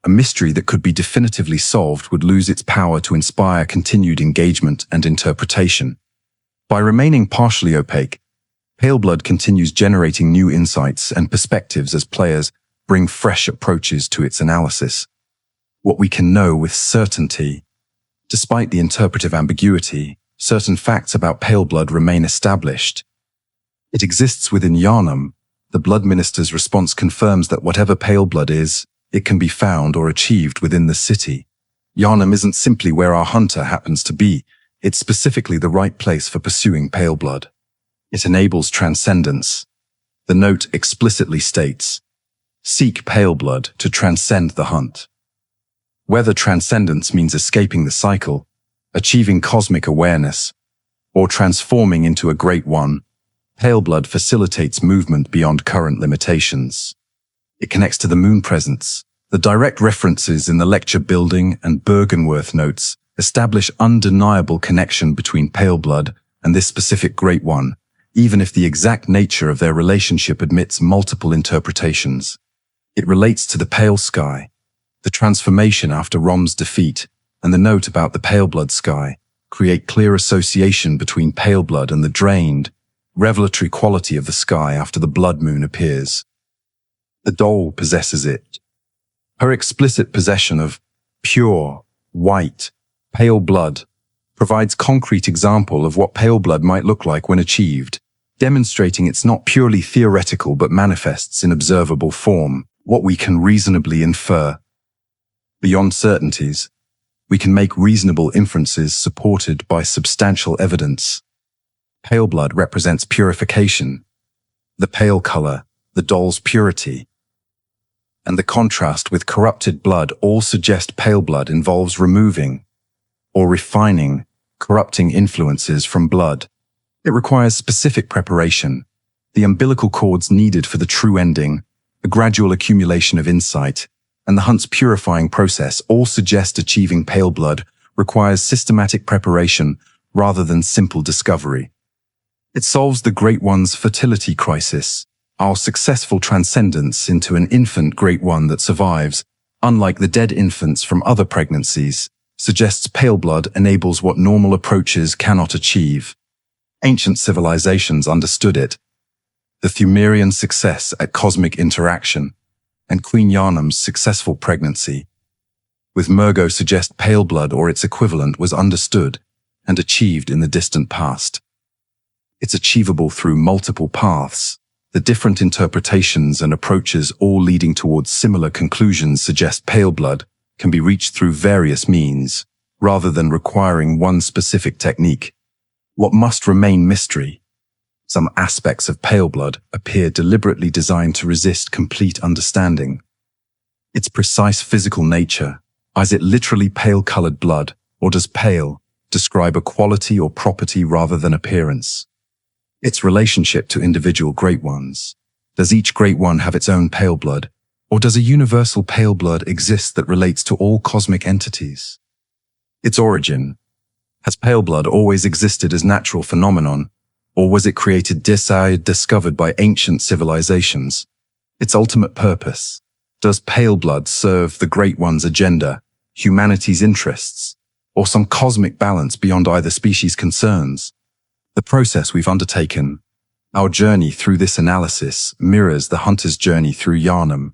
A mystery that could be definitively solved would lose its power to inspire continued engagement and interpretation. By remaining partially opaque, pale blood continues generating new insights and perspectives as players bring fresh approaches to its analysis. What we can know with certainty, despite the interpretive ambiguity, certain facts about pale blood remain established. It exists within Yharnam. The Blood Minister's response confirms that whatever pale blood is, it can be found or achieved within the city. Yharnam isn't simply where our hunter happens to be, it's specifically the right place for pursuing pale blood. It enables transcendence. The note explicitly states, "Seek pale blood to transcend the hunt." Whether transcendence means escaping the cycle, achieving cosmic awareness, or transforming into a great one, pale blood facilitates movement beyond current limitations. It connects to the moon presence. The direct references in the lecture building and Bergenworth notes establish undeniable connection between pale blood and this specific great one, even if the exact nature of their relationship admits multiple interpretations. It relates to the pale sky, the transformation after Rom's defeat, and the note about the pale blood sky create clear association between pale blood and the drained, revelatory quality of the sky after the blood moon appears. The doll possesses it. Her explicit possession of pure, white, pale blood provides concrete example of what pale blood might look like when achieved, demonstrating it's not purely theoretical but manifests in observable form, what we can reasonably infer. Beyond certainties, we can make reasonable inferences supported by substantial evidence. Pale blood represents purification, the pale color, the doll's purity, and the contrast with corrupted blood all suggest pale blood involves removing or refining corrupting influences from blood. It requires specific preparation, the umbilical cords needed for the true ending, a gradual accumulation of insight, and the hunt's purifying process all suggest achieving pale blood requires systematic preparation rather than simple discovery. It solves the Great One's fertility crisis, our successful transcendence into an infant Great One that survives, unlike the dead infants from other pregnancies, suggests pale blood enables what normal approaches cannot achieve. Ancient civilizations understood it. The Pthumerian success at cosmic interaction, and Queen Yharnam's successful pregnancy, with Murgo suggest Paleblood or its equivalent was understood and achieved in the distant past. It's achievable through multiple paths. The different interpretations and approaches all leading towards similar conclusions suggest Paleblood can be reached through various means, rather than requiring one specific technique. What must remain mystery? Some aspects of Paleblood appear deliberately designed to resist complete understanding. Its precise physical nature, is it literally pale-colored blood, or does pale describe a quality or property rather than appearance? Its relationship to individual Great Ones. Does each Great One have its own Paleblood, or does a universal Paleblood exist that relates to all cosmic entities? Its origin. Has Paleblood always existed as natural phenomenon, or was it created discovered by ancient civilizations? Its ultimate purpose. Does Paleblood serve the Great One's agenda, humanity's interests, or some cosmic balance beyond either species' concerns? The process we've undertaken, our journey through this analysis, mirrors the hunter's journey through Yharnam.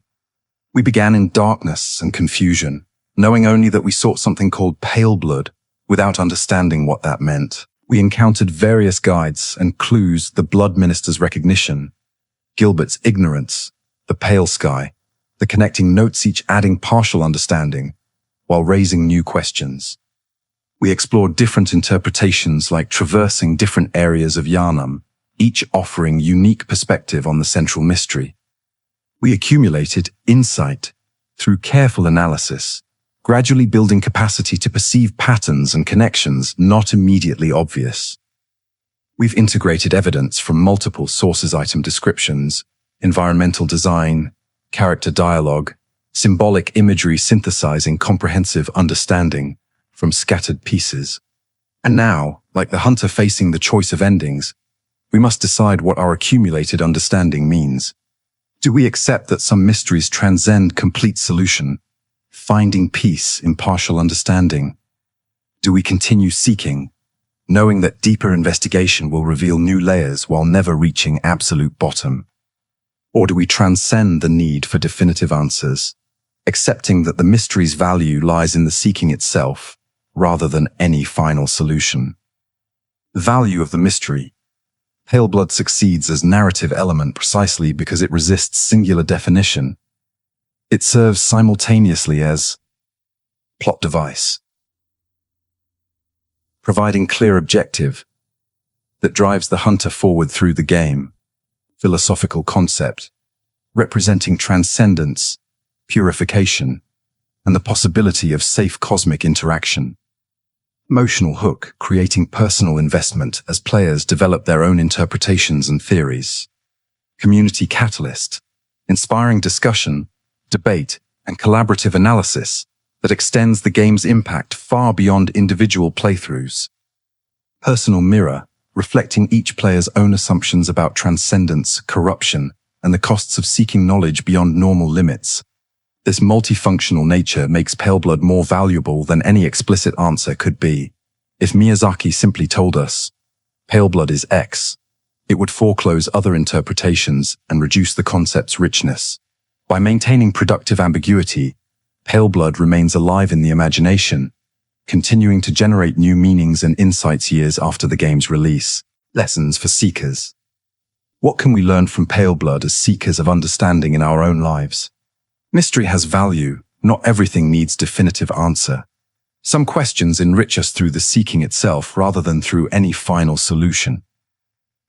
We began in darkness and confusion, knowing only that we sought something called Paleblood, without understanding what that meant. We encountered various guides and clues, the Blood Minister's recognition, Gilbert's ignorance, the pale sky, the connecting notes, each adding partial understanding, while raising new questions. We explored different interpretations, like traversing different areas of Yharnam, each offering unique perspective on the central mystery. We accumulated insight through careful analysis, gradually building capacity to perceive patterns and connections not immediately obvious. We've integrated evidence from multiple sources, item descriptions, environmental design, character dialogue, symbolic imagery, synthesizing comprehensive understanding from scattered pieces. And now, like the hunter facing the choice of endings, we must decide what our accumulated understanding means. Do we accept that some mysteries transcend complete solution, finding peace in partial understanding? Do we continue seeking, knowing that deeper investigation will reveal new layers while never reaching absolute bottom? Or do we transcend the need for definitive answers, accepting that the mystery's value lies in the seeking itself, rather than any final solution? The value of the mystery. Paleblood succeeds as narrative element precisely because it resists singular definition. It serves simultaneously as plot device, providing clear objective that drives the hunter forward through the game, philosophical concept, representing transcendence, purification, and the possibility of safe cosmic interaction. Emotional hook, creating personal investment as players develop their own interpretations and theories. Community catalyst, inspiring discussion, debate, and collaborative analysis that extends the game's impact far beyond individual playthroughs. Personal mirror, reflecting each player's own assumptions about transcendence, corruption, and the costs of seeking knowledge beyond normal limits. This multifunctional nature makes Paleblood more valuable than any explicit answer could be. If Miyazaki simply told us, Paleblood is X, it would foreclose other interpretations and reduce the concept's richness. By maintaining productive ambiguity, Paleblood remains alive in the imagination, continuing to generate new meanings and insights years after the game's release. Lessons for seekers. What can we learn from Paleblood as seekers of understanding in our own lives? Mystery has value. Not everything needs definitive answer. Some questions enrich us through the seeking itself rather than through any final solution.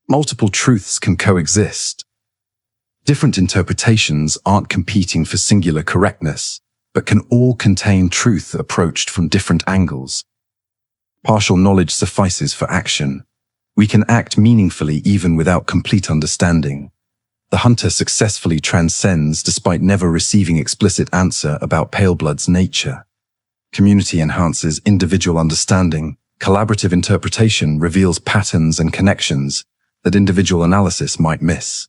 Multiple truths can coexist. Different interpretations aren't competing for singular correctness, but can all contain truth approached from different angles. Partial knowledge suffices for action. We can act meaningfully even without complete understanding. The hunter successfully transcends despite never receiving explicit answer about Paleblood's nature. Community enhances individual understanding. Collaborative interpretation reveals patterns and connections that individual analysis might miss.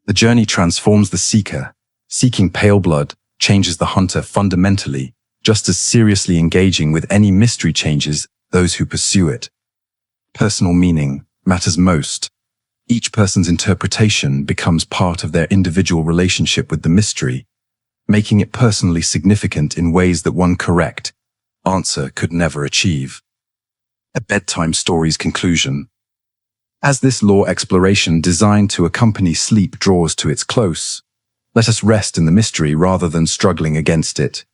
The journey transforms the seeker. Seeking Paleblood changes the hunter fundamentally, just as seriously engaging with any mystery changes those who pursue it. Personal meaning. matters most. Each person's interpretation becomes part of their individual relationship with the mystery, making it personally significant in ways that one correct answer could never achieve. A bedtime story's conclusion. As this lore exploration designed to accompany sleep draws to its close, let us rest in the mystery rather than struggling against it.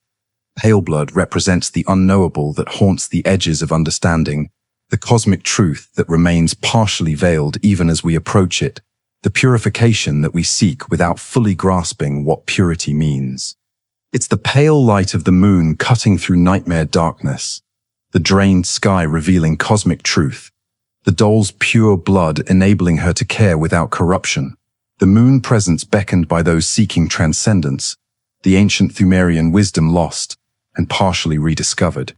Paleblood represents the unknowable that haunts the edges of understanding, the cosmic truth that remains partially veiled even as we approach it, the purification that we seek without fully grasping what purity means. It's the pale light of the moon cutting through nightmare darkness, the drained sky revealing cosmic truth, the doll's pure blood enabling her to care without corruption, the moon presence beckoned by those seeking transcendence, the ancient Pthumerian wisdom lost and partially rediscovered.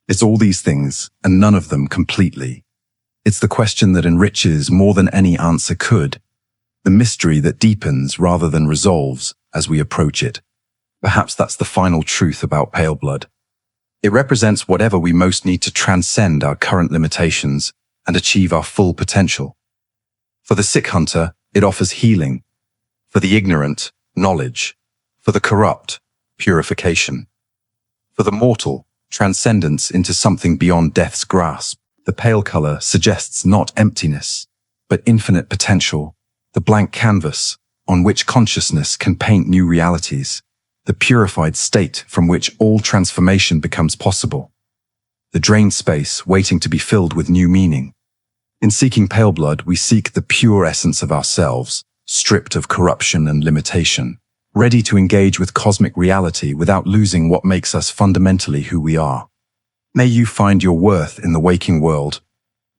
It's all these things, and none of them completely. It's the question that enriches more than any answer could, the mystery that deepens rather than resolves as we approach it. Perhaps that's the final truth about Paleblood. It represents whatever we most need to transcend our current limitations and achieve our full potential. For the sick hunter, it offers healing. For the ignorant, knowledge. For the corrupt, purification. For the mortal, transcendence into something beyond death's grasp. The pale color suggests not emptiness, but infinite potential, the blank canvas on which consciousness can paint new realities, the purified state from which all transformation becomes possible, the drained space waiting to be filled with new meaning. In seeking Paleblood, we seek the pure essence of ourselves, stripped of corruption and limitation, ready to engage with cosmic reality without losing what makes us fundamentally who we are. May you find your worth in the waking world.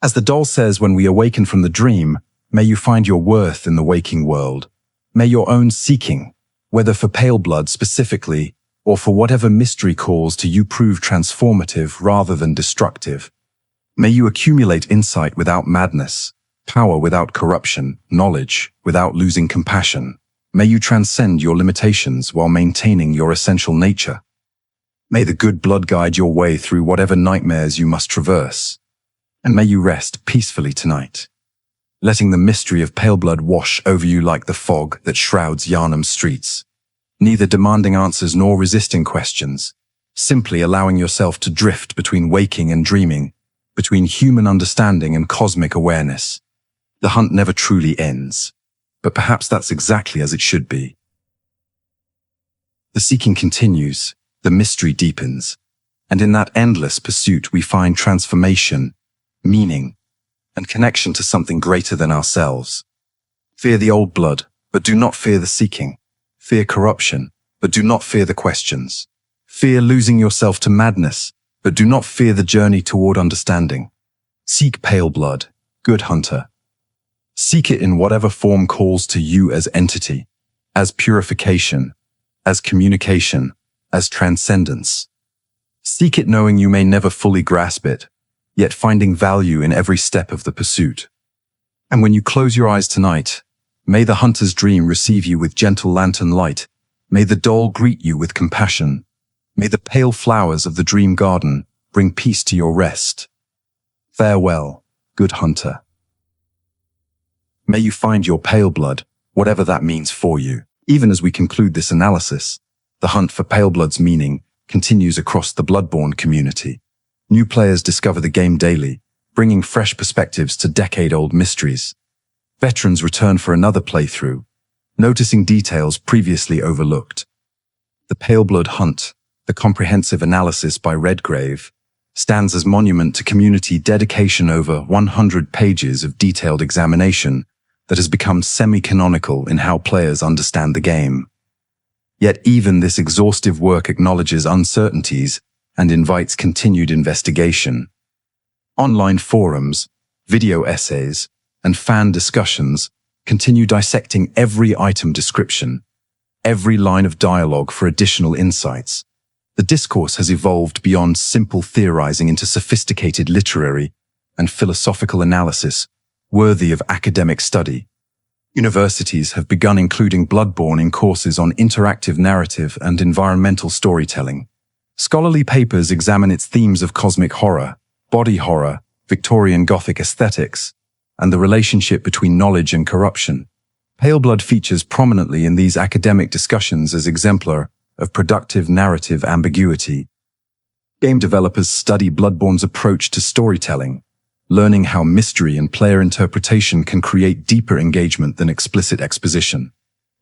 As the doll says when we awaken from the dream, may you find your worth in the waking world. May your own seeking, whether for Paleblood specifically, or for whatever mystery calls to you, prove transformative rather than destructive. May you accumulate insight without madness, power without corruption, knowledge without losing compassion. May you transcend your limitations while maintaining your essential nature. May the good blood guide your way through whatever nightmares you must traverse. And may you rest peacefully tonight, letting the mystery of Paleblood wash over you like the fog that shrouds Yharnam's streets. Neither demanding answers nor resisting questions, simply allowing yourself to drift between waking and dreaming, between human understanding and cosmic awareness. The hunt never truly ends, but perhaps that's exactly as it should be. The seeking continues, the mystery deepens, and in that endless pursuit we find transformation, meaning, and connection to something greater than ourselves. Fear the old blood, but do not fear the seeking. Fear corruption, but do not fear the questions. Fear losing yourself to madness, but do not fear the journey toward understanding. Seek Paleblood, good hunter. Seek it in whatever form calls to you as entity, as purification, as communication, as transcendence. Seek it knowing you may never fully grasp it, yet finding value in every step of the pursuit. And when you close your eyes tonight, may the hunter's dream receive you with gentle lantern light. May the doll greet you with compassion. May the pale flowers of the dream garden bring peace to your rest. Farewell, good hunter. May you find your Paleblood, whatever that means for you. Even as we conclude this analysis, the hunt for Paleblood's meaning continues across the Bloodborne community. New players discover the game daily, bringing fresh perspectives to decade-old mysteries. Veterans return for another playthrough, noticing details previously overlooked. The Paleblood hunt, the comprehensive analysis by Redgrave, stands as monument to community dedication. Over 100 pages of detailed examination that has become semi-canonical in how players understand the game. Yet even this exhaustive work acknowledges uncertainties and invites continued investigation. Online forums, video essays, and fan discussions continue dissecting every item description, every line of dialogue for additional insights. The discourse has evolved beyond simple theorizing into sophisticated literary and philosophical analysis worthy of academic study. Universities have begun including Bloodborne in courses on interactive narrative and environmental storytelling. Scholarly papers examine its themes of cosmic horror, body horror, Victorian Gothic aesthetics, and the relationship between knowledge and corruption. Paleblood features prominently in these academic discussions as exemplar of productive narrative ambiguity. Game developers study Bloodborne's approach to storytelling, learning how mystery and player interpretation can create deeper engagement than explicit exposition.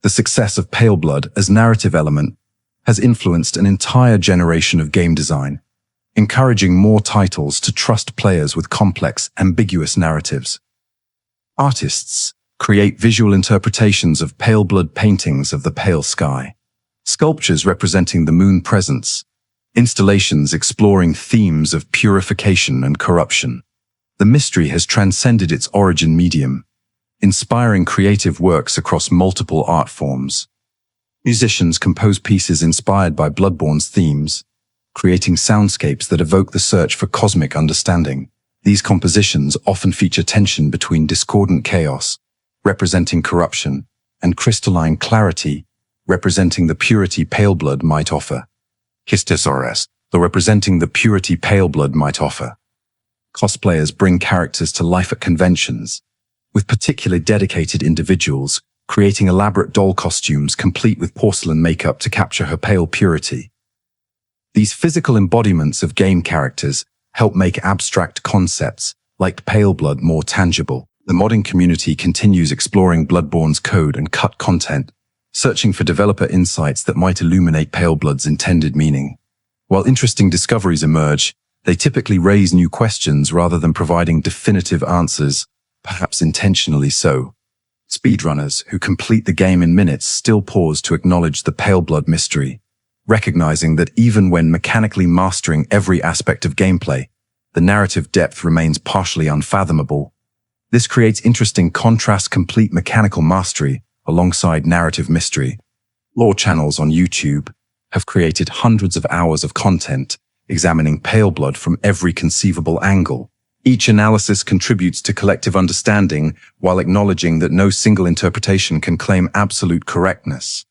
The success of Paleblood as narrative element has influenced an entire generation of game design, encouraging more titles to trust players with complex, ambiguous narratives. Artists create visual interpretations of Paleblood paintings of the pale sky, sculptures representing the moon presence, installations exploring themes of purification and corruption. The mystery has transcended its origin medium, inspiring creative works across multiple art forms. Musicians compose pieces inspired by Bloodborne's themes, creating soundscapes that evoke the search for cosmic understanding. These compositions often feature tension between discordant chaos, representing corruption, and crystalline clarity, representing the purity Paleblood might offer. Histosores, representing the purity Paleblood might offer. Cosplayers bring characters to life at conventions, with particularly dedicated individuals creating elaborate doll costumes complete with porcelain makeup to capture her pale purity. These physical embodiments of game characters help make abstract concepts like Paleblood more tangible. The modding community continues exploring Bloodborne's code and cut content, searching for developer insights that might illuminate Paleblood's intended meaning. While interesting discoveries emerge, they typically raise new questions rather than providing definitive answers, perhaps intentionally so. Speedrunners who complete the game in minutes still pause to acknowledge the Paleblood mystery, recognizing that even when mechanically mastering every aspect of gameplay, the narrative depth remains partially unfathomable. This creates interesting contrast: complete mechanical mastery alongside narrative mystery. Lore channels on YouTube have created hundreds of hours of content examining Paleblood from every conceivable angle. Each analysis contributes to collective understanding while acknowledging that no single interpretation can claim absolute correctness.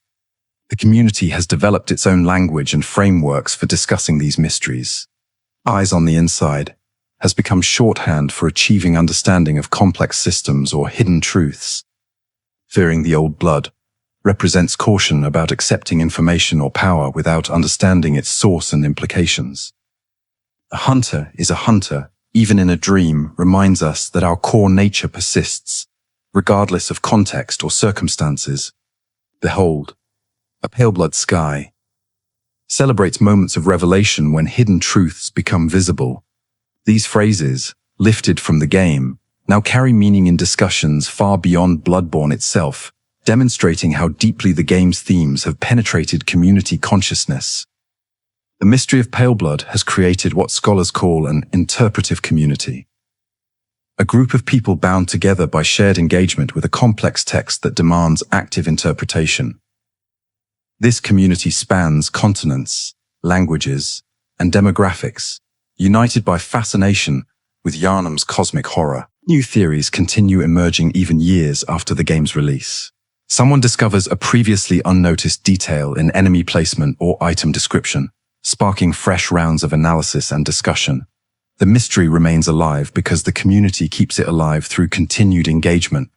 The community has developed its own language and frameworks for discussing these mysteries. Eyes on the inside has become shorthand for achieving understanding of complex systems or hidden truths. Fearing the old blood represents caution about accepting information or power without understanding its source and implications. A hunter is a hunter, even in a dream, reminds us that our core nature persists, regardless of context or circumstances. Behold, a Paleblood sky celebrates moments of revelation when hidden truths become visible. These phrases, lifted from the game, now carry meaning in discussions far beyond Bloodborne itself, demonstrating how deeply the game's themes have penetrated community consciousness. The mystery of Paleblood has created what scholars call an interpretive community, a group of people bound together by shared engagement with a complex text that demands active interpretation. This community spans continents, languages, and demographics, united by fascination with Yharnam's cosmic horror. New theories continue emerging even years after the game's release. Someone discovers a previously unnoticed detail in enemy placement or item description, sparking fresh rounds of analysis and discussion. The mystery remains alive because the community keeps it alive through continued engagement.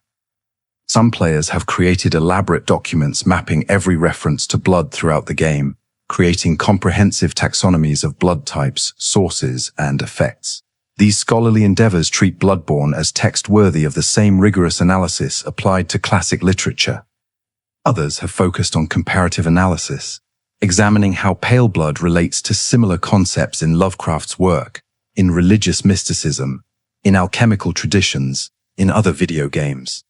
Some players have created elaborate documents mapping every reference to blood throughout the game, creating comprehensive taxonomies of blood types, sources, and effects. These scholarly endeavors treat Bloodborne as text worthy of the same rigorous analysis applied to classic literature. Others have focused on comparative analysis, examining how Paleblood relates to similar concepts in Lovecraft's work, in religious mysticism, in alchemical traditions, in other video games.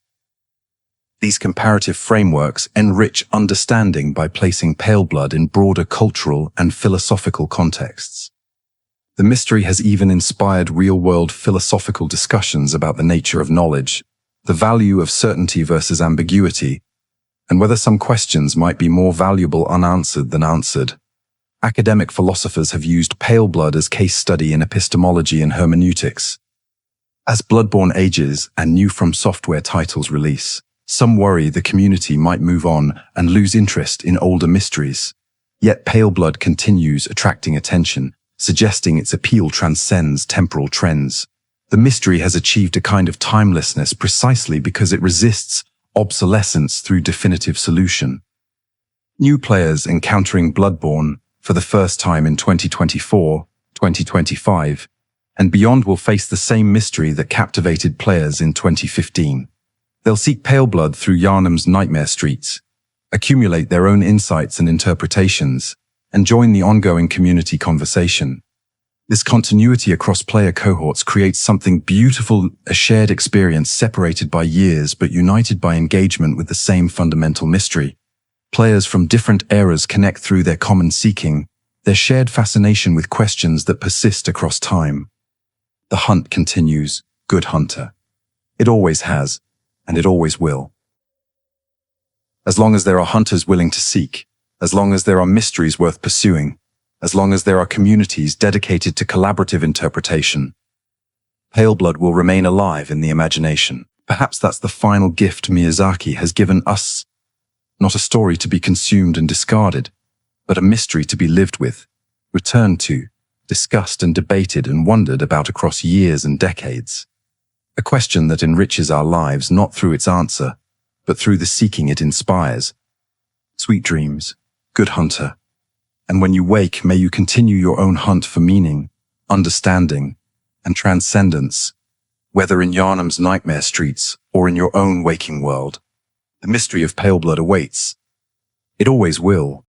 These comparative frameworks enrich understanding by placing Paleblood in broader cultural and philosophical contexts. The mystery has even inspired real-world philosophical discussions about the nature of knowledge, the value of certainty versus ambiguity, and whether some questions might be more valuable unanswered than answered. Academic philosophers have used Paleblood as case study in epistemology and hermeneutics. As Bloodborne ages and new From Software titles release, some worry the community might move on and lose interest in older mysteries. Yet Paleblood continues attracting attention, suggesting its appeal transcends temporal trends. The mystery has achieved a kind of timelessness precisely because it resists obsolescence through definitive solution. New players encountering Bloodborne for the first time in 2024, 2025, and beyond will face the same mystery that captivated players in 2015. They'll seek Paleblood through Yharnam's nightmare streets, accumulate their own insights and interpretations, and join the ongoing community conversation. This continuity across player cohorts creates something beautiful, a shared experience separated by years but united by engagement with the same fundamental mystery. Players from different eras connect through their common seeking, their shared fascination with questions that persist across time. The hunt continues, good hunter. It always has, and it always will. As long as there are hunters willing to seek, as long as there are mysteries worth pursuing, as long as there are communities dedicated to collaborative interpretation, Paleblood will remain alive in the imagination. Perhaps that's the final gift Miyazaki has given us. Not a story to be consumed and discarded, but a mystery to be lived with, returned to, discussed and debated and wondered about across years and decades. A question that enriches our lives not through its answer, but through the seeking it inspires. Sweet dreams, good hunter. And when you wake, may you continue your own hunt for meaning, understanding, and transcendence, whether in Yharnam's nightmare streets or in your own waking world. The mystery of Paleblood awaits. It always will.